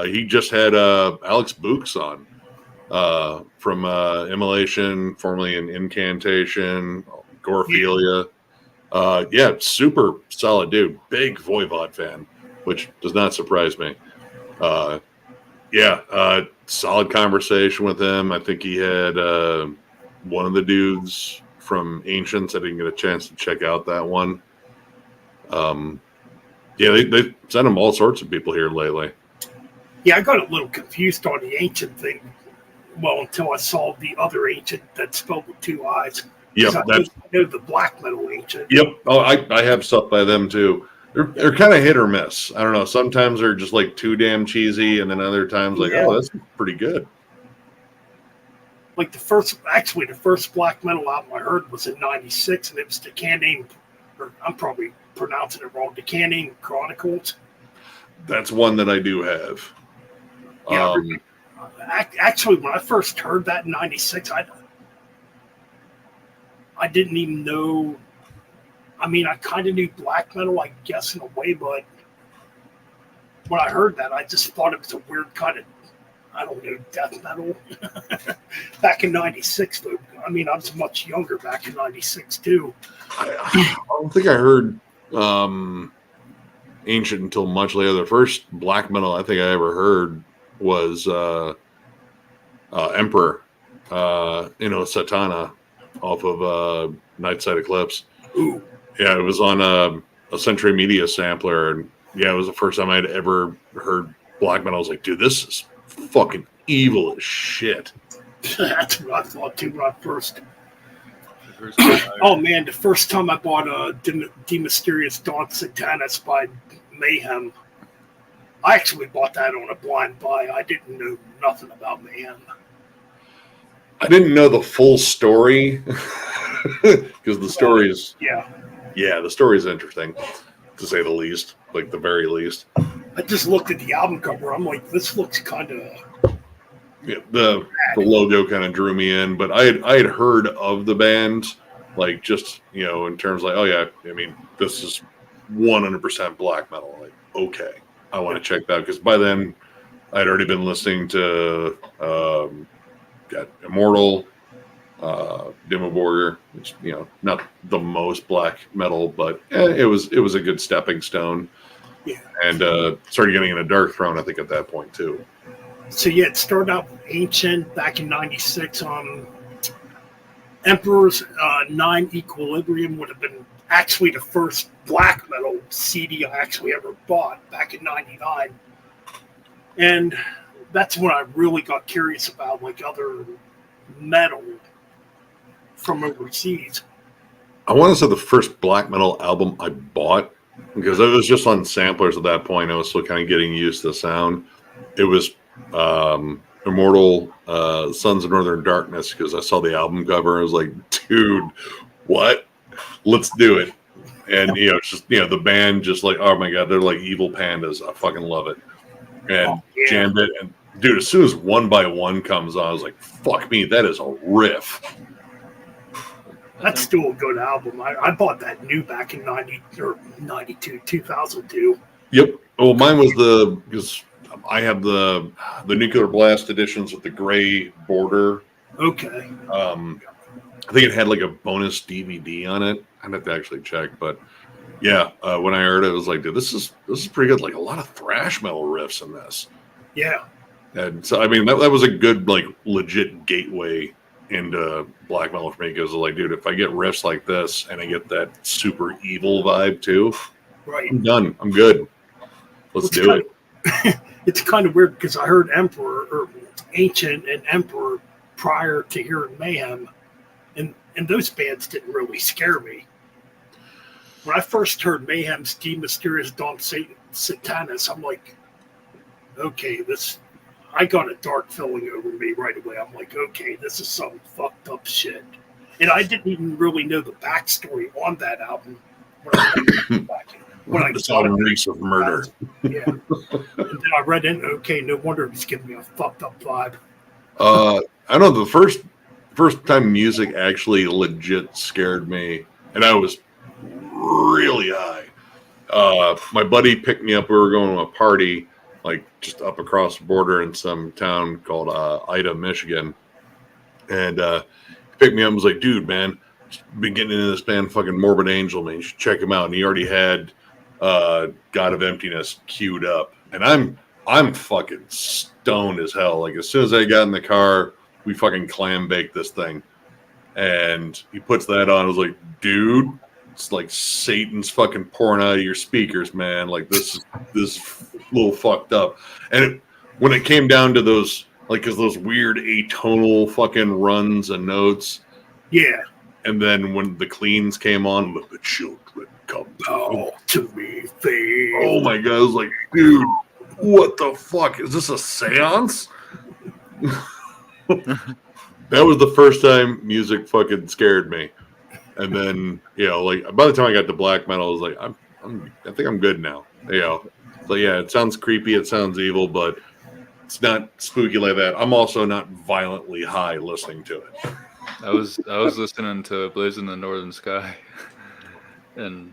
He just had Alex Books on. From Immolation, formerly in Incantation, Gorophilia. Yeah, super solid dude. Big Voivod fan, which does not surprise me. Solid conversation with him. I think he had one of the dudes from Ancients. I didn't get a chance to check out that one. They sent him all sorts of people here lately. Yeah, I got a little confused on the Ancient thing. Well, until I saw the other Ancient that's spelled with 2 I's. Yep, I know the black metal Ancient. Yep. Oh, I have stuff by them too. They're kind of hit or miss. I don't know. Sometimes they're just like too damn cheesy, and then other times like, oh, that's pretty good. Like the first black metal album I heard was in '96, and it was the Canaan, or I'm probably pronouncing it wrong, the Canaan Chronicles. That's one that I do have. Yeah, Um, actually, when I first heard that in '96, I didn't even know. I mean, I kind of knew black metal, I guess, in a way, but when I heard that, I just thought it was a weird kind of, I don't know, death metal. Back in '96, though. I mean, I was much younger back in '96 too. I don't think I heard Ancient until much later. The first black metal I think I ever heard was Emperor, Satana, off of Nightside Eclipse. Ooh, Yeah, it was on a Century Media sampler, and yeah, it was the first time I'd ever heard black metal. I was like, dude, this is fucking evil as shit. that's what I thought too when I first. The first time I- Oh man, the first time I bought De Mysterious Dawn Satanas by Mayhem, I actually bought that on a blind buy. I didn't know nothing about Mayhem. I didn't know the full story because the story is, Yeah, the story is interesting to say the least, like the very least. I just looked at the album cover. I'm like, this looks kind of. Yeah, the logo kind of drew me in, but I had heard of the band, like just in terms of like, oh yeah, I mean this is 100% black metal. Like, okay, I want to check that because by then I'd already been listening to Immortal, Dimmu Borgir, which not the most black metal, but it was a good stepping stone. Yeah. And started getting into Dark Throne, I think, at that point too. So yeah, it started out with Ancient back in '96. Emperor's 9 Equilibrium would have been actually the first black metal CD I actually ever bought back in '99, and that's when I really got curious about like other metal from overseas. I want to say the first black metal album I bought, because it was just on samplers at that point. I was still kind of getting used to the sound. It was Immortal, Sons of Northern Darkness, because I saw the album cover. I was like, dude, what? Let's do it. And, the band just like, oh my God, they're like evil pandas. I fucking love it. And jammed it. And dude, as soon as One by One comes on, I was like, fuck me, that is a riff. That's still a good album. I bought that new back in 92, 2002. Yep. Well, mine was because I have the Nuclear Blast editions with the gray border. Okay. I think it had like a bonus DVD on it. I'd have to actually check, but yeah, when I heard it, I was like, dude, this is pretty good. Like a lot of thrash metal riffs in this. Yeah. And so, I mean, that was a good, like, legit gateway into black metal for me because, like, dude, if I get riffs like this and I get that super evil vibe too, Right. I'm done. I'm good. Let's do it. It's kind of weird because I heard Emperor or Ancient and Emperor prior to hearing Mayhem, and those bands didn't really scare me. When I first heard Mayhem's De Mysterious Dawn Satanas, I'm like, okay, I got a dark feeling over me right away. I'm like, okay, this is some fucked up shit. And I didn't even really know the backstory on that album when I It's all reeks of murder. Yeah. And then I read in, okay, no wonder it was giving me a fucked up vibe. I don't know, the first time music actually legit scared me, and I was really high. My buddy picked me up. We were going to a party, like just up across the border in some town called Ida, Michigan. And he picked me up and was like, dude, man, been getting into this band, fucking Morbid Angel, man. You should check him out. And he already had God of Emptiness queued up. And I'm fucking stoned as hell. Like as soon as I got in the car, we fucking clam baked this thing. And he puts that on. I was like, dude, it's like Satan's fucking pouring out of your speakers, man. Like this is a little fucked up. And when it came down to those, like, cause those weird atonal fucking runs and notes. Yeah. And then when the cleans came on, let the children come to me, faith. Oh my God. I was like, dude, what the fuck? Is this a seance? That was the first time music fucking scared me. And then, like by the time I got to black metal, I was like, I think I'm good now. So yeah, it sounds creepy, it sounds evil, but it's not spooky like that. I'm also not violently high listening to it. I was listening to Blaze in the Northern Sky, and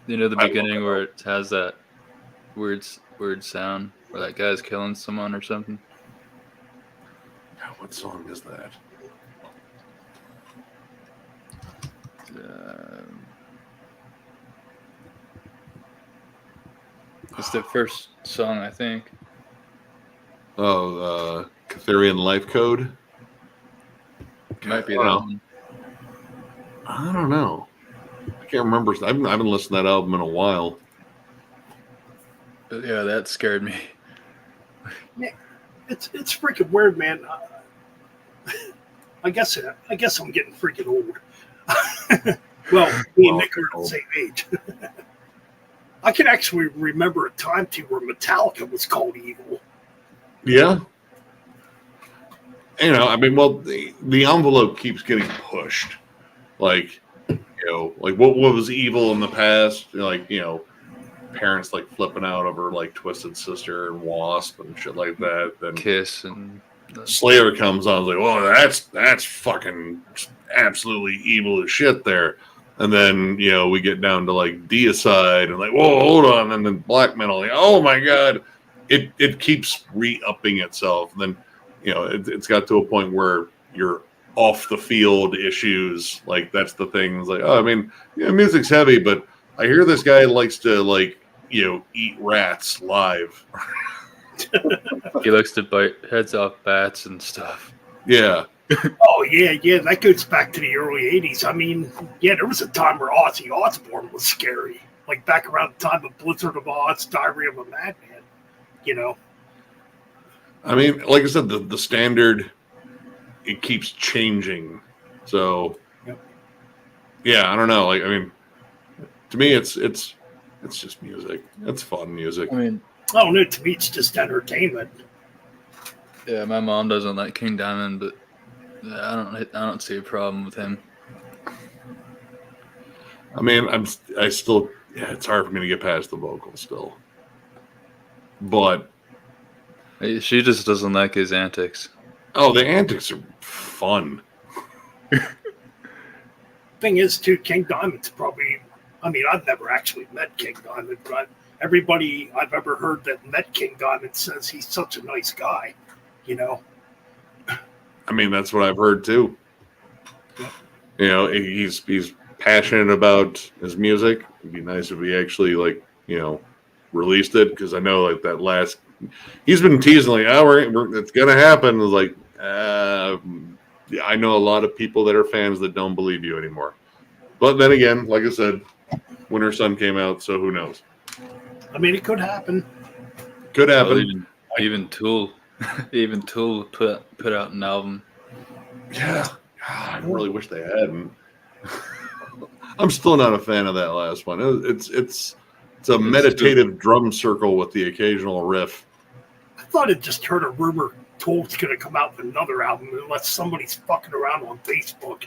you know the I love beginning that where it has that weird sound where that guy's killing someone or something. God, what song is that? It's the first song, I think. Oh, Catherian Life Code. Might be I that don't know. one. I don't know. I can't remember. I haven't listened to that album in a while. But yeah, that scared me. It's freaking weird, man. I guess I'm getting freaking old. Well, me and Nick are the same age. I can actually remember a time too where Metallica was called evil. Yeah. You know, I mean, well, the envelope keeps getting pushed. Like, you know, like what was evil in the past? Like, you know, parents like flipping out over like Twisted Sister and Wasp and shit like that. Then Kiss and Slayer comes on, I was like, well, that's fucking absolutely evil as shit there. And then, you know, we get down to like Deicide and like, whoa, hold on, and then black metal, like, oh my god, it keeps re-upping itself. And then, you know, it's got to a point where you're off the field issues, like that's the thing. It's like, oh, I mean, yeah, music's heavy, but I hear this guy likes to like, you know, eat rats live. he likes to bite heads off bats and stuff. Yeah. Oh yeah, that goes back to the early '80s. I mean, yeah, there was a time where Ozzy Osbourne was scary, like back around the time of Blizzard of Oz, Diary of a Madman. You know. I mean, like I said, the standard, it keeps changing. So, Yep. yeah, I don't know. Like, I mean, to me, it's just music. It's fun music. I mean, I don't know. To me, it's just entertainment. yeah, my mom doesn't like King Diamond, but I don't see a problem with him. I mean, I still, yeah, it's hard for me to get past the vocals still. But She just doesn't like his antics. oh, the antics are fun. Thing is, too, King Diamond's probably. I mean, I've never actually met King Diamond, but everybody I've ever heard that met King Diamond says he's such a nice guy. You know. I mean, that's what I've heard too. You know, he's passionate about his music. It'd be nice if he actually, like, you know, released it, because I know like that last, he's been teasing like, oh, it's gonna happen. It's like, I know a lot of people that are fans that don't believe you anymore. But then again, like I said, Winter Sun came out, so who knows? I mean, it could happen. Could Well, happen. even Tool, put out an album. Yeah, God, I really wish they hadn't. I'm still not a fan of that last one. It's a meditative drum circle with the occasional riff. I thought it just heard a rumor Tool's going to come out with another album unless somebody's fucking around on Facebook.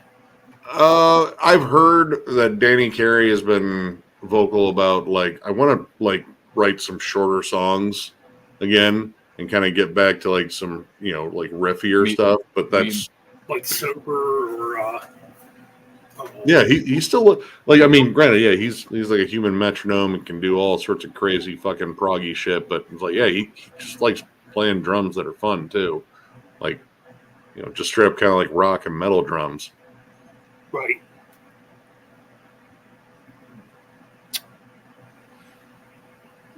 I've heard that Danny Carey has been vocal about, like, I want to like write some shorter songs again and kind of get back to like some, you know, like riffier stuff. But that's Like Sober or yeah, he's still like, I mean, granted, yeah, he's like a human metronome and can do all sorts of crazy fucking proggy shit. But it's like, yeah, he just likes playing drums that are fun too, like, you know, just straight up kind of like rock and metal drums. right.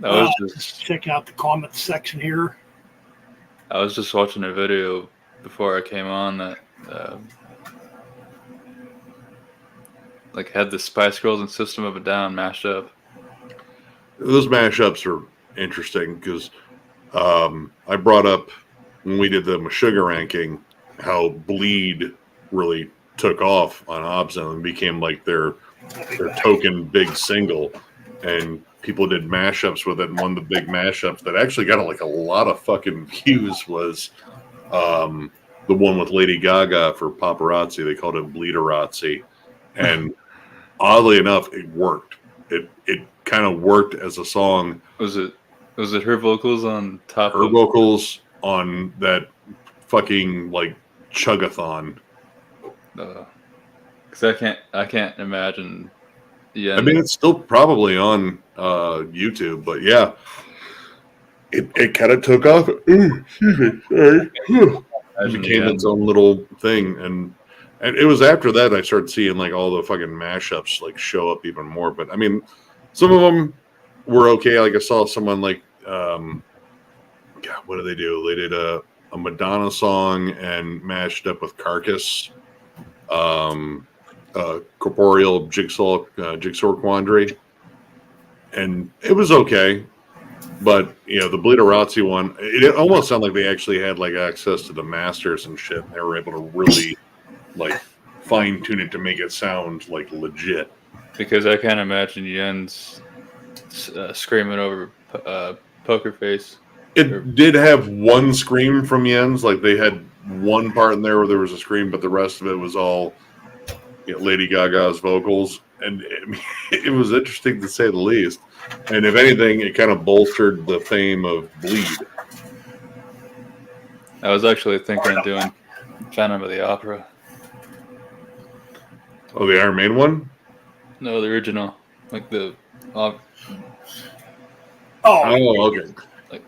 I was just Check out the comments section here. watching a video before I came on that like had the Spice Girls and System of a Down mashed up. Those mashups are interesting because I brought up when we did the Meshuggah ranking how Bleed really took off on Obscene and became like their token big single, and people did mashups with it. And one of the big mashups that actually got like a lot of fucking views was the one with Lady Gaga for Paparazzi. They called it Bleederazzi, and oddly enough, it worked. It kind of worked as a song. Was it her vocals on top Her of vocals, on that fucking like chugathon. Because I can't imagine. Yeah, I mean, it's still probably on YouTube, but yeah, it kind of took off. Ooh, excuse me. Sorry. It became its own little thing, and it was after that I started seeing like all the fucking mashups like show up even more. But I mean, some of them were okay. Like I saw someone like, God, what did they do? They did a Madonna song and mashed up with Carcass. Corporeal Jigsaw Quandary, and it was okay, but the Bleederazzi one, it almost sounded like they actually had like access to the masters and shit, and they were able to really like fine tune it to make it sound like legit. Because I can't imagine Jens screaming over Poker Face. It did have one scream from Jens, like they had one part in there where there was a scream, but the rest of it was all Lady Gaga's vocals, and it was interesting to say the least. And if anything, it kind of bolstered the fame of Bleed. I was actually thinking of doing Phantom of the Opera. Oh, the Iron Maiden one? No, the original, like the. Oh, okay. Like,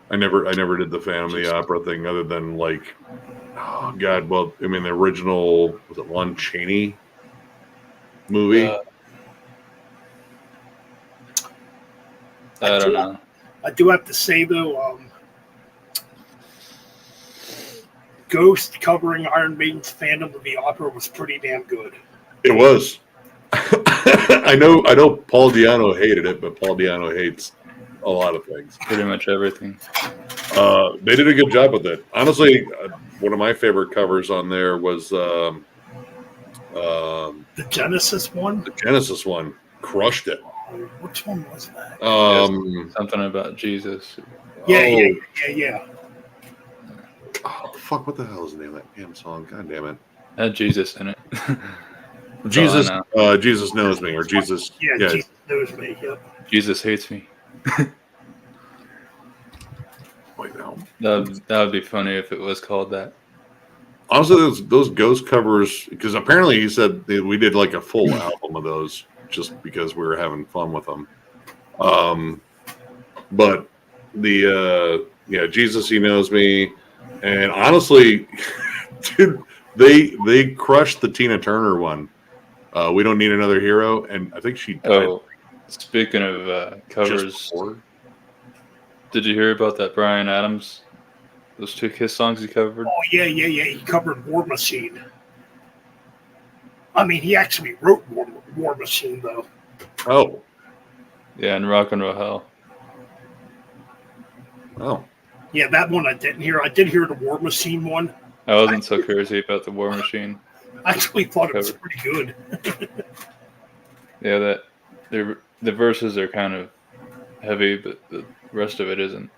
I never did the Phantom of the Opera thing, other than like. Oh God! Well, I mean, the original was it Lon Chaney movie? I don't know. I do have to say though, Ghost covering Iron Maiden's Phantom of the Opera was pretty damn good. It was. I know Paul Di'Anno hated it, but Paul Di'Anno hates a lot of things. Pretty much everything. They did a good job with it. Honestly, one of my favorite covers on there was The Genesis one? the Genesis one. Crushed it. Which one was that? Something about Jesus. Yeah. Oh, fuck, what the hell is the name of that damn song? God damn it. Had Jesus in it. Jesus Jesus Knows Me, or Jesus. Yeah, Jesus Knows Me. Yep. Jesus Hates Me. Wait, no. That would be funny if it was called that. Honestly, those Ghost covers, because apparently he said that we did like a full album of those just because we were having fun with them. But the Jesus He Knows Me, and honestly, dude, they crushed the Tina Turner one. We Don't Need Another Hero, and I think she died. Oh, speaking of covers, did you hear about that Bryan Adams? Those two Kiss songs he covered? Oh, yeah. He covered War Machine. I mean, he actually wrote War Machine, though. Oh. Yeah, and Rock and Roll Hell. Oh. Yeah, that one I didn't hear. I did hear the War Machine one. I wasn't so crazy about the War Machine. I actually thought it was pretty good. Yeah, the verses are kind of heavy, but the rest of it isn't.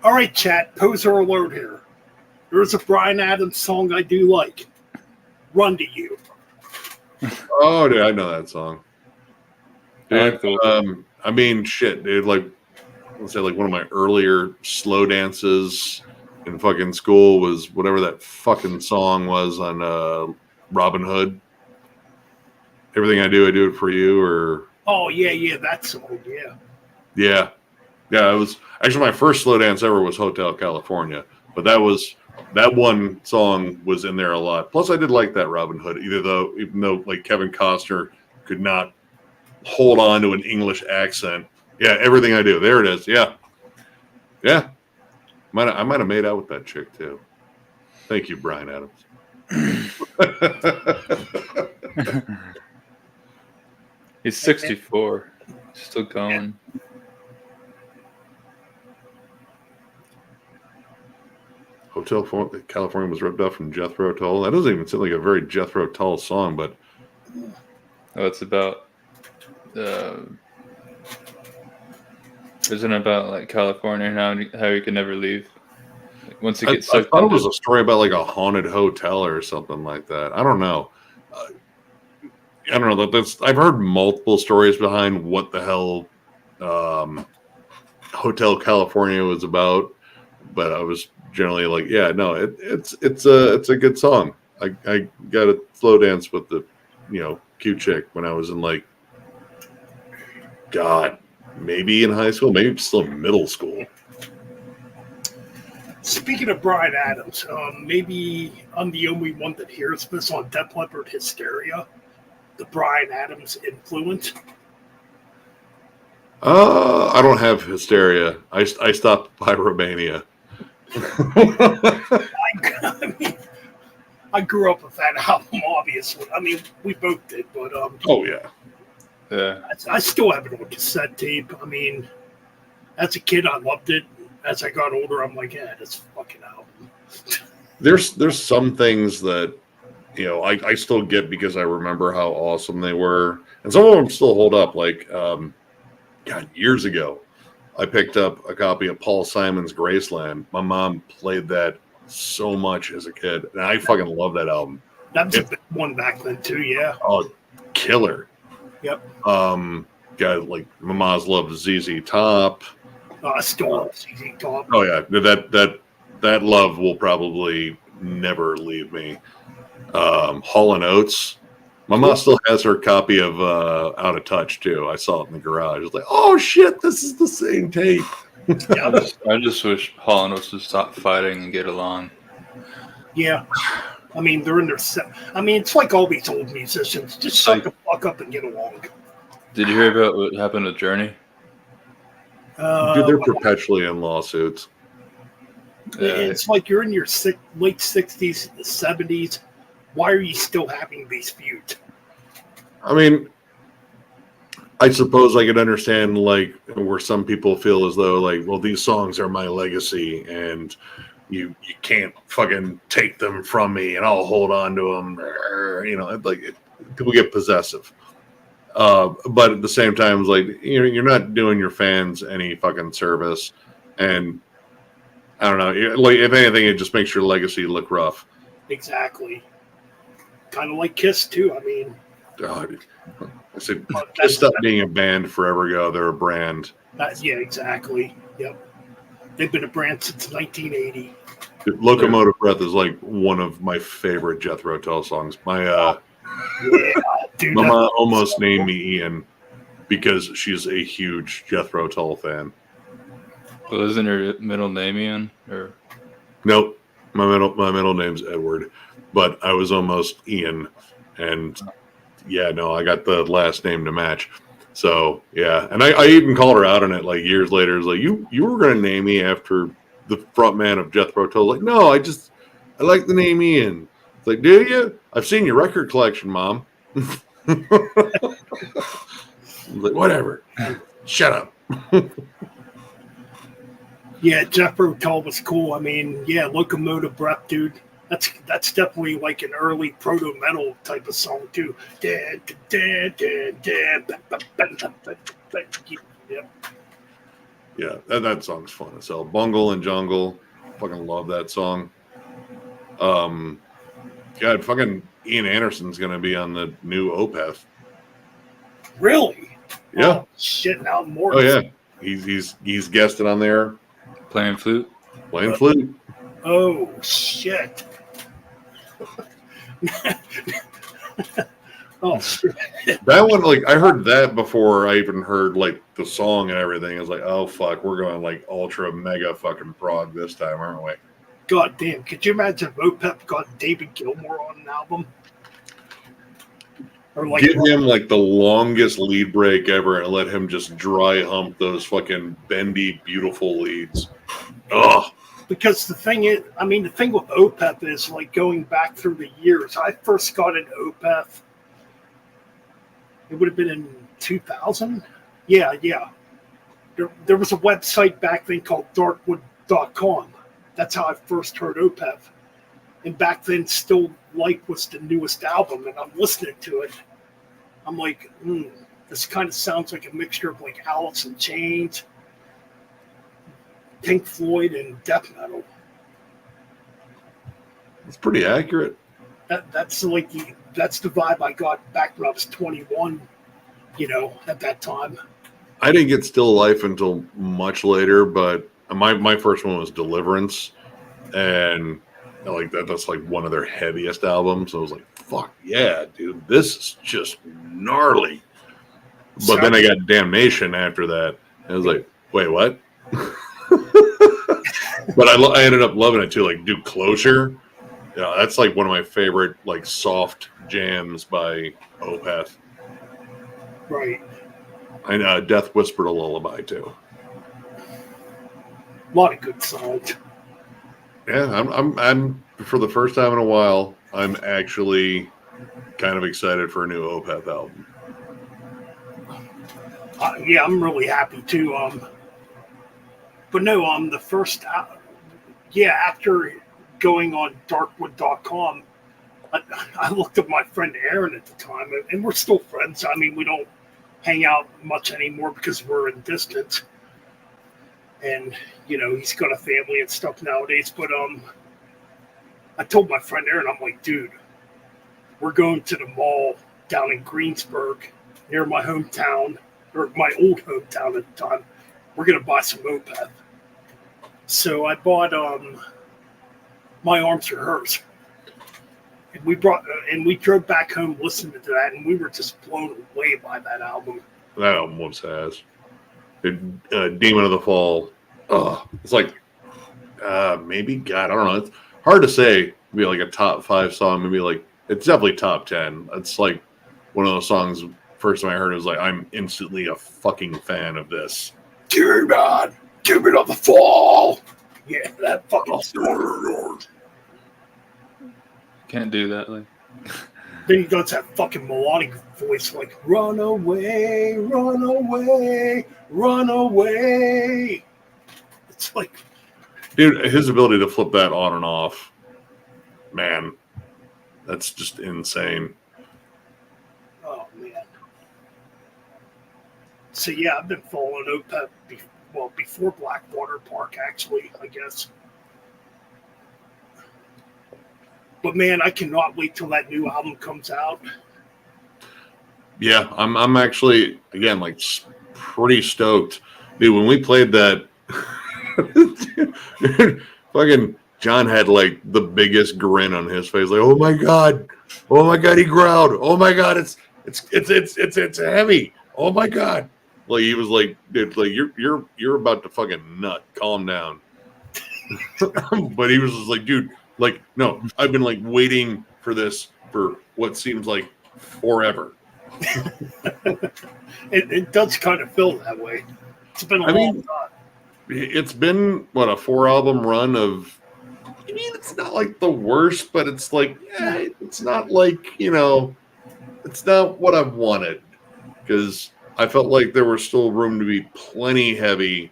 All right, chat. Poser alert here. There's a Bryan Adams song I do like. Run to You. Oh, dude, I know that song. I Dude, I mean, shit, dude. Like, let's say, like one of my earlier slow dances in fucking school was whatever that fucking song was on Robin Hood. Everything I do it for you, or Oh, yeah, that song, yeah. It was actually my first slow dance ever was Hotel California, but that one song was in there a lot. Plus, I did like that Robin Hood, even though like Kevin Costner could not hold on to an English accent. Yeah, everything I do. There it is. Yeah. I might have made out with that chick too. Thank you, Bryan Adams. He's 64. Still going. Hotel California was ripped off from Jethro Tull. That doesn't even sound like a very Jethro Tull song, but Oh, it's about. Isn't it about like California and how you can never leave? Like, once you I get sucked thought it into was a story about like a haunted hotel or something like that. I don't know. I don't know. I've heard multiple stories behind what the hell Hotel California was about, but I was generally like, yeah, no, it's a good song. I got a slow dance with the, cute chick when I was in like, God, maybe in high school, maybe still in middle school. Speaking of Brian Adams, maybe I'm the only one that hears this on Def Leppard Hysteria, the Brian Adams influence. I don't have Hysteria. I stopped by Romania. I mean, I grew up with that album, obviously. I mean, we both did, but Oh yeah. Yeah. I still have it on cassette tape. I mean, as a kid, I loved it. As I got older, I'm like, yeah, this fucking album. There's some things that I still get because I remember how awesome they were, and some of them still hold up. Like, God, years ago, I picked up a copy of Paul Simon's Graceland. My mom played that so much as a kid, and I fucking love that album. That was a big one back then too. Yeah. Oh, killer. Yep. Got like Mama's loved ZZ Top. I still love ZZ Top. Oh yeah, that love will probably never leave me. Hall and Oates. My mom still has her copy of Out of Touch too. I saw it in the garage. I was like, oh shit, this is the same tape. I just wish Hall and Oates would stop fighting and get along. Yeah. I mean, they're in their I mean, it's like all these old musicians. Just shut the fuck up and get along. Did you hear about what happened with Journey? Dude, they're perpetually in lawsuits. It's like you're in your late 60s, 70s. Why are you still having these feuds? I mean, I suppose I could understand like where some people feel as though like, well, these songs are my legacy and you can't fucking take them from me and I'll hold on to them. People get possessive. But at the same time, it's like you're not doing your fans any fucking service, and I don't know. Like if anything, it just makes your legacy look rough. Exactly. Kind of like Kiss too. I mean, God, I said Kiss stopped being a band forever ago. They're a brand. Yeah, exactly. Yep. They've been a brand since 1980. Locomotive Breath is like one of my favorite Jethro Tull songs. My Dude, mama almost named me Ian because she's a huge Jethro Tull fan. Well, isn't her middle name Ian? Or Nope, my middle name's Edward, but I was almost Ian, and yeah, no, I got the last name to match. So yeah, and I even called her out on it like years later. It's like you were going to name me after the front man of Jethro Tull. Like, no, I like the name Ian. It's like, do you? I've seen your record collection, Mom. I'm like, whatever. Shut up. Yeah, Jethro Tull was cool. I mean, yeah, Locomotive Breath, dude. That's definitely like an early proto metal type of song too. Yeah. Yeah, that song's fun as hell. Bungle and Jungle, fucking love that song. God, fucking Ian Anderson's gonna be on the new Opeth. Really? Yeah. Oh, shit, now more. Oh yeah, he's guested on there playing flute? playing flute. Oh shit. Oh shit. That one, like, I heard that before I even heard like the song and everything. I was like, oh fuck, we're going like ultra mega fucking prog this time, aren't we? God damn, could you imagine if Opeth got David Gilmour on an album? Or like Give him like the longest lead break ever and let him just dry hump those fucking bendy, beautiful leads. Ugh. because the thing is, I mean, the thing with Opeth is like going back through the years. I first got into Opeth. It would have been in 2000. Yeah. There was a website back then called darkwood.com. That's how I first heard Opeth. And back then, Still Life was the newest album, and I'm listening to it. I'm like, this kind of sounds like a mixture of like Alice in Chains, Pink Floyd, and death metal. It's pretty accurate. That's the vibe I got back when I was 21. You know, at that time. I didn't get Still Life until much later, but my first one was Deliverance, and like that's like one of their heaviest albums. So I was like, fuck yeah, dude, this is just gnarly. But then I got Damnation after that. And I was like, wait, what? But I ended up loving it too. Like, do Closure. That's like one of my favorite like soft jams by Opeth. Right. And Death Whispered a Lullaby too. A lot of good songs. Yeah, I'm for the first time in a while, I'm actually kind of excited for a new Opeth album. Yeah, I'm really happy too. But no, the first, after going on darkwood.com, I looked up my friend Aaron at the time, and we're still friends. I mean, we don't hang out much anymore because we're in distance. And, he's got a family and stuff nowadays. But I told my friend Aaron, I'm like, dude, we're going to the mall down in Greensburg near my hometown, or my old hometown at the time. We're going to buy some Opeth. So I bought My Arms Are Hers. And we drove back home listening to that, and we were just blown away by that album. That album was ass. Demon of the Fall. It's like maybe, God, I don't know. It's hard to say. Maybe like a top 5 song. Maybe like it's definitely top 10. It's like one of those songs. First time I heard it was like, I'm instantly a fucking fan of this. Demon of the Fall. Yeah, that fucking song. Can't do that. Like, Then he does that fucking melodic voice like, run away, run away, run away. It's like, Dude, his ability to flip that on and off, man, that's just insane. oh man. So yeah, I've been following Opeth before Blackwater Park, actually, I guess. But man, I cannot wait till that new album comes out. Yeah, I'm actually, again, like pretty stoked. Dude, when we played that, fucking John had like the biggest grin on his face. Like, oh my God, he growled. Oh my God, it's heavy. Oh my God. Like he was like, dude, like you're about to fucking nut. Calm down. But he was just like, dude, like, no, I've been like waiting for this for what seems like forever. It does kind of feel that way. It's been a long time. It's been what, a 4-album run of. I mean, it's not like the worst, but it's like, it's not like, it's not what I've wanted, because I felt like there was still room to be plenty heavy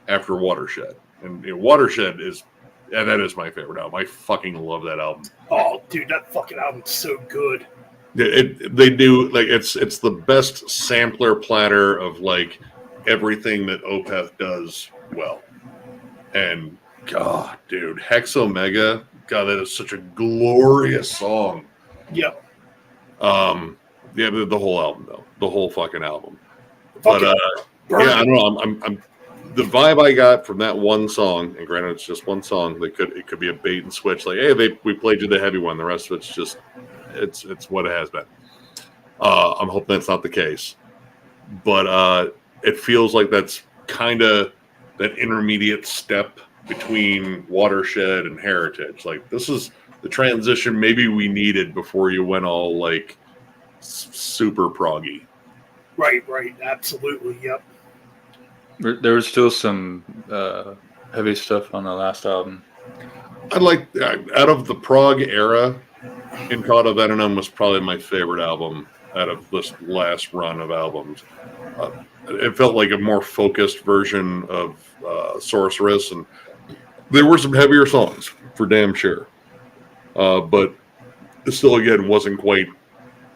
after Watershed, and Watershed is. And that is my favorite album. I fucking love that album. Oh, dude, that fucking album's so good. They do, like, it's the best sampler platter of like everything that Opeth does well. And God, dude, Hex Omega, God, that is such a glorious song. Yep. Yeah, the whole album though, the whole fucking album. But yeah, I don't know. I'm the vibe I got from that one song, and granted it's just one song, it could be a bait and switch. Like, hey, we played you the heavy one. The rest of it's just it's what it has been. I'm hoping that's not the case, but it feels like that's kind of that intermediate step between Watershed and Heritage. Like, this is the transition maybe we needed before you went all like super proggy. Right, absolutely, yep. there was still some heavy stuff on the last album. I like, out of the prog era, In Caught of Venom was probably my favorite album out of this last run of albums. It felt like a more focused version of Sorceress, and there were some heavier songs for damn sure. But it still, again, wasn't quite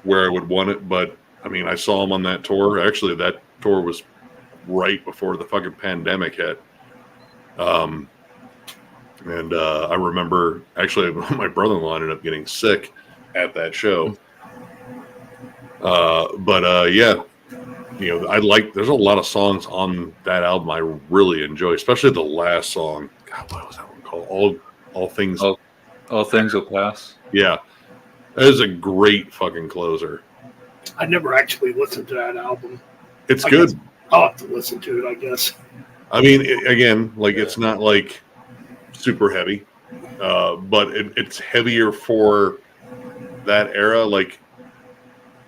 where I would want it. But I mean, I saw him on that tour. Actually, that tour was right before the fucking pandemic hit. And I remember, actually, my brother-in-law ended up getting sick at that show. Yeah, there's a lot of songs on that album I really enjoy, especially the last song. God, what was that one called? All things. All things will pass. Yeah, that is a great fucking closer. I never actually listened to that album. It's I good. guess I'll have to listen to it, I guess. I mean, it's not like super heavy, but it's heavier for that era. Like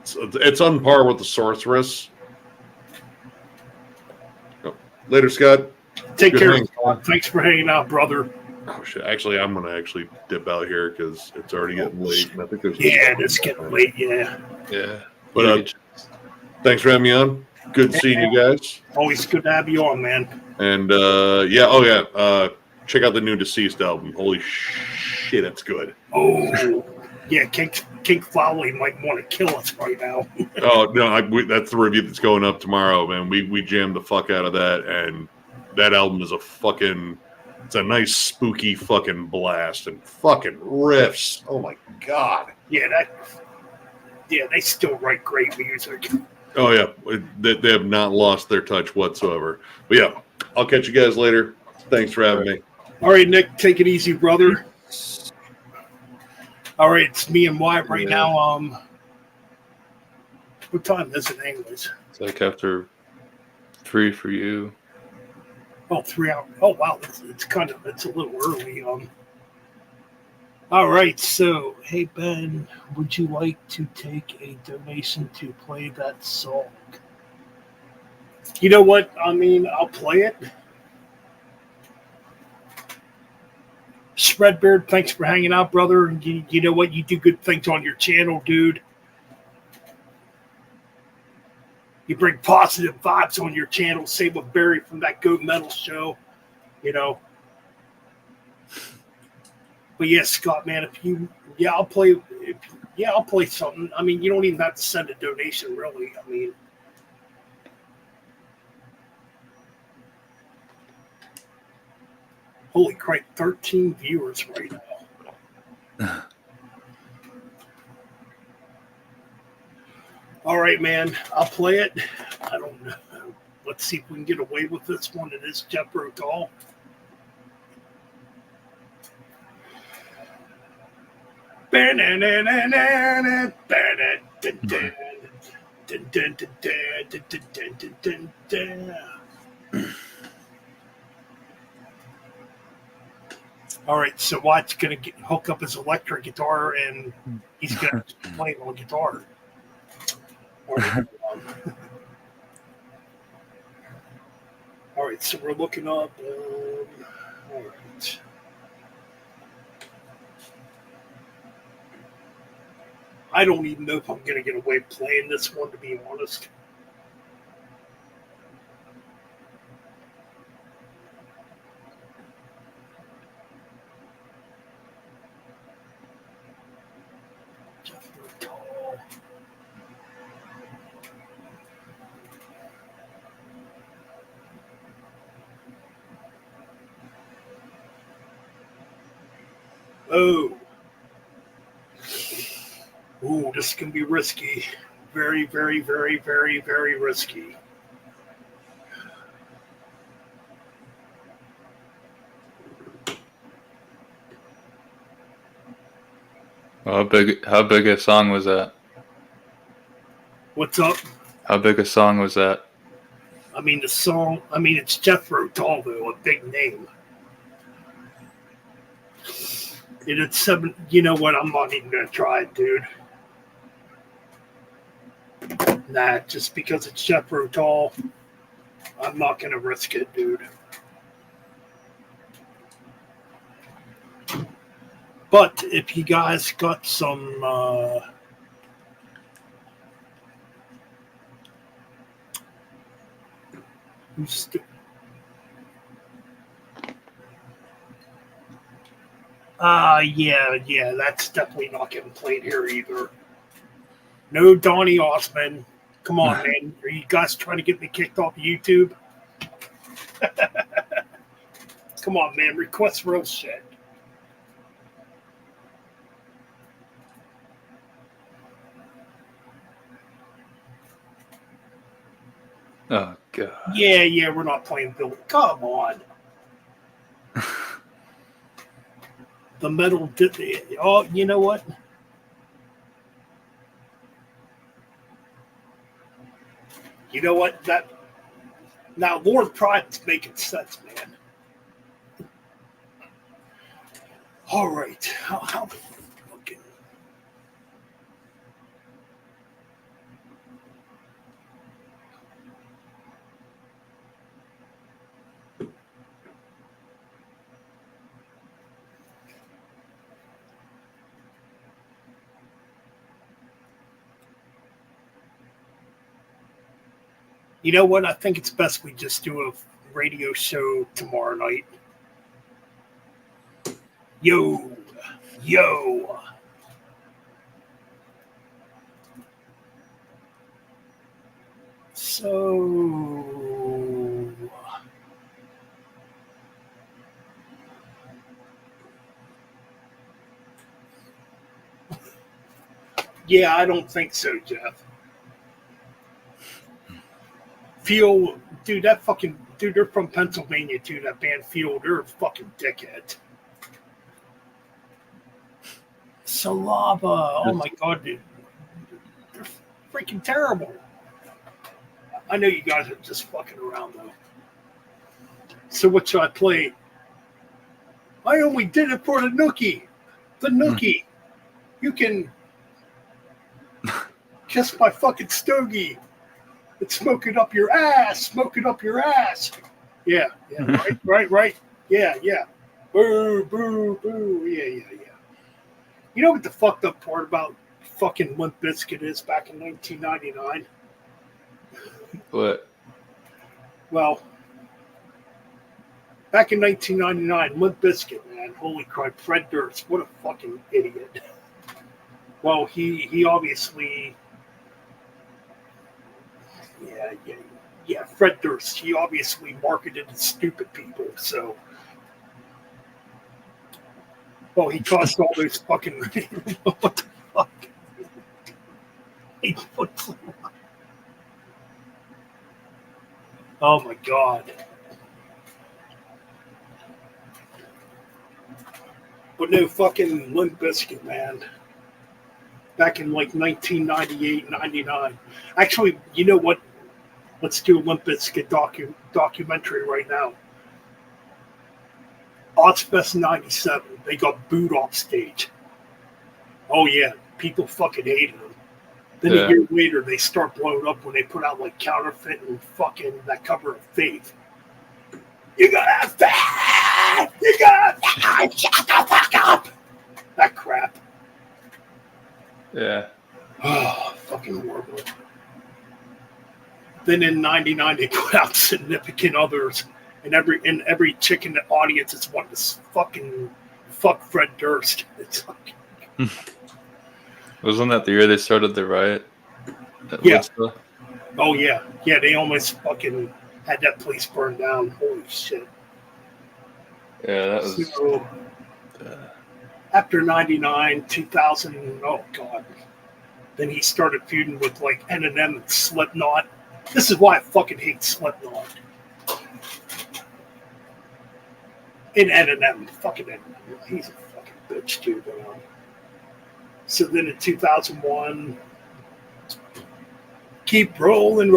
it's on par with the Sorceress. Oh, later, Scott. Take Good care. hang, Colin. Thanks for hanging out, brother. Oh shit! Actually, I'm gonna dip out here because it's already getting late. And I think there's Yeah, it's getting late. Yeah. Yeah. But thanks for having me on. Good seeing you guys. Always good to have you on, man. And check out the new Deceased album. Holy shit, that's good. Oh, yeah. King Folly might want to kill us right now. Oh no, that's the review that's going up tomorrow, man. We jammed the fuck out of that, and that album is it's a nice spooky fucking blast and fucking riffs. Oh my god. Yeah, they still write great music. Oh yeah, they have not lost their touch whatsoever. But yeah, I'll catch you guys later. Thanks for having me. All right, Nick, take it easy, brother. All right, it's me and Wyatt right now. What time is it, anyways? It's like after 3 for you. Oh, 3 hours. Oh, wow, it's a little early. All right, so hey Ben, would you like to take a donation to play that song? You know what? I mean, I'll play it. Spreadbeard, thanks for hanging out, brother. You know what? You do good things on your channel, dude. You bring positive vibes on your channel. Same with Barry from that Go Metal show, you know. But yeah, Scott, man, I'll play something. I mean, you don't even have to send a donation, really. I mean, holy crap, 13 viewers right now. All right, man, I'll play it. I don't know. Let's see if we can get away with this one. It is Jethro Tull. All right, so Watt's going to hook up his electric guitar, and he's going to play on the guitar. All right, so we're looking up. All right. I don't even know if I'm going to get away playing this one, to be honest. Oh. Ooh, this can be risky. Very, very, very, very, very risky. How big a song was that? What's up? How big a song was that? I mean, it's Jethro Tull, though, a big name. And it's 7. You know what? I'm not even going to try it, dude. Nah, just because it's Jethro Tull, I'm not going to risk it, dude. But if you guys got some yeah, that's definitely not getting played here either. No Donny Osmond. Come on, man. Are you guys trying to get me kicked off YouTube? Come on, man. Request real shit. Yeah, we're not playing Bill. Come on. The metal did. Oh, you know what? You know what? That now Lord Pride's making sense, man. All right, how fucking. You know what? I think it's best we just do a radio show tomorrow night. Yo. So. Yeah, I don't think so, Jeff. Fuel, dude, that fucking dude, they're from Pennsylvania too. That band Fuel, they're a fucking dickhead. Salava, oh my god, dude, they're freaking terrible. I know you guys are just fucking around though. So what should I play? I only did it for the nookie. The nookie. You can kiss my fucking stogie. It's smoking up your ass. Yeah, right. Yeah. Boo. Yeah. You know what the fucked up part about fucking Limp Bizkit is back in 1999? What? Well, back in 1999, Limp Bizkit, man, holy crap, Fred Durst, what a fucking idiot. Well, he obviously... Yeah, Fred Durst. He obviously marketed to stupid people, so. Well, he caused all those fucking. What the fuck? Oh my god. But no, fucking Limp Bizkit, man. Back in like 1998, 99. Actually, you know what? Let's do a Limp Bizkit documentary right now. Ozfest 97. They got booed off stage. Oh yeah, people fucking hated them. Then a year later, they start blowing up when they put out like Counterfeit and fucking that cover of Faith. You gotta have faith! You gotta have faith! Shut the fuck up! That crap. Yeah. Oh, fucking horrible. Then in '99 they put out Significant Others, and every chick in the audience is wanting to fucking fuck Fred Durst. It's fucking... Wasn't that the year they started the riot? Yeah. Oh yeah. Yeah, they almost fucking had that place burned down. Holy shit. Yeah, that was... So, after 99, 2000, oh god. Then he started feuding with like Eminem and Slipknot. This is why I fucking hate Slipknot. And Eminem, fucking Eminem. He's a fucking bitch too. But, so then in 2001, keep rolling.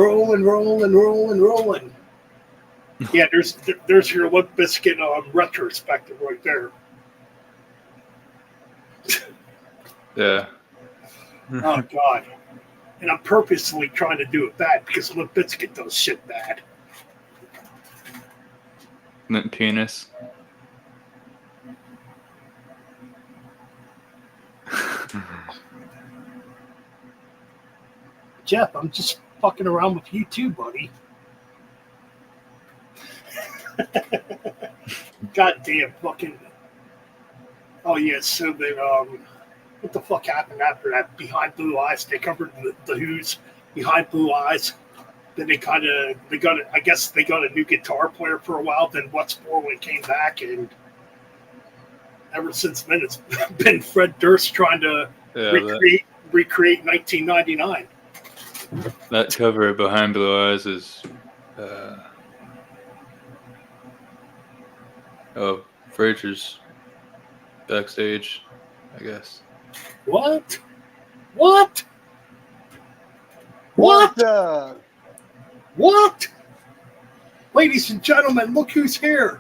Yeah, there's your Limp Bizkit retrospective right there. Yeah. Oh god. And I'm purposely trying to do it bad because Limp Bizkit does shit bad. Limp Penis. Jeff, I'm just fucking around with you too, buddy. Goddamn fucking. Oh yeah, so then what the fuck happened after that? Behind Blue Eyes, they covered the Who's Behind Blue Eyes. Then they got a new guitar player for a while. Then Wes Borland came back, and ever since then it's been Fred Durst trying to recreate 1999. That cover of Behind Blue Eyes is Oh, Fraser's backstage, I guess. What? What? What? What's up? What? Ladies and gentlemen, look who's here.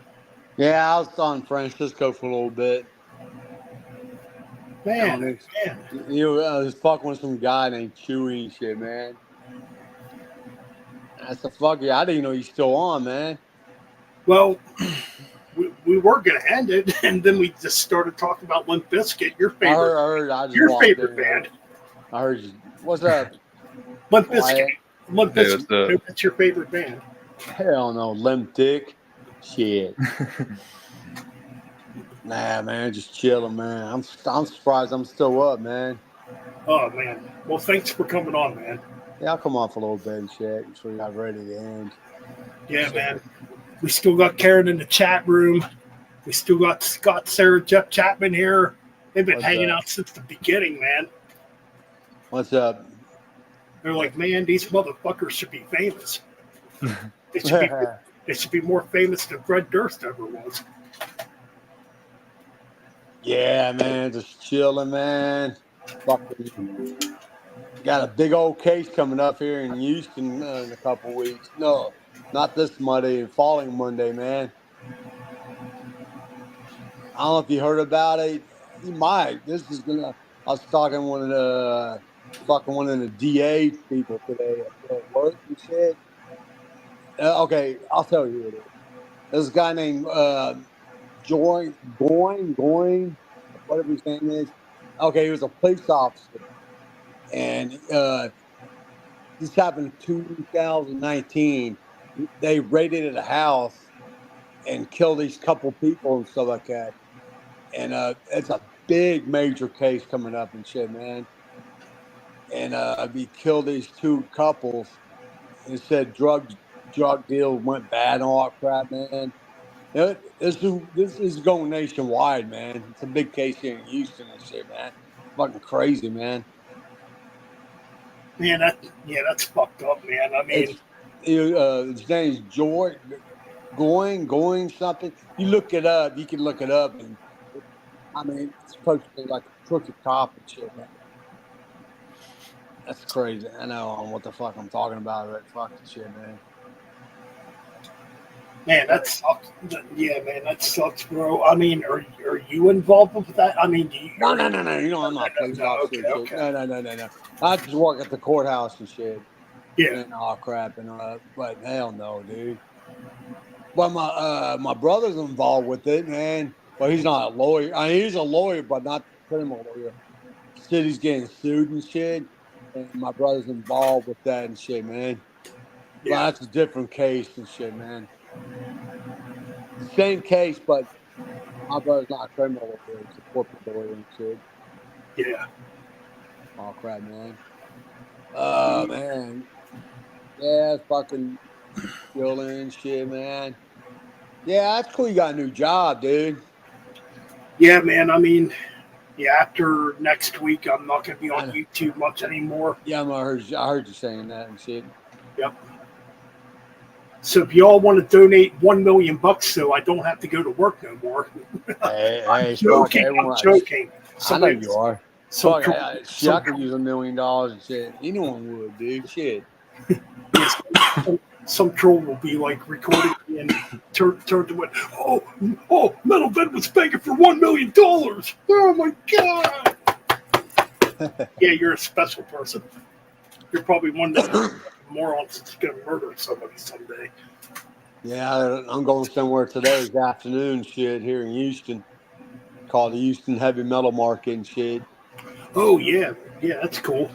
Yeah, I was on Francisco for a little bit. Man, man. man. You I was fucking with some guy named Chewy and shit, man. That's the fuck yeah. I didn't know he's still on, man. Well, we were going to end it, and then we just started talking about Limp Bizkit, your I favorite, heard I just your walked favorite in. band. I heard you. What's up? Limp Wyatt? Bizkit. Limp Hey, what's Bizkit. up? That's your favorite band. Hell no, limp dick. Shit. Nah, man, just chilling, man. I'm surprised I'm still up, man. Oh, man. Well, thanks for coming on, man. Yeah, I'll come on for a little bit and shit until we got ready to end. Yeah, man. We still got Karen in the chat room. We still got Scott, Sarah, Jeff Chapman here. They've been What's hanging up? out since the beginning, man. What's up? They're like, man, these motherfuckers should be famous. They should be more famous than Fred Durst ever was. Yeah, man, just chilling, man. Fucking got a big old case coming up here in Houston in a couple weeks. No, not this Monday, following Monday, man. I don't know if you heard about it. You might. This is gonna. I was talking to one of the DA people today at work and shit. Okay, I'll tell you who it is. There's a guy named Going, whatever his name is. Okay, he was a police officer, and this happened in 2019. They raided a house and killed these couple people and stuff like that. And it's a big major case coming up and shit, man. And we killed these two couples. And it said drug deal went bad and all that crap, man. This is going nationwide, man. It's a big case here in Houston and shit, man. Fucking crazy, man. Man, that's fucked up, man. I mean, His name's George going something. You look it up. You can look it up, and I mean, it's supposed to be like a crooked cop and shit, man. That's crazy. I know what the fuck I'm talking about, but fuck the shit, man. man, that sucks. Yeah, man, that sucks, bro. I mean, are you involved with that? I mean, do you? No. You know I'm not a police officer. and shit. Okay. No. I just work at the courthouse and shit. Yeah. And all crap and but hell no, dude. But my brother's involved with it, man. Well, he's not a lawyer. I mean, he's a lawyer, but not a criminal lawyer. City's getting sued and shit, and my brother's involved with that and shit, man. Yeah. Well, that's a different case and shit, man. Same case, but my brother's not a criminal lawyer. He's a corporate lawyer and shit. Yeah. Oh crap, man. Oh man. Yeah, it's fucking chilling and shit, man. Yeah, that's cool. You got a new job, dude. Yeah, man. I mean, yeah, after next week, I'm not going to be on YouTube much anymore. Yeah, I heard you saying that and shit. Yep. So if y'all want to donate $1 million so I don't have to go to work no more. Hey, I'm fuck joking. everyone. I'm joking. I know you are. Some Fuck, I could use $1 million and shit. Anyone would, dude. Shit. some troll will be like recording me and turn to it. Oh, Metal Bed was begging for $1 million. Oh my god! Yeah, you're a special person. You're probably one of the morons that's gonna murder somebody someday. Yeah, I'm going somewhere today this afternoon, shit, here in Houston, called the Houston Heavy Metal Market and shit. Oh yeah, that's cool.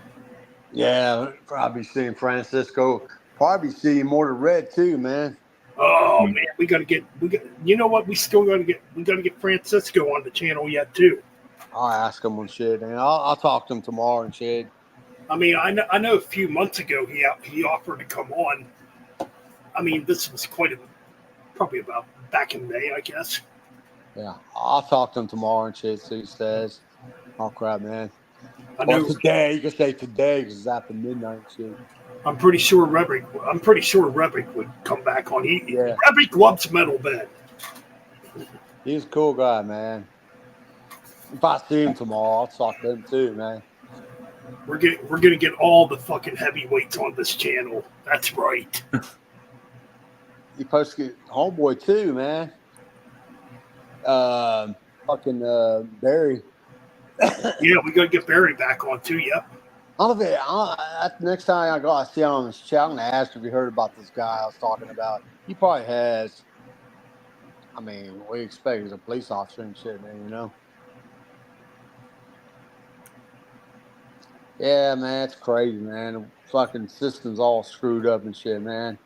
Yeah, probably seeing Francisco. Probably seeing more to Red too, man. Oh man, we got. You know what? We got to get Francisco on the channel yet too. I'll ask him and shit, and I'll talk to him tomorrow and shit. I mean, I know a few months ago he offered to come on. I mean, this was probably about back in May, I guess. Yeah, I'll talk to him tomorrow and shit. See what he says. Oh crap, man. I know. Or today, you can say today because it's after midnight and shit. I'm pretty sure Rebic would come back on. Yeah. Rebic loves Metal Bed. He's a cool guy, man. If I see him tomorrow, I'll talk to him too, man. We're gonna get all the fucking heavyweights on this channel. That's right. You supposed to get homeboy too, man. Barry. Yeah, we gotta get Barry back on too. Yep. I don't know if next time I see him on this chat, I'm gonna ask if he heard about this guy I was talking about. He probably has. I mean, what do you expect? He's a police officer and shit, man. You know. Yeah, man, it's crazy, man. The fucking system's all screwed up and shit, man.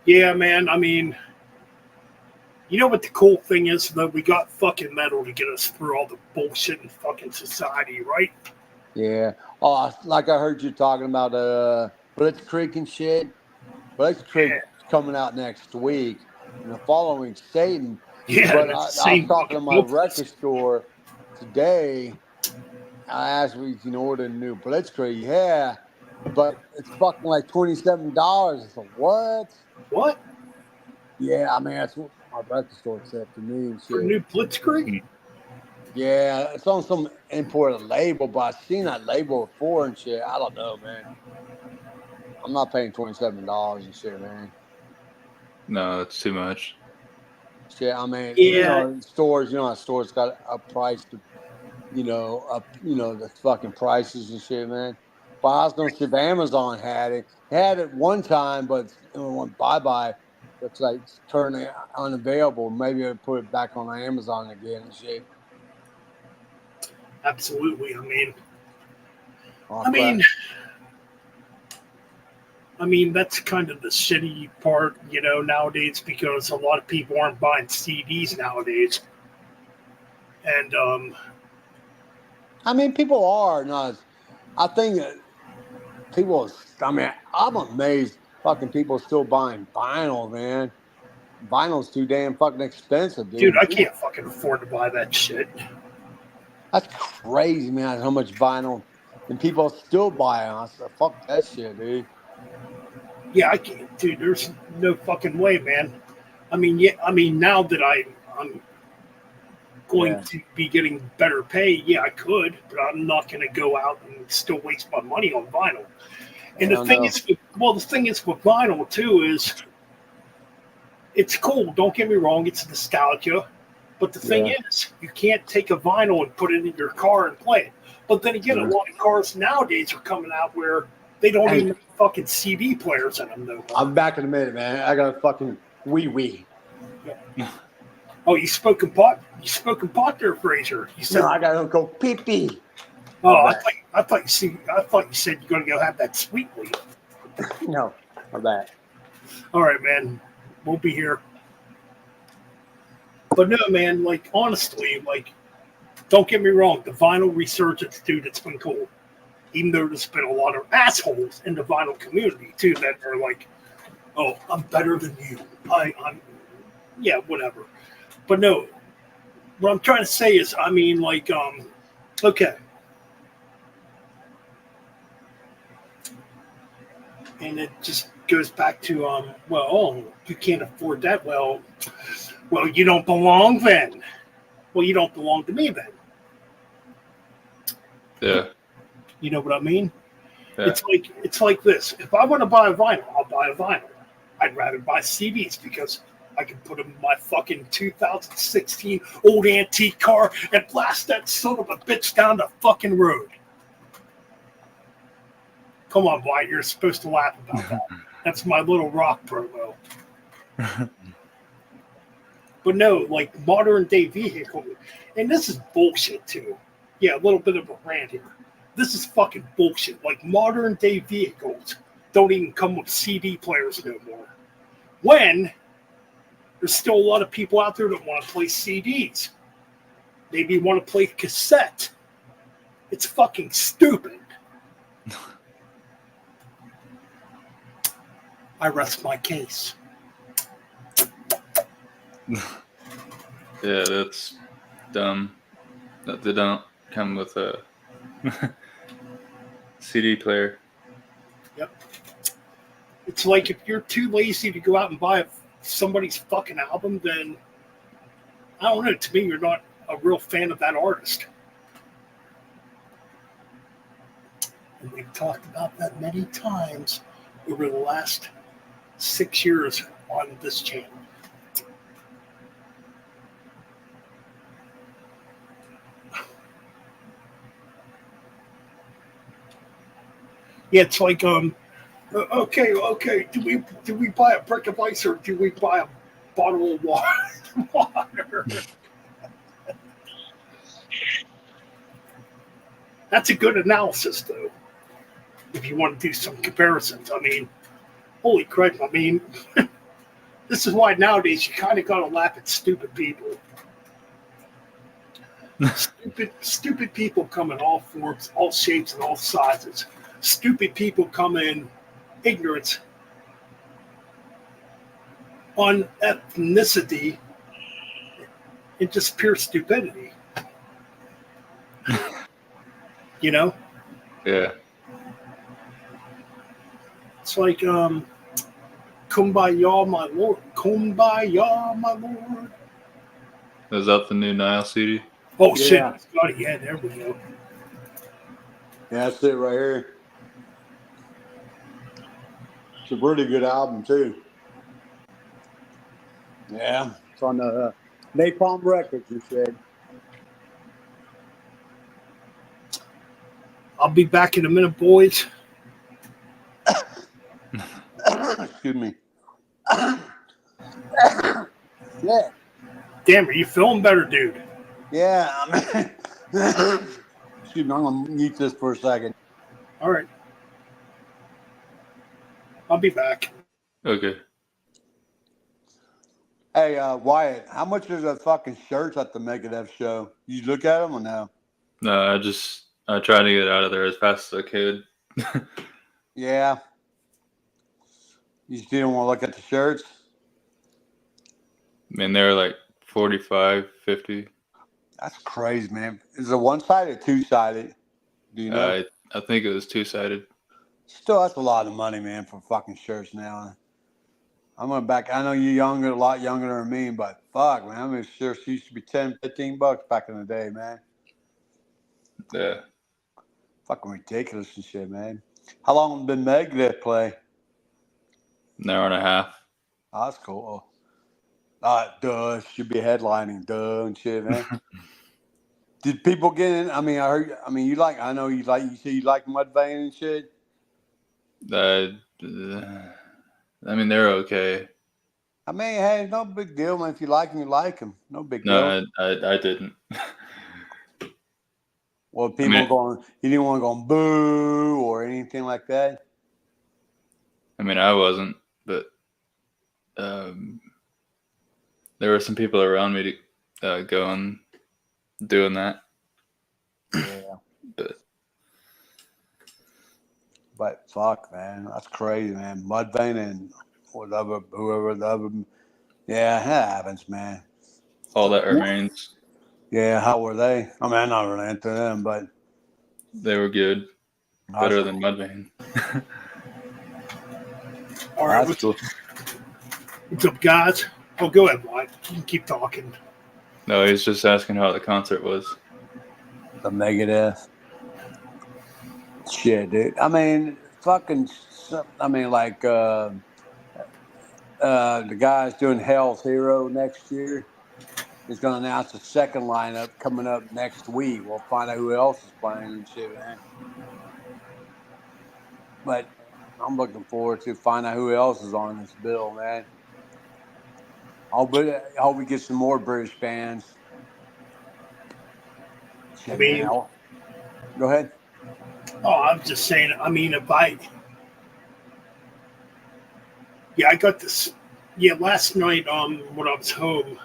Yeah, man. I mean, you know what the cool thing is, though? We got fucking metal to get us through all the bullshit in fucking society, right? Yeah. Oh, like I heard you talking about Blitzkrieg and shit. Blitzkrieg coming out next week, and the following Satan. Yeah, But it's I the was same talking to fucking my book. record store today. I asked if we can order a new Blitzkrieg. Yeah, but it's fucking like $27. I said, what? What? Yeah, I mean, that's what my record store said to me and For shit. new Blitzkrieg? Yeah, it's on some imported label, but I've seen that label before and shit. I don't know, man. I'm not paying $27 and shit, man. No, that's too much. Shit, I mean, Yeah. stores, how stores got a price to, the fucking prices and shit, man. But I was gonna see if Amazon had it. Had it one time, but it went bye-bye. Looks like it's turning unavailable. Maybe I'll put it back on Amazon again and shit. Absolutely. Oh, I mean, that's kind of the shitty part, nowadays, because a lot of people aren't buying CDs nowadays. And, I mean, people are not. I think that people. I mean, I'm amazed. Fucking people still buying vinyl, man. Vinyl's too damn fucking expensive, dude, I can't fucking afford to buy that shit. That's crazy, man. How much vinyl, and people still buy it. I said, fuck that shit, dude. Yeah, I can't, dude. There's no fucking way, man. Now that I'm going to be getting better pay, yeah, I could, but I'm not going to go out and still waste my money on vinyl. And the thing is with vinyl too is it's cool. Don't get me wrong; it's nostalgia. But the thing is, you can't take a vinyl and put it in your car and play it. But then again, a lot of cars nowadays are coming out where they don't even have fucking CD players in them, though. I'm back in a minute, man. I got a fucking wee. Oh, you spoken pot there, Fraser. You said No, I gotta go pee pee. Oh, I thought you said you're gonna go have that sweet weed. No, I'm back. All right, man. We'll be here. But no, man, like, honestly, like, don't get me wrong, the vinyl resurgence, dude, it's been cool. Even though there's been a lot of assholes in the vinyl community, too, that are like, oh, I'm better than you. I'm yeah, whatever. But no, what I'm trying to say is, okay. And it just goes back to, you can't afford that. Well, you don't belong then. Well, you don't belong to me then. Yeah. You know what I mean? Yeah. It's like this. If I want to buy a vinyl, I'll buy a vinyl. I'd rather buy CDs because I can put them in my fucking 2016 old antique car and blast that son of a bitch down the fucking road. Come on, Wyatt, you're supposed to laugh about that. That's my little rock promo. But no, like modern day vehicle, and this is bullshit too. Yeah, a little bit of a rant here. This is fucking bullshit. Like modern day vehicles don't even come with CD players no more. When there's still a lot of people out there that want to play CDs. Maybe want to play cassette. It's fucking stupid. I rest my case. Yeah, that's dumb. That they don't come with a CD player. Yep. It's like if you're too lazy to go out and buy somebody's fucking album, then I don't know. To me, you're not a real fan of that artist. And we've talked about that many times over the last 6 years on this channel. Yeah, it's like okay. Do we buy a brick of ice or do we buy a bottle of water? That's a good analysis, though. If you want to do some comparisons, I mean, holy crap! I mean, this is why nowadays you kind of got to laugh at stupid people. Stupid people come in all forms, all shapes, and all sizes. Stupid people come in ignorance on ethnicity and just pure stupidity. You know? Yeah. It's like, Kumbaya, my lord. Kumbaya, my lord. Is that the new Nile CD? Oh, shit. Yeah. Got it. Yeah, there we go. Yeah, that's it right here. It's a really good album too. Yeah, it's on the Napalm Records. You said. I'll be back in a minute, boys. Excuse me. Yeah. Damn, are you feeling better, dude? Yeah. Excuse me. I'm gonna mute this for a second. All right. I'll be back. Okay. Hey, Wyatt, how much are the fucking shirts at the Megadeth show? You look at them or no? No, I tried to get out of there as fast as I could. Yeah. You just didn't want to look at the shirts? I mean, they were like 45, 50. That's crazy, man. Is it one-sided or two-sided? Do you know? I think it was two-sided. Still, that's a lot of money, man, for fucking shirts now. I'm going back. I know you're younger, a lot younger than me, but fuck, man. I mean, shirts used to be $10, $15 back in the day, man. Yeah. Fucking ridiculous and shit, man. How long did Megadeth play? An hour and a half. Oh, that's cool. Duh. Should be headlining, duh, and shit, man. Did people get in? I mean, I know you say you like Mudvayne and shit. I mean, they're okay. I mean, hey, no big deal, man. If you like them, you like them. No big deal. No, I didn't. Well, people you didn't want to go boo or anything like that? I mean, I wasn't, but there were some people around me to going doing that. Yeah. But fuck, man, that's crazy, man. Mudvayne and whoever the other, yeah, that happens, man. All That Remains. Yeah, how were they? I mean, I'm not really into them, but they were good. Better than Mudvayne. All right, what's up, guys? Oh, go ahead, Mike. You can keep talking. No, he's just asking how the concert was. The Megadeth. Shit, dude. I mean, the guy's doing Hell's Hero next year. He's going to announce the second lineup coming up next week. We'll find out who else is playing and shit, man. But I'm looking forward to find out who else is on this bill, man. I hope we get some more British bands. Shit, man. Go ahead. Oh, I'm just saying, I mean, I got this. Yeah, last night, when I was home,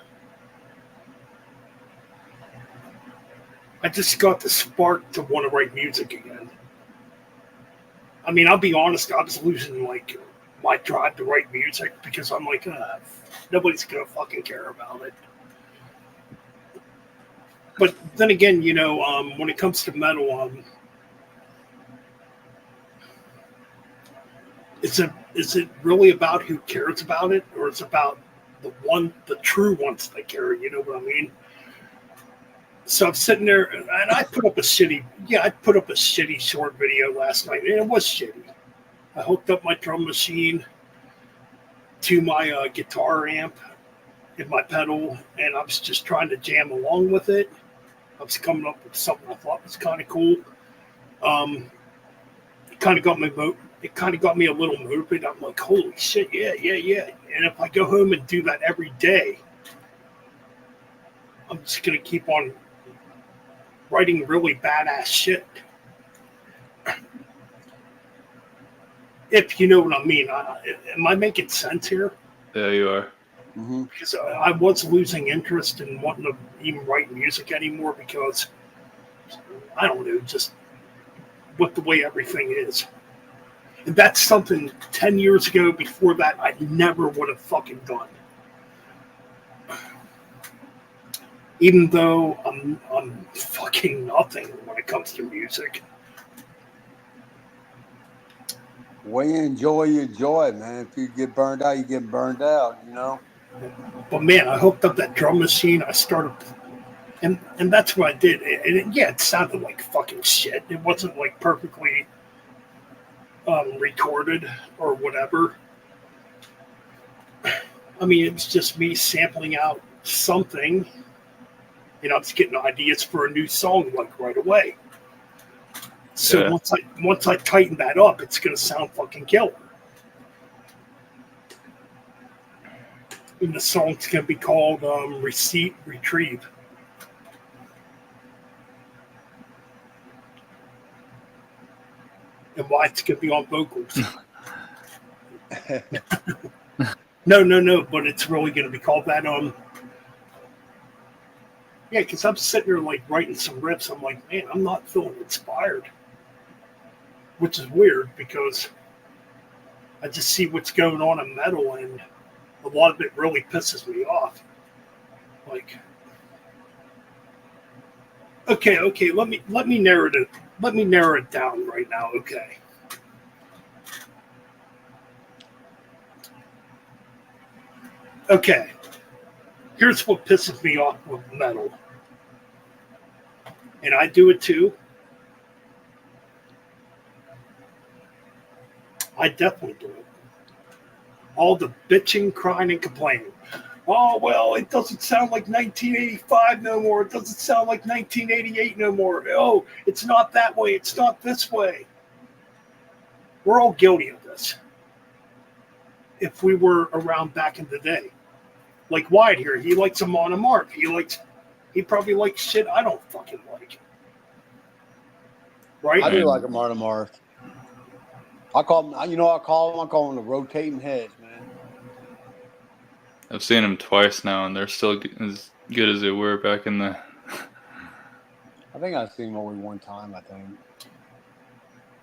I just got the spark to want to write music again. I mean, I'll be honest, I was losing, like, my drive to write music because I'm like, nobody's going to fucking care about it. But then again, you know, when it comes to metal, is it really about who cares about it, or it's about the true ones they carry. You know what I mean? So I'm sitting there, and I put up a shitty short video last night, and it was shitty. I hooked up my drum machine to my guitar amp and my pedal, and I was just trying to jam along with it. I was coming up with something I thought was kind of cool. It kind of got me a little motivated. I'm like, holy shit, yeah. And if I go home and do that every day, I'm just gonna keep on writing really badass shit. If you know what I mean. Am I making sense here? Yeah, you are. Mm-hmm. Because I was losing interest in wanting to even write music anymore because, I don't know, just with the way everything is. And that's something 10 years ago, before that, I never would have fucking done. Even though I'm fucking nothing when it comes to music. Way you enjoy it, man. If you get burned out, you get burned out, you know? But man, I hooked up that drum machine. I started, and that's what I did. It sounded like fucking shit. It wasn't like perfectly recorded or whatever. I mean, it's just me sampling out something. You know, I was getting ideas for a new song like right away. So Yeah. once I tighten that up, it's gonna sound fucking killer. And the song's gonna be called Receipt Retrieve. And why it's gonna be on vocals. No, but it's really gonna be called that. Yeah, because I'm sitting there like writing some riffs. I'm like, man, I'm not feeling inspired. Which is weird because I just see what's going on in metal, and a lot of it really pisses me off. Like, okay, let me narrow it down right now. Okay. Okay. Here's what pisses me off with metal. And I do it too. I definitely do it. All the bitching, crying, and complaining. Oh, well, it doesn't sound like 1985 no more. It doesn't sound like 1988 no more. Oh, it's not that way. It's not this way. We're all guilty of this. If we were around back in the day. Like Wyatt here, he likes Amon Amarth. He probably likes shit I don't fucking like. Right? I do like a Martin Marth. I call them the rotating heads, man. I've seen them twice now, and they're still as good as they were back in the. I think I've seen them only one time, I think.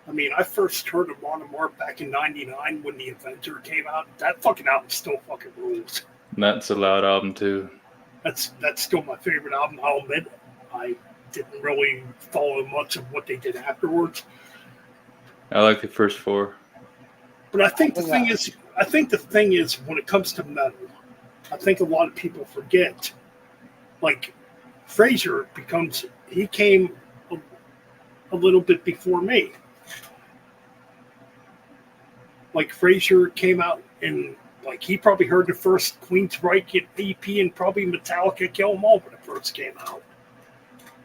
I mean, I first heard of Amon Amarth back in '99 when the Avenger came out. That fucking album still fucking rules. That's a loud album too. That's still my favorite album. I'll admit, I didn't really follow much of what they did afterwards. I like the first four. But I think the thing is, when it comes to metal, I think a lot of people forget. Like Frazier he came a little bit before me. Like Frazier came out and like he probably heard the first Queensryche EP and probably Metallica Kill 'Em All when it first came out.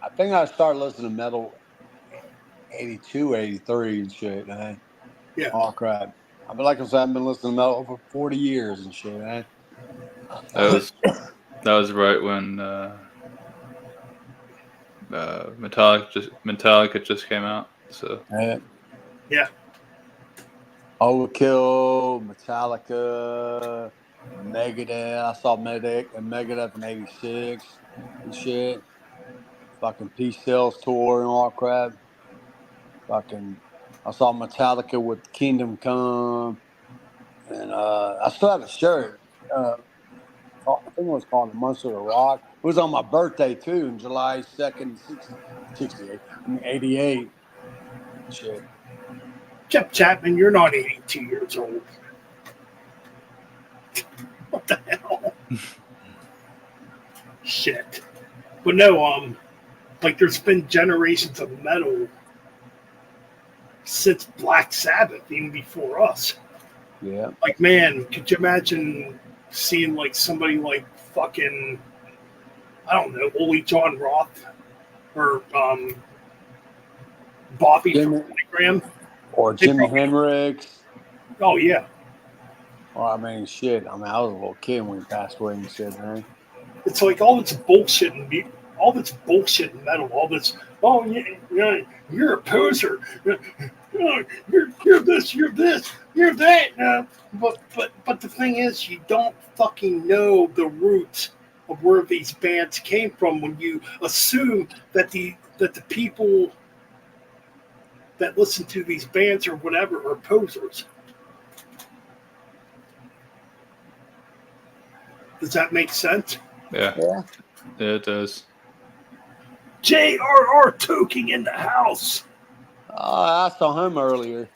I think I started listening to metal 82, 83 and shit, man. Yeah. Oh, crap. I've been listening to metal over 40 years and shit, man. That was right when Metallica just came out. So Yeah. Overkill, Metallica, Megadeth. I saw Megadeth in 86 and shit. Fucking Peace Sales Tour and all crap. I saw Metallica with Kingdom Come. And I still have a shirt. I think it was called The Monster of Rock. It was on my birthday, too, in July 2nd, 88. Shit. Jeff Chapman, you're not 82 years old. What the hell? Shit. But no, like there's been generations of metal since Black Sabbath, even before us. Yeah. Like, man, could you imagine seeing like somebody like fucking, I don't know, Ole John Roth or Bobby Jimmy- from Pentagram? Or Jimi Hendrix. Oh yeah. Well, I mean, shit. I mean, I was a little kid when he passed away and shit, man. It's like all this bullshit and all this bullshit in metal. All this, oh yeah, you're a poser. You're this. You're that. But the thing is, you don't fucking know the roots of where these bands came from when you assume that the people that listen to these bands or whatever are posers. Does that make sense? Yeah, Yeah. it does. J.R.R. Toking in the house. I saw him earlier.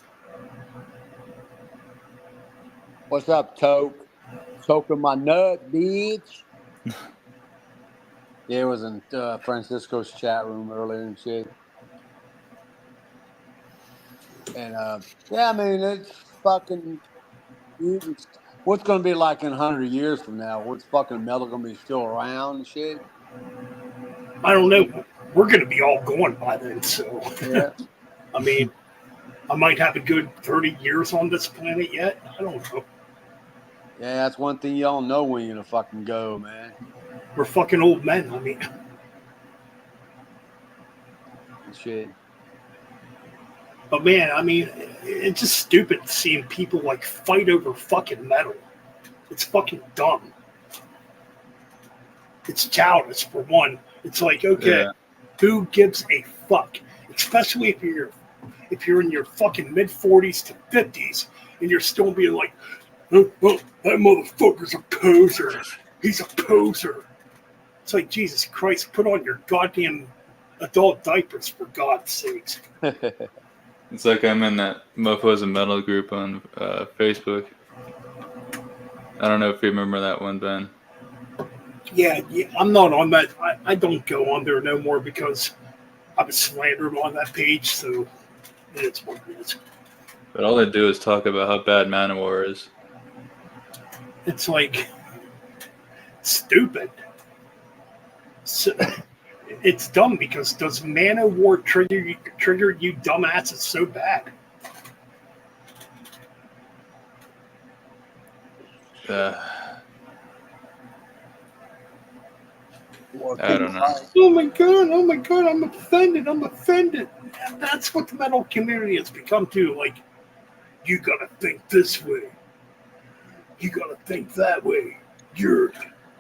What's up, Toke? Toking my nut, bitch. Yeah, it was in Francisco's chat room earlier and shit. And yeah, I mean, it's fucking. What's going to be like in 100 years from now? What's fucking metal going to be still around and shit? I don't know. We're going to be all gone by then. So, Yeah. I mean, I might have a good 30 years on this planet yet. I don't know. Yeah, that's one thing you don't know when you're going to fucking go, man. We're fucking old men. I mean, Shit. but man, I mean, it's just stupid seeing people like fight over fucking metal. It's fucking dumb. It's childish for one. It's like, okay, Yeah. who gives a fuck? Especially if you're in your fucking mid 40s to 50s and you're still being like, oh, that motherfucker's a poser. He's a poser. It's like, Jesus Christ, put on your goddamn adult diapers for God's sakes. It's like I'm in that Mofos and Metal group on Facebook. I don't know if you remember that one, Ben. Yeah, I'm not on that. I don't go on there no more because I was slandered on that page, so it's what it is. But all they do is talk about how bad Manowar is. It's like stupid. So, it's dumb because does Manowar trigger you dumbasses so bad? I don't know. Oh my god, I'm offended. That's what the metal community has become too. Like, you gotta think this way. You gotta think that way. You're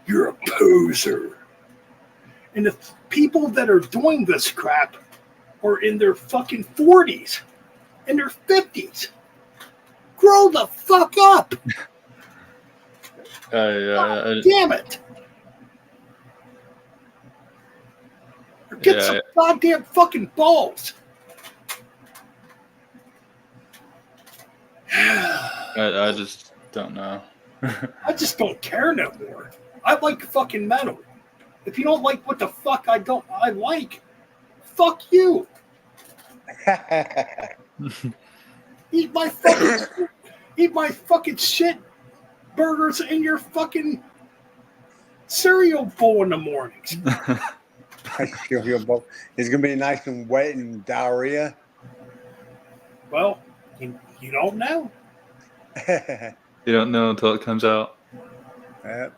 a poser. And the people that are doing this crap are in their fucking 40s, in their 50s. Grow the fuck up. Damn it. Or get some goddamn fucking balls. I just don't know. I just don't care no more. I like fucking metal. If you don't like what the fuck I like, fuck you. Eat my fucking shit burgers in your fucking cereal bowl in the mornings. It's gonna be nice and wet and diarrhea. Well, you don't know. You don't know until it comes out.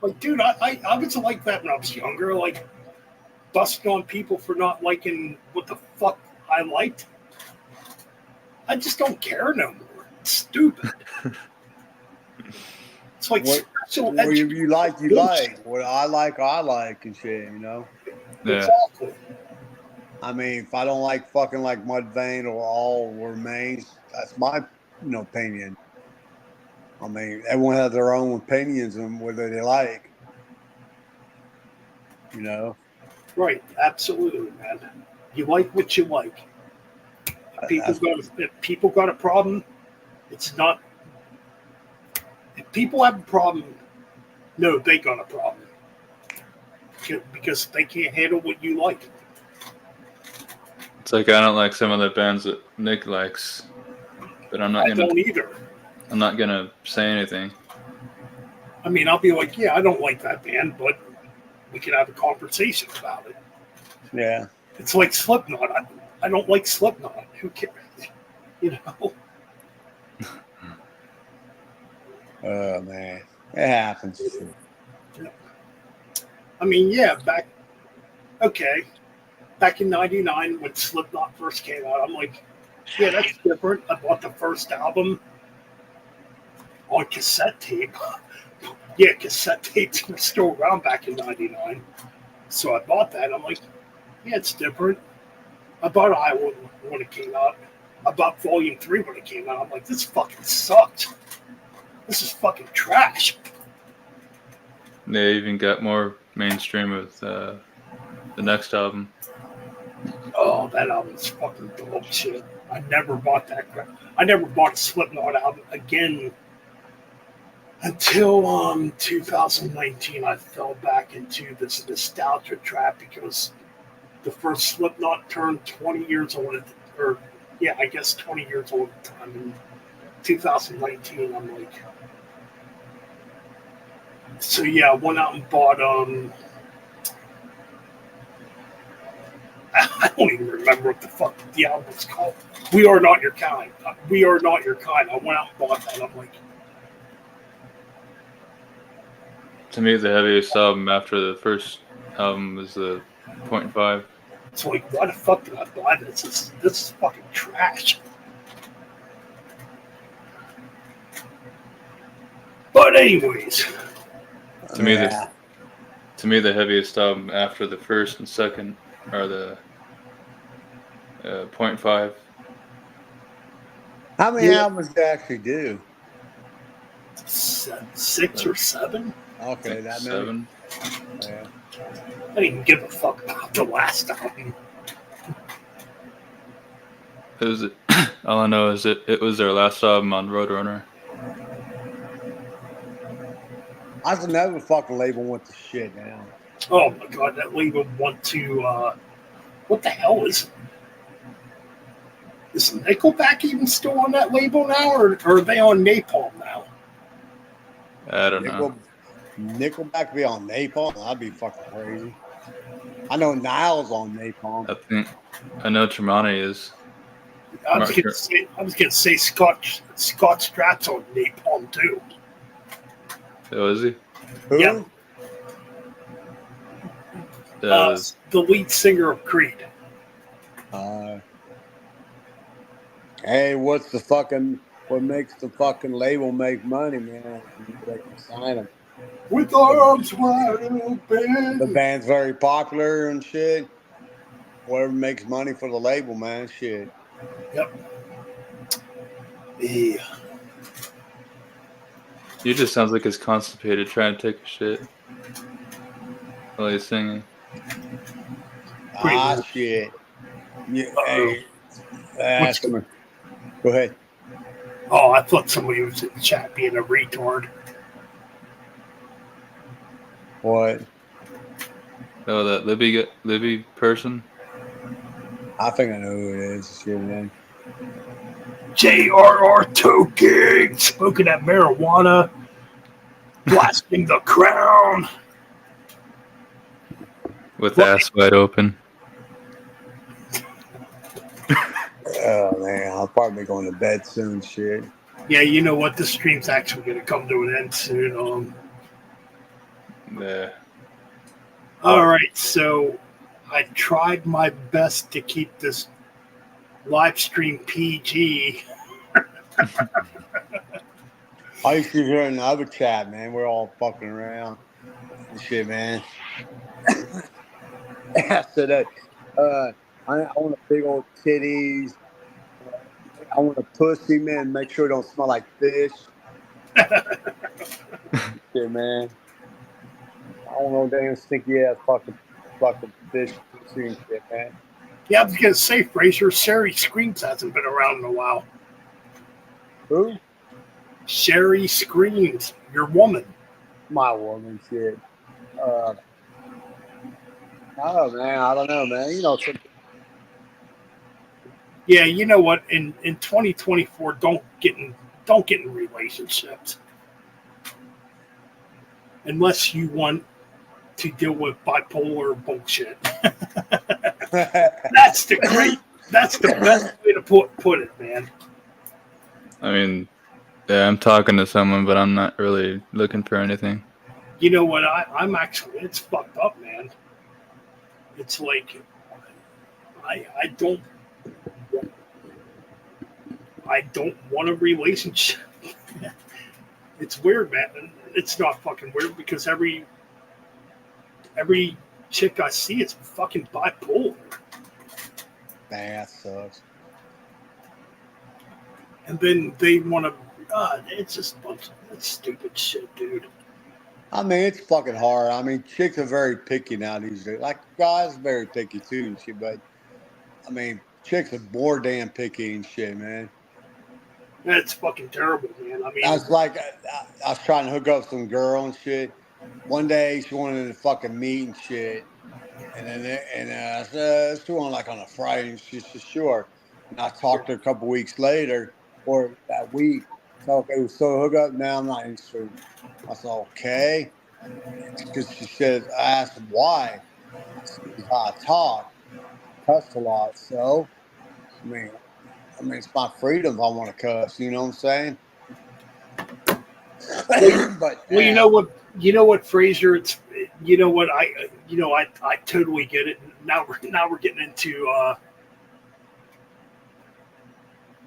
Like, dude, I was like that when I was younger, like busting on people for not liking what the fuck I liked. I just don't care no more. It's stupid. It's like special What you like, you bullshit. like. What I like and shit, you know? Yeah. Exactly. I mean, if I don't like fucking like Mudvayne or All Remains, that's my opinion. I mean, everyone has their own opinions on whether they like. You know? Right, absolutely, man. You like what you like. If people got a problem, it's not. If people have a problem No, they got a problem because they can't handle what you like. It's like I don't like some of the bands that Nick likes, but I'm not I gonna don't either. I'm not gonna say anything. I mean, I'll be like, yeah, I don't like that band, but we can have a conversation about it. Yeah. It's like Slipknot. I don't like Slipknot. Who cares? You know? Oh man, it happens. I mean, yeah, back in '99 when Slipknot first came out, I'm like, yeah, that's different. I bought the first album on cassette tape. Yeah, cassette tapes were still around back in '99, so I bought that. I'm like, yeah, it's different. I bought Iowa when it came out. I bought Volume 3 when it came out. I'm like, this fucking sucked. This is fucking trash. They even got more mainstream with the next album. Oh, that album's fucking dope shit. I never bought that crap. I never bought a Slipknot album again until 2019. I fell back into this nostalgia trap because the first Slipknot turned 20 years old, or yeah, I guess 20 years old at the time. In 2019, I'm like, so yeah, I went out and bought I don't even remember what the fuck the album was called. We Are Not Your Kind. We Are Not Your Kind. I went out and bought that. I'm like, To me, the heaviest album after the first album was the .5. it's like, why the fuck did I buy this? This is fucking trash. But anyways, To me, Yeah. the heaviest album after the first and second are the .5. How many Yeah. albums do you actually do? 6 or 7. Okay, that many. 7. Yeah. I didn't give a fuck about the last album. It was all I know is it was their last album on Roadrunner. I should never fucking label went to shit now. Oh my god, that label want to. What the hell is? Is Nickelback even still on that label now, or are they on Napalm now? I don't know. Nickelback be on Napalm? That'd be fucking crazy. I know Niall's on Napalm. I know Tremonti is. I was gonna say Scott Stratt's on Napalm too. Oh, is he? Who? Yeah. The lead singer of Creed. Hey, what makes the fucking label make money, man? They can sign them. With arms wide open. The band's very popular and shit. Whatever makes money for the label, man. Shit. Yep. Yeah. He just sounds like he's constipated trying to take a shit while he's singing. Ah, shit. Yeah, hey, ask him. Go ahead. Oh, I thought somebody was in the chat being a retard. What? Oh, that Libby person? I think I know who it is. Shit, man. J.R.R. Tolkien smoking that marijuana, blasting the crown. With ass wide open. Oh, man. I'll probably be going to bed soon. Shit. Yeah, you know what? This stream's actually going to come to an end soon. Yeah. All right, so I tried my best to keep this live stream PG. I used to hear in the other chat, man. We're all fucking around and shit, man. So that I want a big old titties. I want a pussy, man. Make sure it don't smell like fish. Shit, man. I don't know, damn stinky ass fucking fish pussy and shit, man. Yeah, I was going to say, Fraser, Sherry Screams hasn't been around in a while. Who? Sherry Screams, your woman. my woman shit. Oh man, I don't know, man. You know, Yeah, you know what? In 2024, don't get in relationships unless you want to deal with bipolar bullshit. That's the great. That's the best way to put it, man. I mean, yeah, I'm talking to someone, but I'm not really looking for anything. You know what? I'm actually. It's fucked up, man. It's like I don't want a relationship. It's weird, man. It's not fucking weird because every chick I see is fucking bipolar, man, that sucks. and then they want to. It's just a bunch of that's stupid shit, dude. I mean, it's fucking hard. I mean, chicks are very picky now these days. Like guys, are very picky too and shit. But I mean, chicks are more damn picky and shit, man. That's fucking terrible, man. I I mean, was like, I was trying to hook up with some girl and shit. One day she wanted to fucking meet and shit, and then I said, let's do it like on a Friday. And she said, sure. And I talked to her a couple weeks later, or that week. So okay, so hook up now. I'm not interested. I said, okay, because she said, I asked why. I said, "Because how I talk, I cuss a lot. So I mean, it's my freedom if I want to cuss. You know what I'm saying? But well, damn. you know what, Fraser. It's you know what I totally get it. Now we're getting into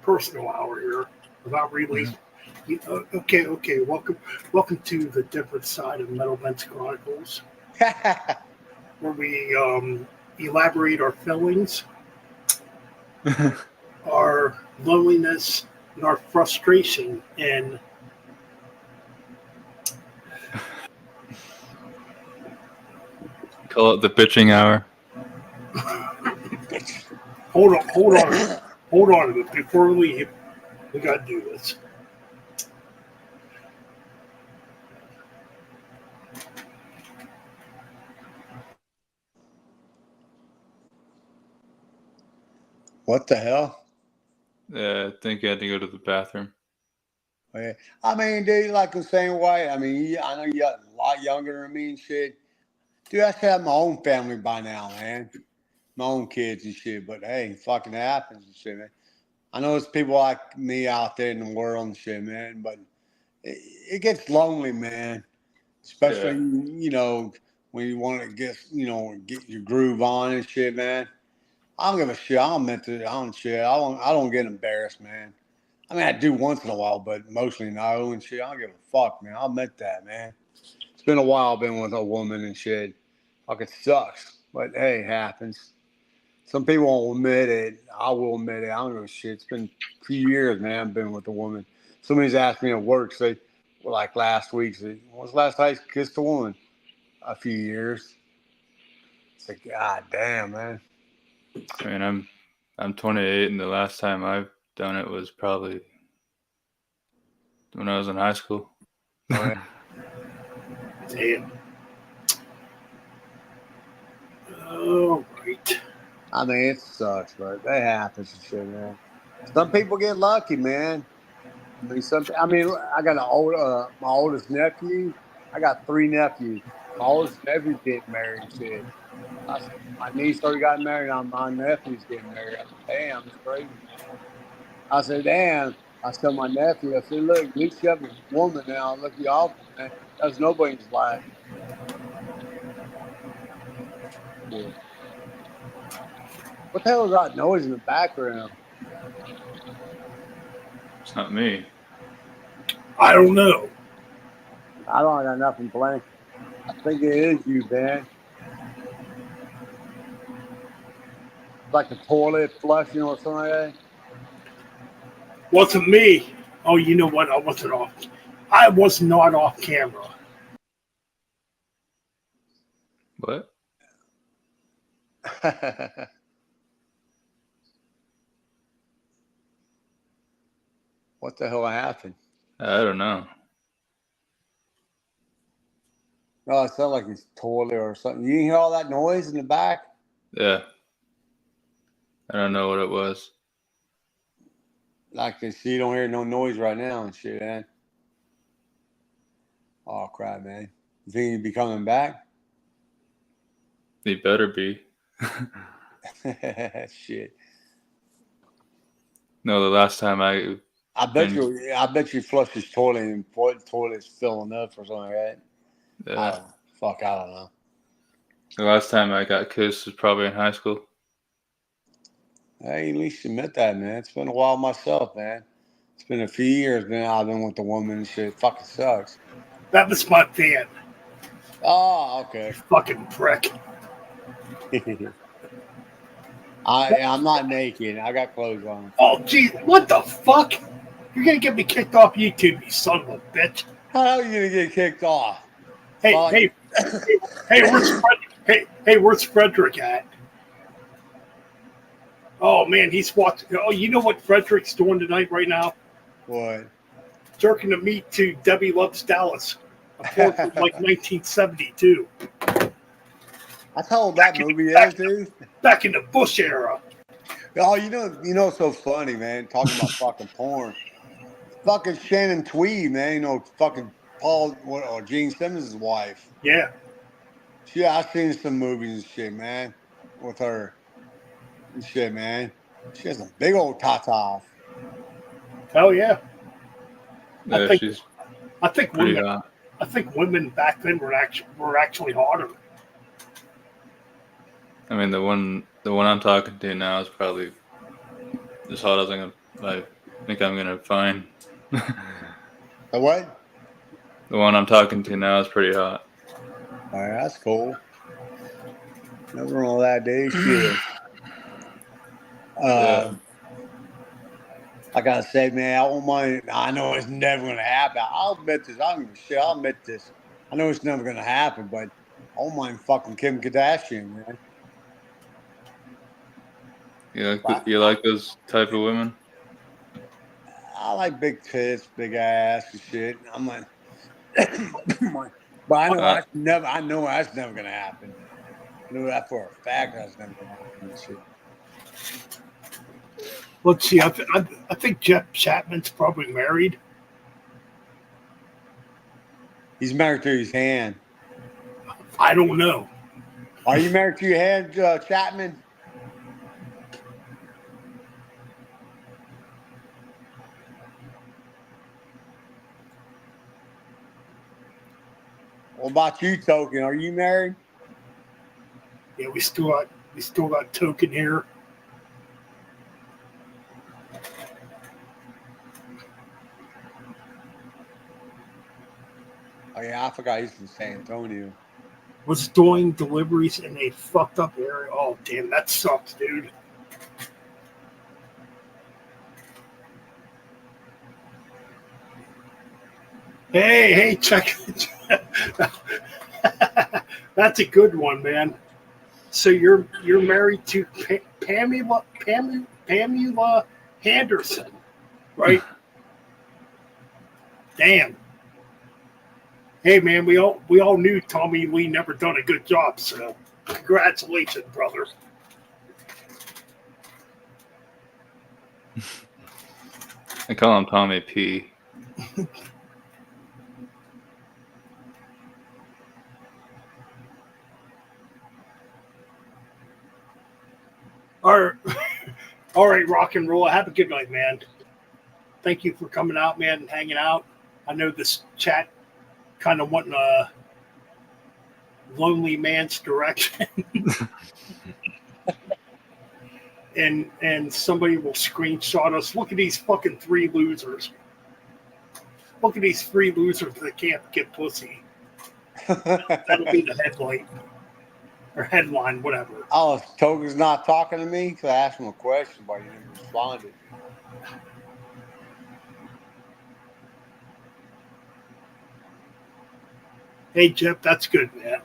personal hour here about release. Okay. Welcome to the different side of Metal Vents Chronicles, where we elaborate our feelings, our loneliness, and our frustration, and Call it the pitching hour. hold on a minute before we leave. We gotta do this. What the hell? Yeah, I think I had to go to the bathroom. Yeah. I mean, dude, like the same way. I mean, I know you're a lot younger than me and shit. Dude, I should have my own family by now, man. My own kids and shit. But hey, fucking happens and shit, man. I know there's people like me out there in the world and shit, man. But it gets lonely, man. Especially, you know, when you want to get your groove on and shit, man. I don't give a shit. I don't meant to. I don't shit. I don't get embarrassed, man. I mean, I do once in a while, but mostly no and shit. I don't give a fuck, man. I'll admit that, man. It's been a while I've been with a woman and shit. Fucking sucks, but hey, it happens. Some people won't admit it. I will admit it. I don't give a shit. It's been a few years, man. I've been with a woman. Somebody's asked me at work, say, well, like last week, say, when's the last time you kissed a woman? A few years. It's like, God damn, man. I mean, I'm 28, and the last time I've done it was probably when I was in high school. Oh, Damn. All right. I mean, it sucks, but that happens and shit, man. Some people get lucky, man. I mean, I got my oldest nephew. I got three nephews. My oldest nephew's getting married and shit. My niece already got married. Now my nephew's getting married. I said, damn, it's crazy. I said, damn. I said, my nephew, I said, look, at least you have a woman now. Look, you all, man. That's nobody's life. Yeah. What the hell is that noise in the background? It's not me. I don't know. I don't got nothing blank. I think it is you, Ben. Like the toilet flushing or something like that. Wasn't me. Oh, you know what? I wasn't off. I was not off camera. What? What the hell happened? I don't know. Oh, it sounded like his toilet or something. You didn't hear all that noise in the back? Yeah. I don't know what it was. Like, you don't hear no noise right now and shit, man. Oh, crap, man. You think he'd be coming back? He better be. Shit. No, the last time I bet you flushed his toilet and the toilet's filling up or something, right? I don't know. The last time I got kissed was probably in high school. Hey, at least admit that, man. It's been a while myself, man. It's been a few years, man. I've been with the woman and shit. It fucking sucks. That was my fan. Oh, okay. Fucking prick. I'm not naked. I got clothes on. Oh, geez. What the fuck? You're going to get me kicked off YouTube, you son of a bitch. How are you gonna get kicked off? Hey, Fuck. where's Frederick at? Oh, man, he's watching. Oh, you know what Frederick's doing tonight right now? What? Jerking the meat to Debbie Loves Dallas. A porn from like 1972. That's how old that movie is, dude. Back in the Bush era. Oh, you know what's so funny, man? Talking about fucking porn. Fucking Shannon Tweed, man. You know, fucking Paul or Gene Simmons' wife. Yeah. Yeah, I've seen some movies and shit, man, with her and shit, man. She has a big old tatas. Hell yeah. Yeah, she's I think pretty women. hot. I think women back then were actually hotter. I mean, the one I'm talking to now is probably as hot as I think I'm gonna find. The what? The one I'm talking to now is pretty hot. All right, that's cool. Never all that day, shit. Yeah. I gotta say, man, I won't mind. I know it's never gonna happen. I'll admit this. I don't give a shit. I'll admit this. I know it's never gonna happen, but I won't mind fucking Kim Kardashian, man. You like those type of women? I like big tits, big ass, and shit. I'm like, but I know that's never gonna happen. I know that for a fact. That's never gonna happen. And shit. Let's see. I think Jeff Chapman's probably married. He's married to his hand. I don't know. Are you married to your hand, Chapman? What about you, Token? Are you married? Yeah, we still got Token here. Oh yeah, I forgot he's from San Antonio. Was doing deliveries in a fucked up area. Oh damn, that sucks, dude. Hey, check. That's a good one, man. So you're married to Pamela Henderson, right? Damn. Hey, man, we all knew Tommy Lee never done a good job, so congratulations, brother. I call him Tommy P. All right, rock and roll. Have a good night, man. Thank you for coming out, man, and hanging out. I know this chat kind of went in a lonely man's direction. and somebody will screenshot us. Look at these fucking three losers. Look at these three losers that can't get pussy. That'll be the headline. Or headline, whatever. Oh, Token's not talking to me because I asked him a question, but he didn't respond. Hey, Jeff, that's good, man.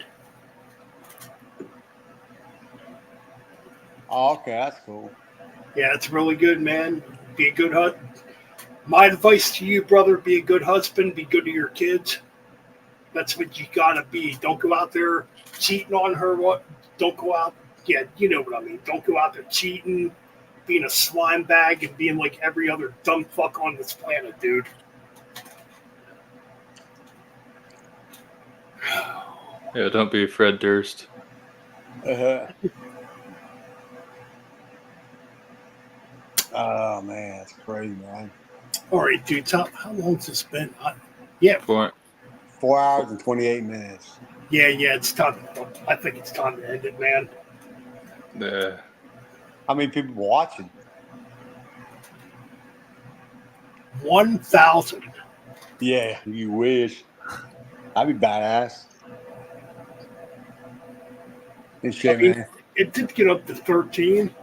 Oh, okay, that's cool. Yeah, it's really good, man. Be a good husband. My advice to you, brother, be a good husband, be good to your kids. That's what you gotta be. Don't go out there cheating on her. What? Don't go out. Yeah, you know what I mean. Don't go out there cheating, being a slime bag, and being like every other dumb fuck on this planet, dude. Yeah, don't be Fred Durst. Uh-huh. Oh man, that's crazy, man. All right, dude. How long's this been? Yeah, 4 4 hours and 28 minutes. yeah. It's time. I think it's time to end it, man. Yeah. How many people watching? 1,000. Yeah, you wish. I'd be badass. And shit, I mean, man. it did get up to 13.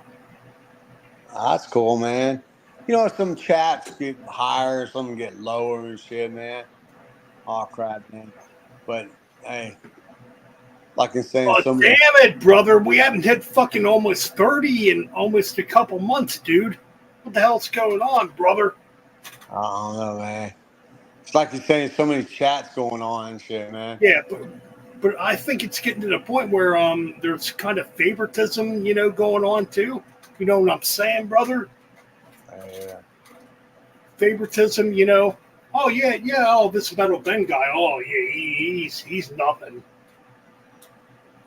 That's cool, man. You know, some chats get higher, some get lower and shit, man. Oh crap, man. But hey, like I'm saying, Oh, some damn it, brother. We haven't hit fucking almost 30 in almost a couple months, dude. What the hell's going on, brother? I don't know, man. It's like you're saying, so many chats going on and shit, man. Yeah, but I think it's getting to the point where there's kind of favoritism, you know, going on too. You know what I'm saying, brother? Yeah. Favoritism, you know. Oh yeah. Oh, this Metal Ben guy. Oh yeah, he's nothing.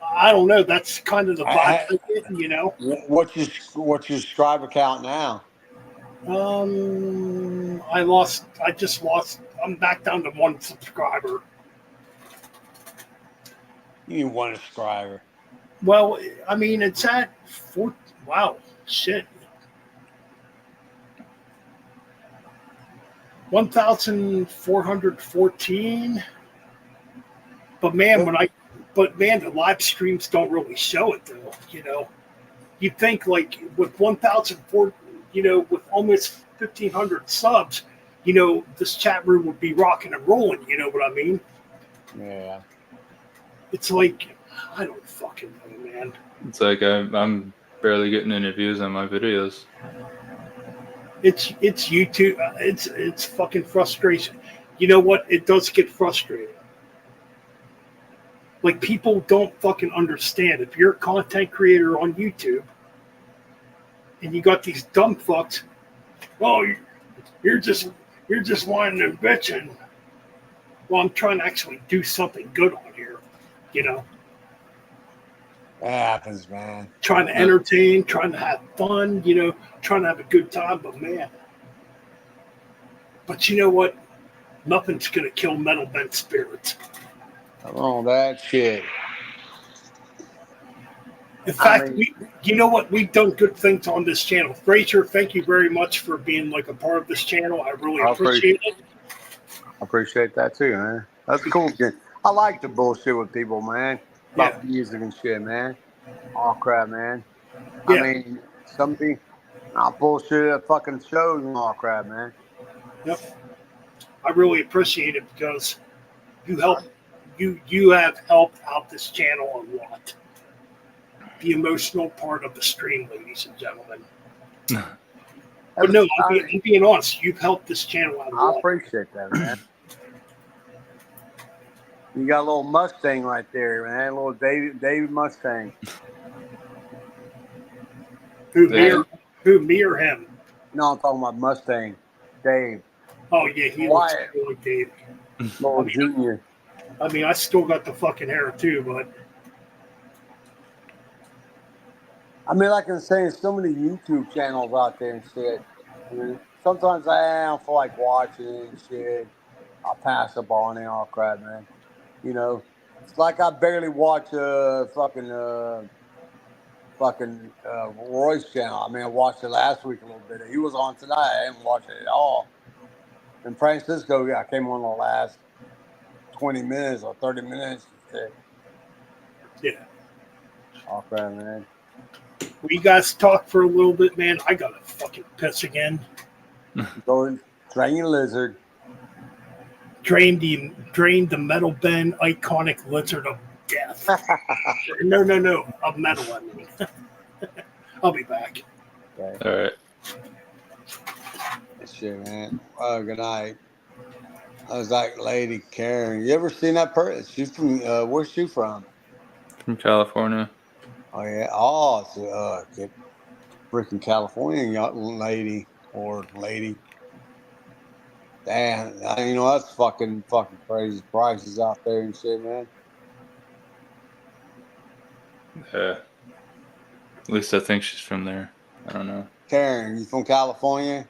I don't know. That's kind of the vibe, I get, you know. What's your subscriber count now? I just lost. I'm back down to 1 subscriber. You need 1 subscriber. Well, I mean, it's at 4. Wow, shit. 1,414. But man, the live streams don't really show it though. You know, you think like with 1,004, you know, with almost 1,500 subs, you know, this chat room would be rocking and rolling. You know what I mean? Yeah. It's like I don't fucking know, man. It's like I'm barely getting any views on my videos. It's YouTube. It's fucking frustration. You know what? It does get frustrating. Like people don't fucking understand. If you're a content creator on YouTube and you got these dumb fucks, oh, you're just whining and bitching. Well, I'm trying to actually do something good on here. You know, That happens, man. trying to entertain, trying to have fun. You know, trying to have a good time. But man, but you know what? Nothing's gonna kill Metal Bent spirits. Oh, that shit. In fact, you know what? We've done good things on this channel. Frazier, thank you very much for being like a part of this channel. I really appreciate it. I appreciate that too, man. That's cool. I like to bullshit with people, man. About music and shit, man. Oh crap, man. Yeah. I mean, somebody, I'll bullshit at fucking shows and all crap, man. Yep. I really appreciate it because you have helped out this channel a lot. The emotional part of the stream, ladies and gentlemen. But no, I'm being honest. You've helped this channel out a I lot. appreciate that, man. You got a little Mustang right there, man. A little David Mustang. Who, me or him? No, I'm talking about Mustang. Dave. Oh, yeah, he looks like Dave. Little Junior. I mean, I still got the fucking hair too, but I mean, like I'm saying, so many YouTube channels out there and shit. I mean, sometimes I don't feel like watching it and shit. I'll pass up on it, all crap, man. You know, it's like I barely watch fucking Roy's channel. I mean, I watched it last week a little bit. He was on tonight. I didn't watch it at all. And Francisco, I came on the last 20 minutes or 30 minutes. yeah. All crap, man. Will you guys talk for a little bit, man? I gotta fucking piss again. Go drain your lizard. Drain the Metal Ben iconic lizard of death. No, of metal, I mean. I'll be back. Okay. All right. Shit, man. Good night. I was like, Lady Karen. You ever seen that person? She's from, where's she from? From California. Oh, yeah. Oh, it's get freaking Californian young lady or lady. Damn, you know, that's fucking crazy prices out there and shit, man. Yeah. At least I think she's from there. I don't know. Karen, you from California?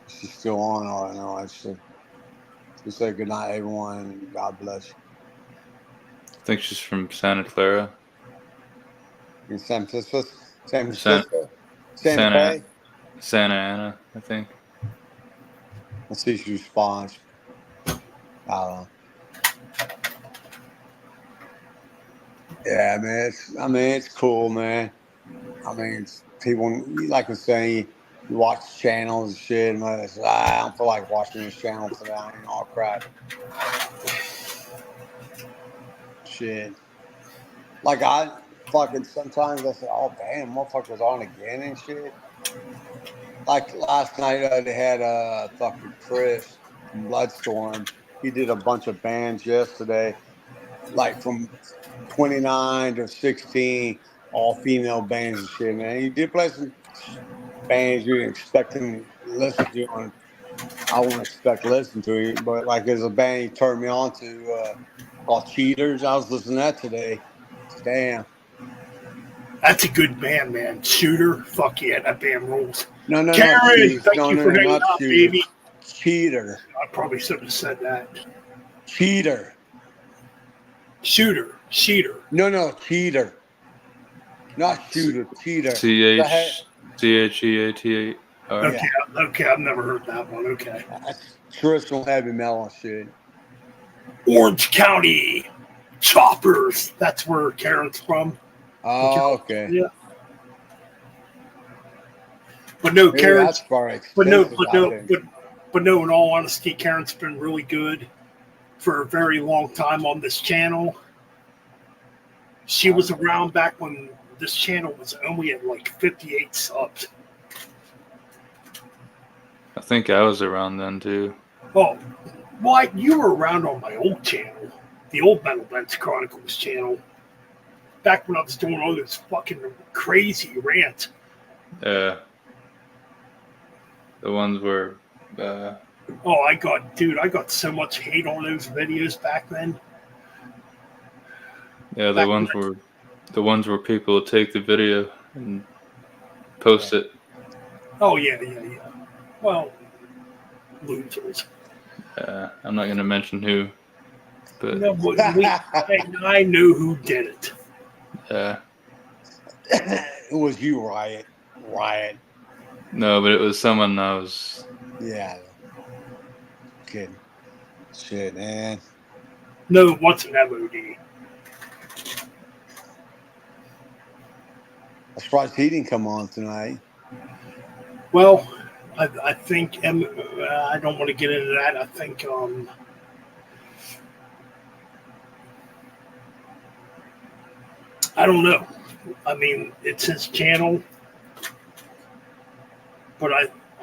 She's still on. All I know. I should. We say good night, everyone, and God bless you. I think she's from Santa Clara. In San Francisco? San San- Francisco? Santa Fe? Santa Ana, I think. Let's see if she responds. I don't know. Yeah, man. It's cool, man. I mean, it's people, like I was saying, you watch channels and shit, and I don't feel like watching this channel today, and all crap. Shit. Like, I fucking sometimes I say, oh, damn, motherfucker's on again and shit. Like last night, they had fucking Chris from Bloodstorm. He did a bunch of bands yesterday, like from 29 to 16, all female bands and shit, man. He did play some bands you didn't expect him to listen to. I wouldn't expect to listen to it, but like there's a band he turned me on to called Cheaters. I was listening to that today. Damn. That's a good band, man. Shooter, fuck yeah, that band rules. No, Karen, Cheaters. thank you for hanging not out, Shooter. baby. Cheater. I probably should have said that. Cheater. Shooter. No, Cheater. Not Shooter, Cheater. CHEATR. Okay, I've never heard that one. Okay. That's traditional heavy metal shit. Orange County Choppers. That's where Karen's from. Oh, okay. Yeah. But no, Maybe Karen's. that's far But no, expensive, but no. In all honesty, Karen's been really good for a very long time on this channel. She was around back when this channel was only at like 58 subs. I think I was around then too. Oh, why? You were around on my old channel, the old Metal Beds Chronicles channel, back when I was doing all those fucking crazy rants. The ones where. Oh, I got so much hate on those videos back then. Yeah, the ones where people would take the video and post it. Oh yeah. Well, losers. I'm not going to mention who, but No, but I know who did it. It was you, Riot. No, but it was someone I was. Yeah. Kidding. Shit, man. No, what's an MOD? I'm surprised he didn't come on tonight. Well, I think I don't want to get into that. I think I don't know. I mean, it's his channel, but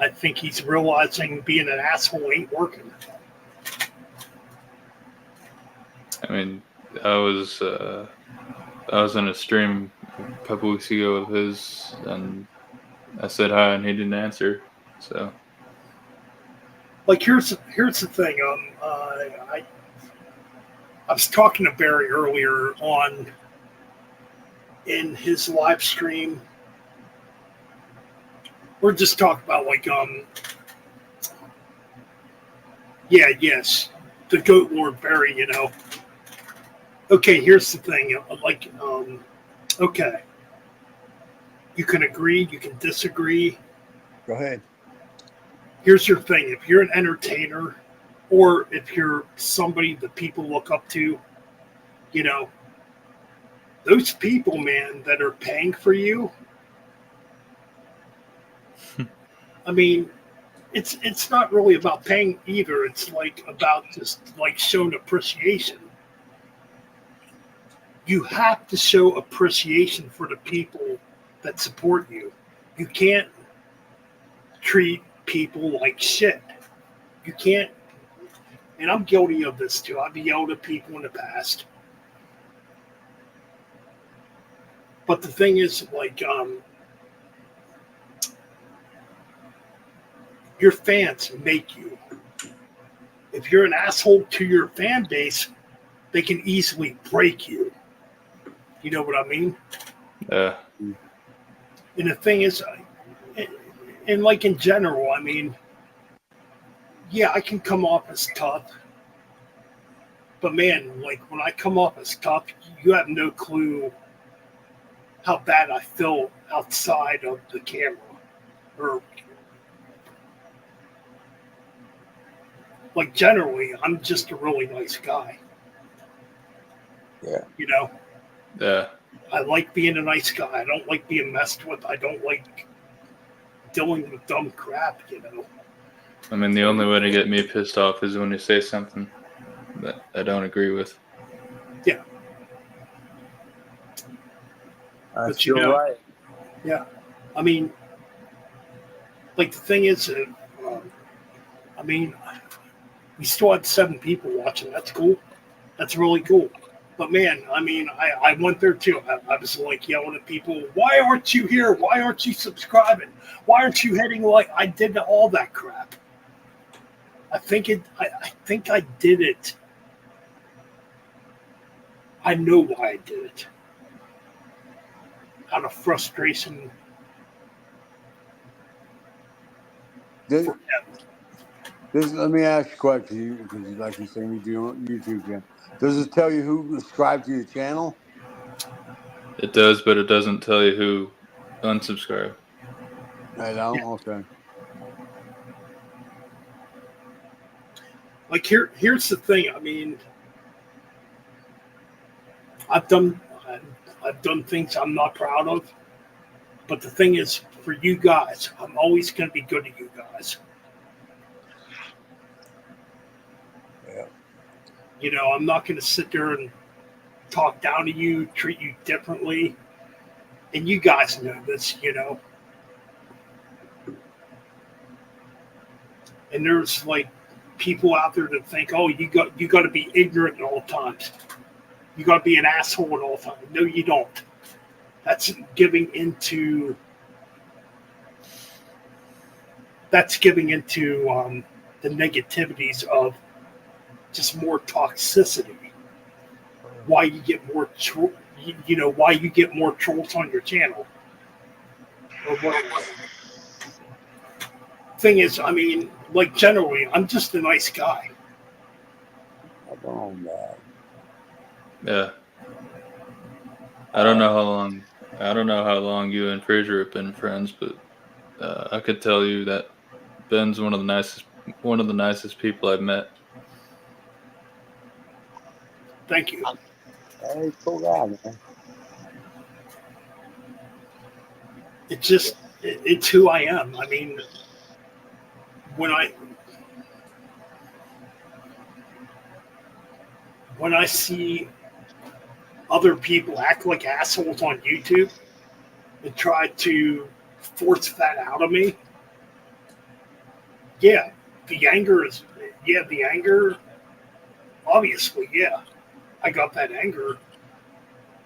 I think he's realizing being an asshole ain't working. I mean, I was in a stream a couple weeks ago of his, and I said hi, and he didn't answer. So, Like here's the thing. I was talking to Barry earlier on in his live stream. We're just talking about like the Goat Lord Barry. You know. Okay, here's the thing. Okay, you can agree, you can disagree. Go ahead. Here's your thing. If you're an entertainer or if you're somebody that people look up to, you know, those people, man, that are paying for you, I mean, it's not really about paying either. It's like about just like showing appreciation. You have to show appreciation for the people that support you. You can't treat people like shit. You can't and I'm guilty of this too. I've yelled at people in the past. But the thing is, like, your fans make you. If you're an asshole to your fan base, they can easily break you. You know what I mean? Yeah. And the thing is, and like in general, I mean, yeah, I can come off as tough. But man, like when I come off as tough, you have no clue how bad I feel outside of the camera. Or like generally, I'm just a really nice guy. Yeah. You know? Yeah. I like being a nice guy. I don't like being messed with. I don't like dealing with dumb crap, you know? I mean, the only way to get me pissed off is when you say something that I don't agree with. Yeah. That's But you you're know- right. Yeah. I mean, like the thing is, I mean, we still had 7 people watching. That's cool. That's really cool. But man, I mean, I went there too. I was like yelling at people, why aren't you here? Why aren't you subscribing? Why aren't you hitting like? I did all that crap. I think I did it. I know why I did it. Out of frustration. This, For him. let me ask you a question, because like you saying, you do on YouTube channel. Does it tell you who subscribed to your channel? It does, but it doesn't tell you who unsubscribed. I don't. Yeah. Okay. Like here's the thing. I mean, I've done things I'm not proud of, but the thing is, for you guys, I'm always going to be good to you guys. Yeah. You know, I'm not going to sit there and talk down to you, treat you differently, and you guys know this. You know, and there's like people out there that think, oh, you got to be ignorant at all times. You got to be an asshole at all times. No, you don't. That's giving into the negativities of just more toxicity. Why you get more, why you get more trolls on your channel. Or what? Thing is, I mean, like generally, I'm just a nice guy. I don't know. Yeah. I don't know how long you and Fraser have been friends, but I could tell you that Ben's one of the nicest people I've met. Thank you. Hey, cool guy, man. It's who I am. I mean, when I see other people act like assholes on YouTube and try to force that out of me, yeah, the anger, obviously, yeah, I got that anger.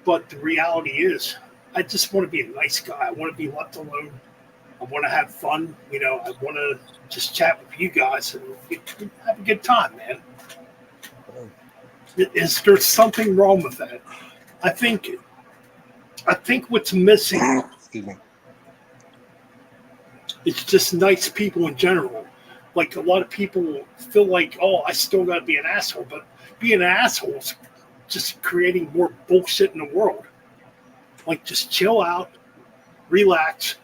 But the reality is, I just want to be a nice guy. I want to be left alone. I want to have fun. You know, I want to just chat with you guys and have a good time, man. Is there something wrong with that? I think what's missing Excuse me. is just nice people in general. Like a lot of people feel like, oh, I still got to be an asshole, but being an asshole is just creating more bullshit in the world. Like just chill out, relax,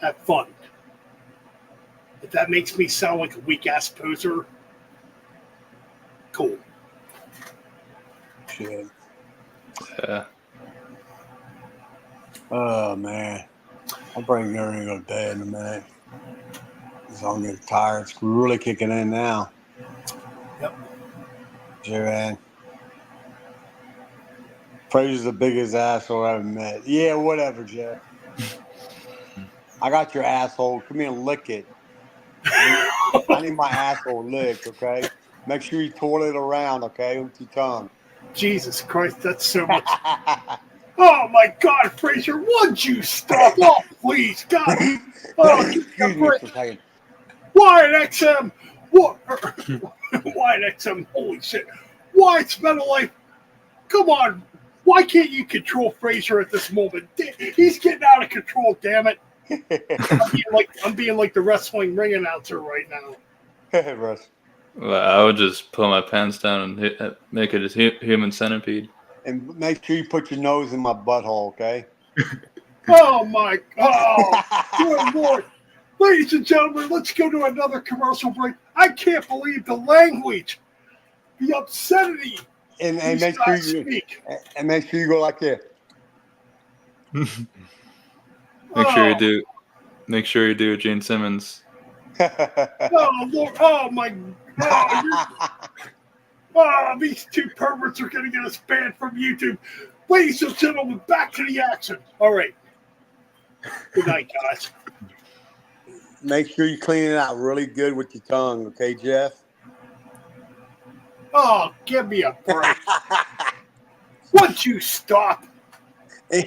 have fun. If that makes me sound like a weak ass poser, cool. Shit. Yeah. Oh man, I'm probably gonna go to bed in a minute. So I'm getting tired. It's really kicking in now. Yep. Yeah, man. Fraser's the biggest asshole I've ever met. Yeah, whatever, Jeff. I got your asshole. Come here and lick it. I need my asshole licked, okay? Make sure you twirl it around, okay, with your tongue. Jesus Christ, that's so much. Oh my God, Fraser, would you stop? Oh, please, God. Oh, Excuse me for a second. YNXM. What? YNXM, holy shit. Why it's Metal Life? Come on. Why can't you control Fraser at this moment? He's getting out of control, damn it. I'm being like the wrestling ring announcer right now. Russ. Well, I would just pull my pants down and make it a human centipede. And make sure you put your nose in my butthole, okay? Oh my God. Good Lord. Ladies and gentlemen, let's go to another commercial break. I can't believe the language, the obscenity. And these make sure guys you speak. and make sure you go like this. Make sure you do Gene Simmons. Oh Lord! Oh my! Oh, these two perverts are going to get us banned from YouTube. Ladies and gentlemen, back to the action. All right. Good night, guys. Make sure you clean it out really good with your tongue, okay, Jeff? Oh, give me a break. Would you stop? Man,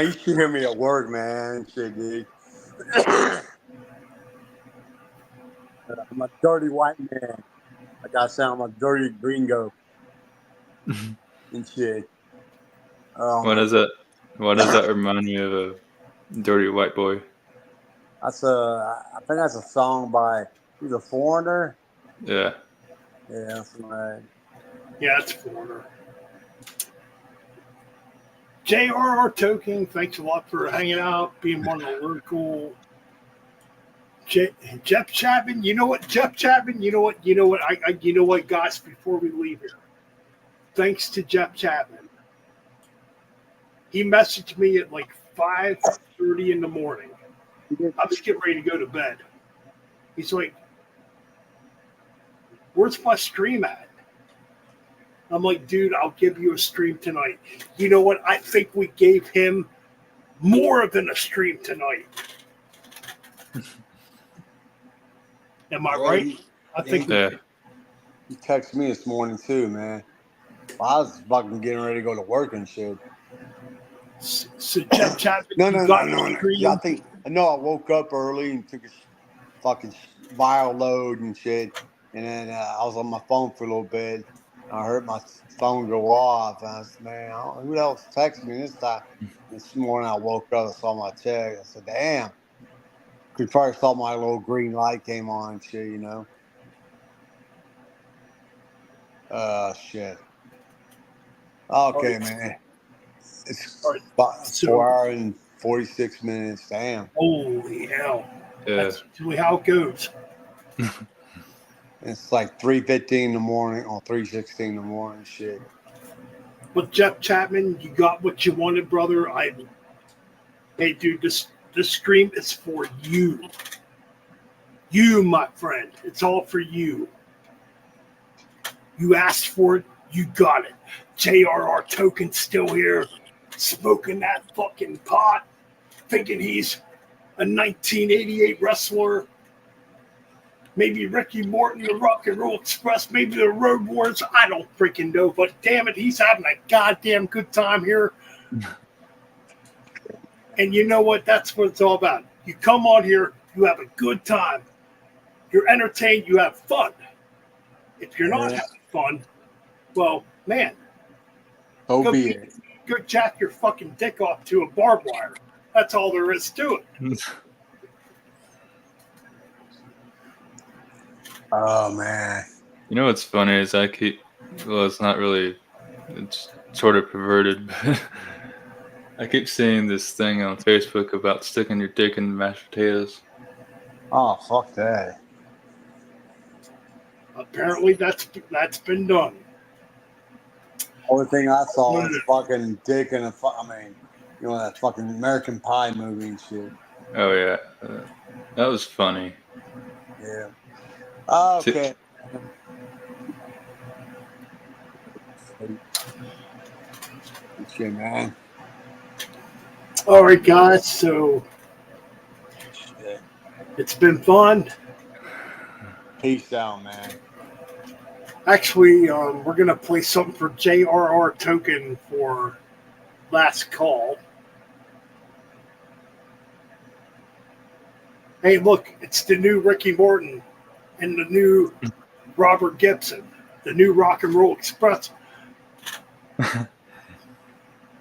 you should hear me at work, man. Shit, dude. I'm a dirty white man. Like I sound, I'm a dirty gringo. And shit. What does that remind me of a dirty white boy? I think that's a song by, he's a foreigner. Yeah. Yeah, that's right. Yeah, it's Foreigner. J.R.R. Token, thanks a lot for hanging out, being one of the lyrical. Jeff Chapman, you know what, Jeff Chapman, you know what, guys, before we leave here, thanks to Jeff Chapman, he messaged me at like 5:30 in the morning. I was getting ready to go to bed. He's like, "Where's my stream at?" I'm like, "Dude, I'll give you a stream tonight." You know what? I think we gave him more than a stream tonight. Am I right? I think. Yeah. You texted me this morning too, man. Well, I was fucking getting ready to go to work and shit. So Jeff Chapman, No. stream? I woke up early and took a fucking viral load and shit, and then I was on my phone for a little bit. I heard my phone go off, and I said, "Man, who else texted me this time?" This morning I woke up, I saw my text. I said, "Damn." Because probably saw my little green light came on and shit, you know. Shit. Okay, man. It's about 4 hours and 46 minutes. Damn. Holy hell. Yeah. That's usually how it goes. It's like 3:15 in the morning or 3:16 in the morning. Shit. But Jeff Chapman, you got what you wanted, brother. Hey, dude, this stream is for you. You, my friend. It's all for you. You asked for it. You got it. J.R.R. Token still here, smoking that fucking pot, thinking he's a 1988 wrestler. Maybe Ricky Morton, the Rock and Roll Express, maybe the Road Warriors. I don't freaking know, but damn it, he's having a goddamn good time here. And you know what? That's what it's all about. You come on here, you have a good time. You're entertained, you have fun. If you're not having fun, well, man, Go be it. go jack your fucking dick off to a barbed wire. That's all there is to it. Oh, man. You know what's funny is it's not really, it's sort of perverted, but I keep seeing this thing on Facebook about sticking your dick in mashed potatoes. Oh, fuck that. Apparently, that's been done. Only thing I saw was fucking dick in that fucking American Pie movie and shit. Oh yeah, that was funny. Yeah. Okay. Shit, man. All right, guys. So it's been fun. Peace out, man. Actually, we're going to play something for J.R.R. Token for Last Call. Hey, look, it's the new Ricky Morton and the new Robert Gibson, the new Rock and Roll Express.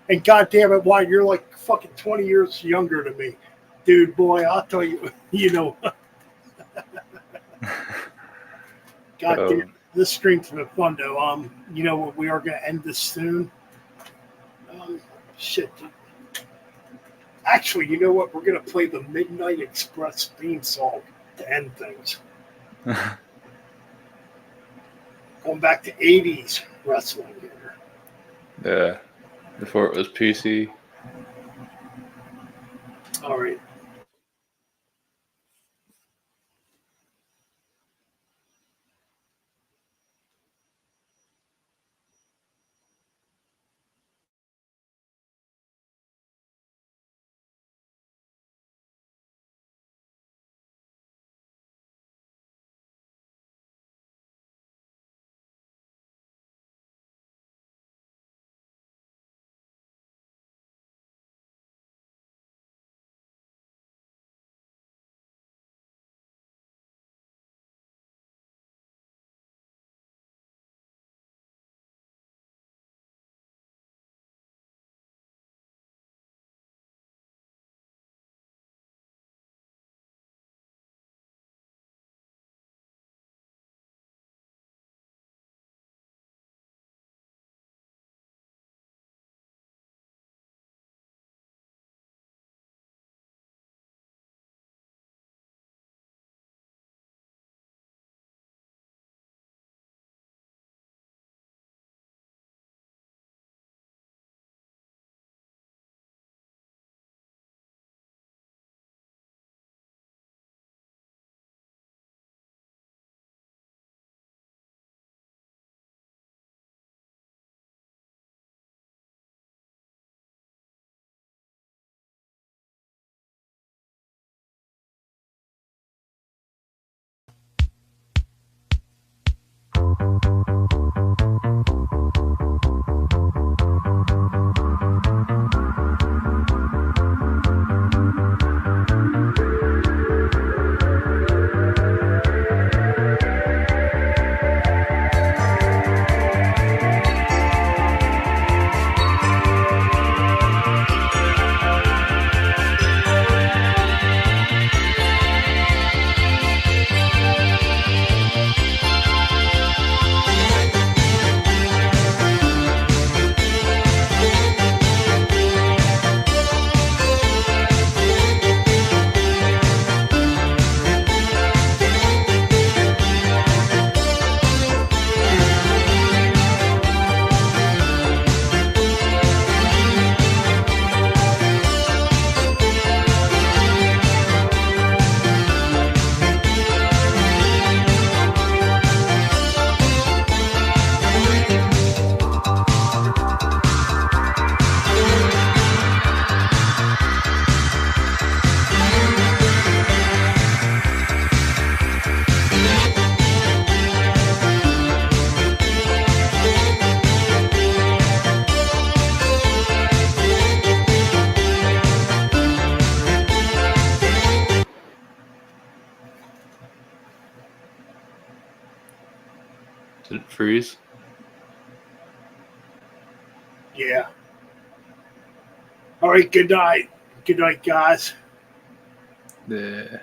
And goddamn it, why you're like fucking 20 years younger than me, dude. Boy, I'll tell you, you know. Goddamn, this stream's been fun though. You know what? We are gonna end this soon. Shit, dude. Actually, you know what? We're gonna play the Midnight Express theme song to end things. Going back to 80s wrestling here. Yeah. Before it was PC. All right. Did it freeze? Yeah. All right. Good night. Good night, guys. Yeah.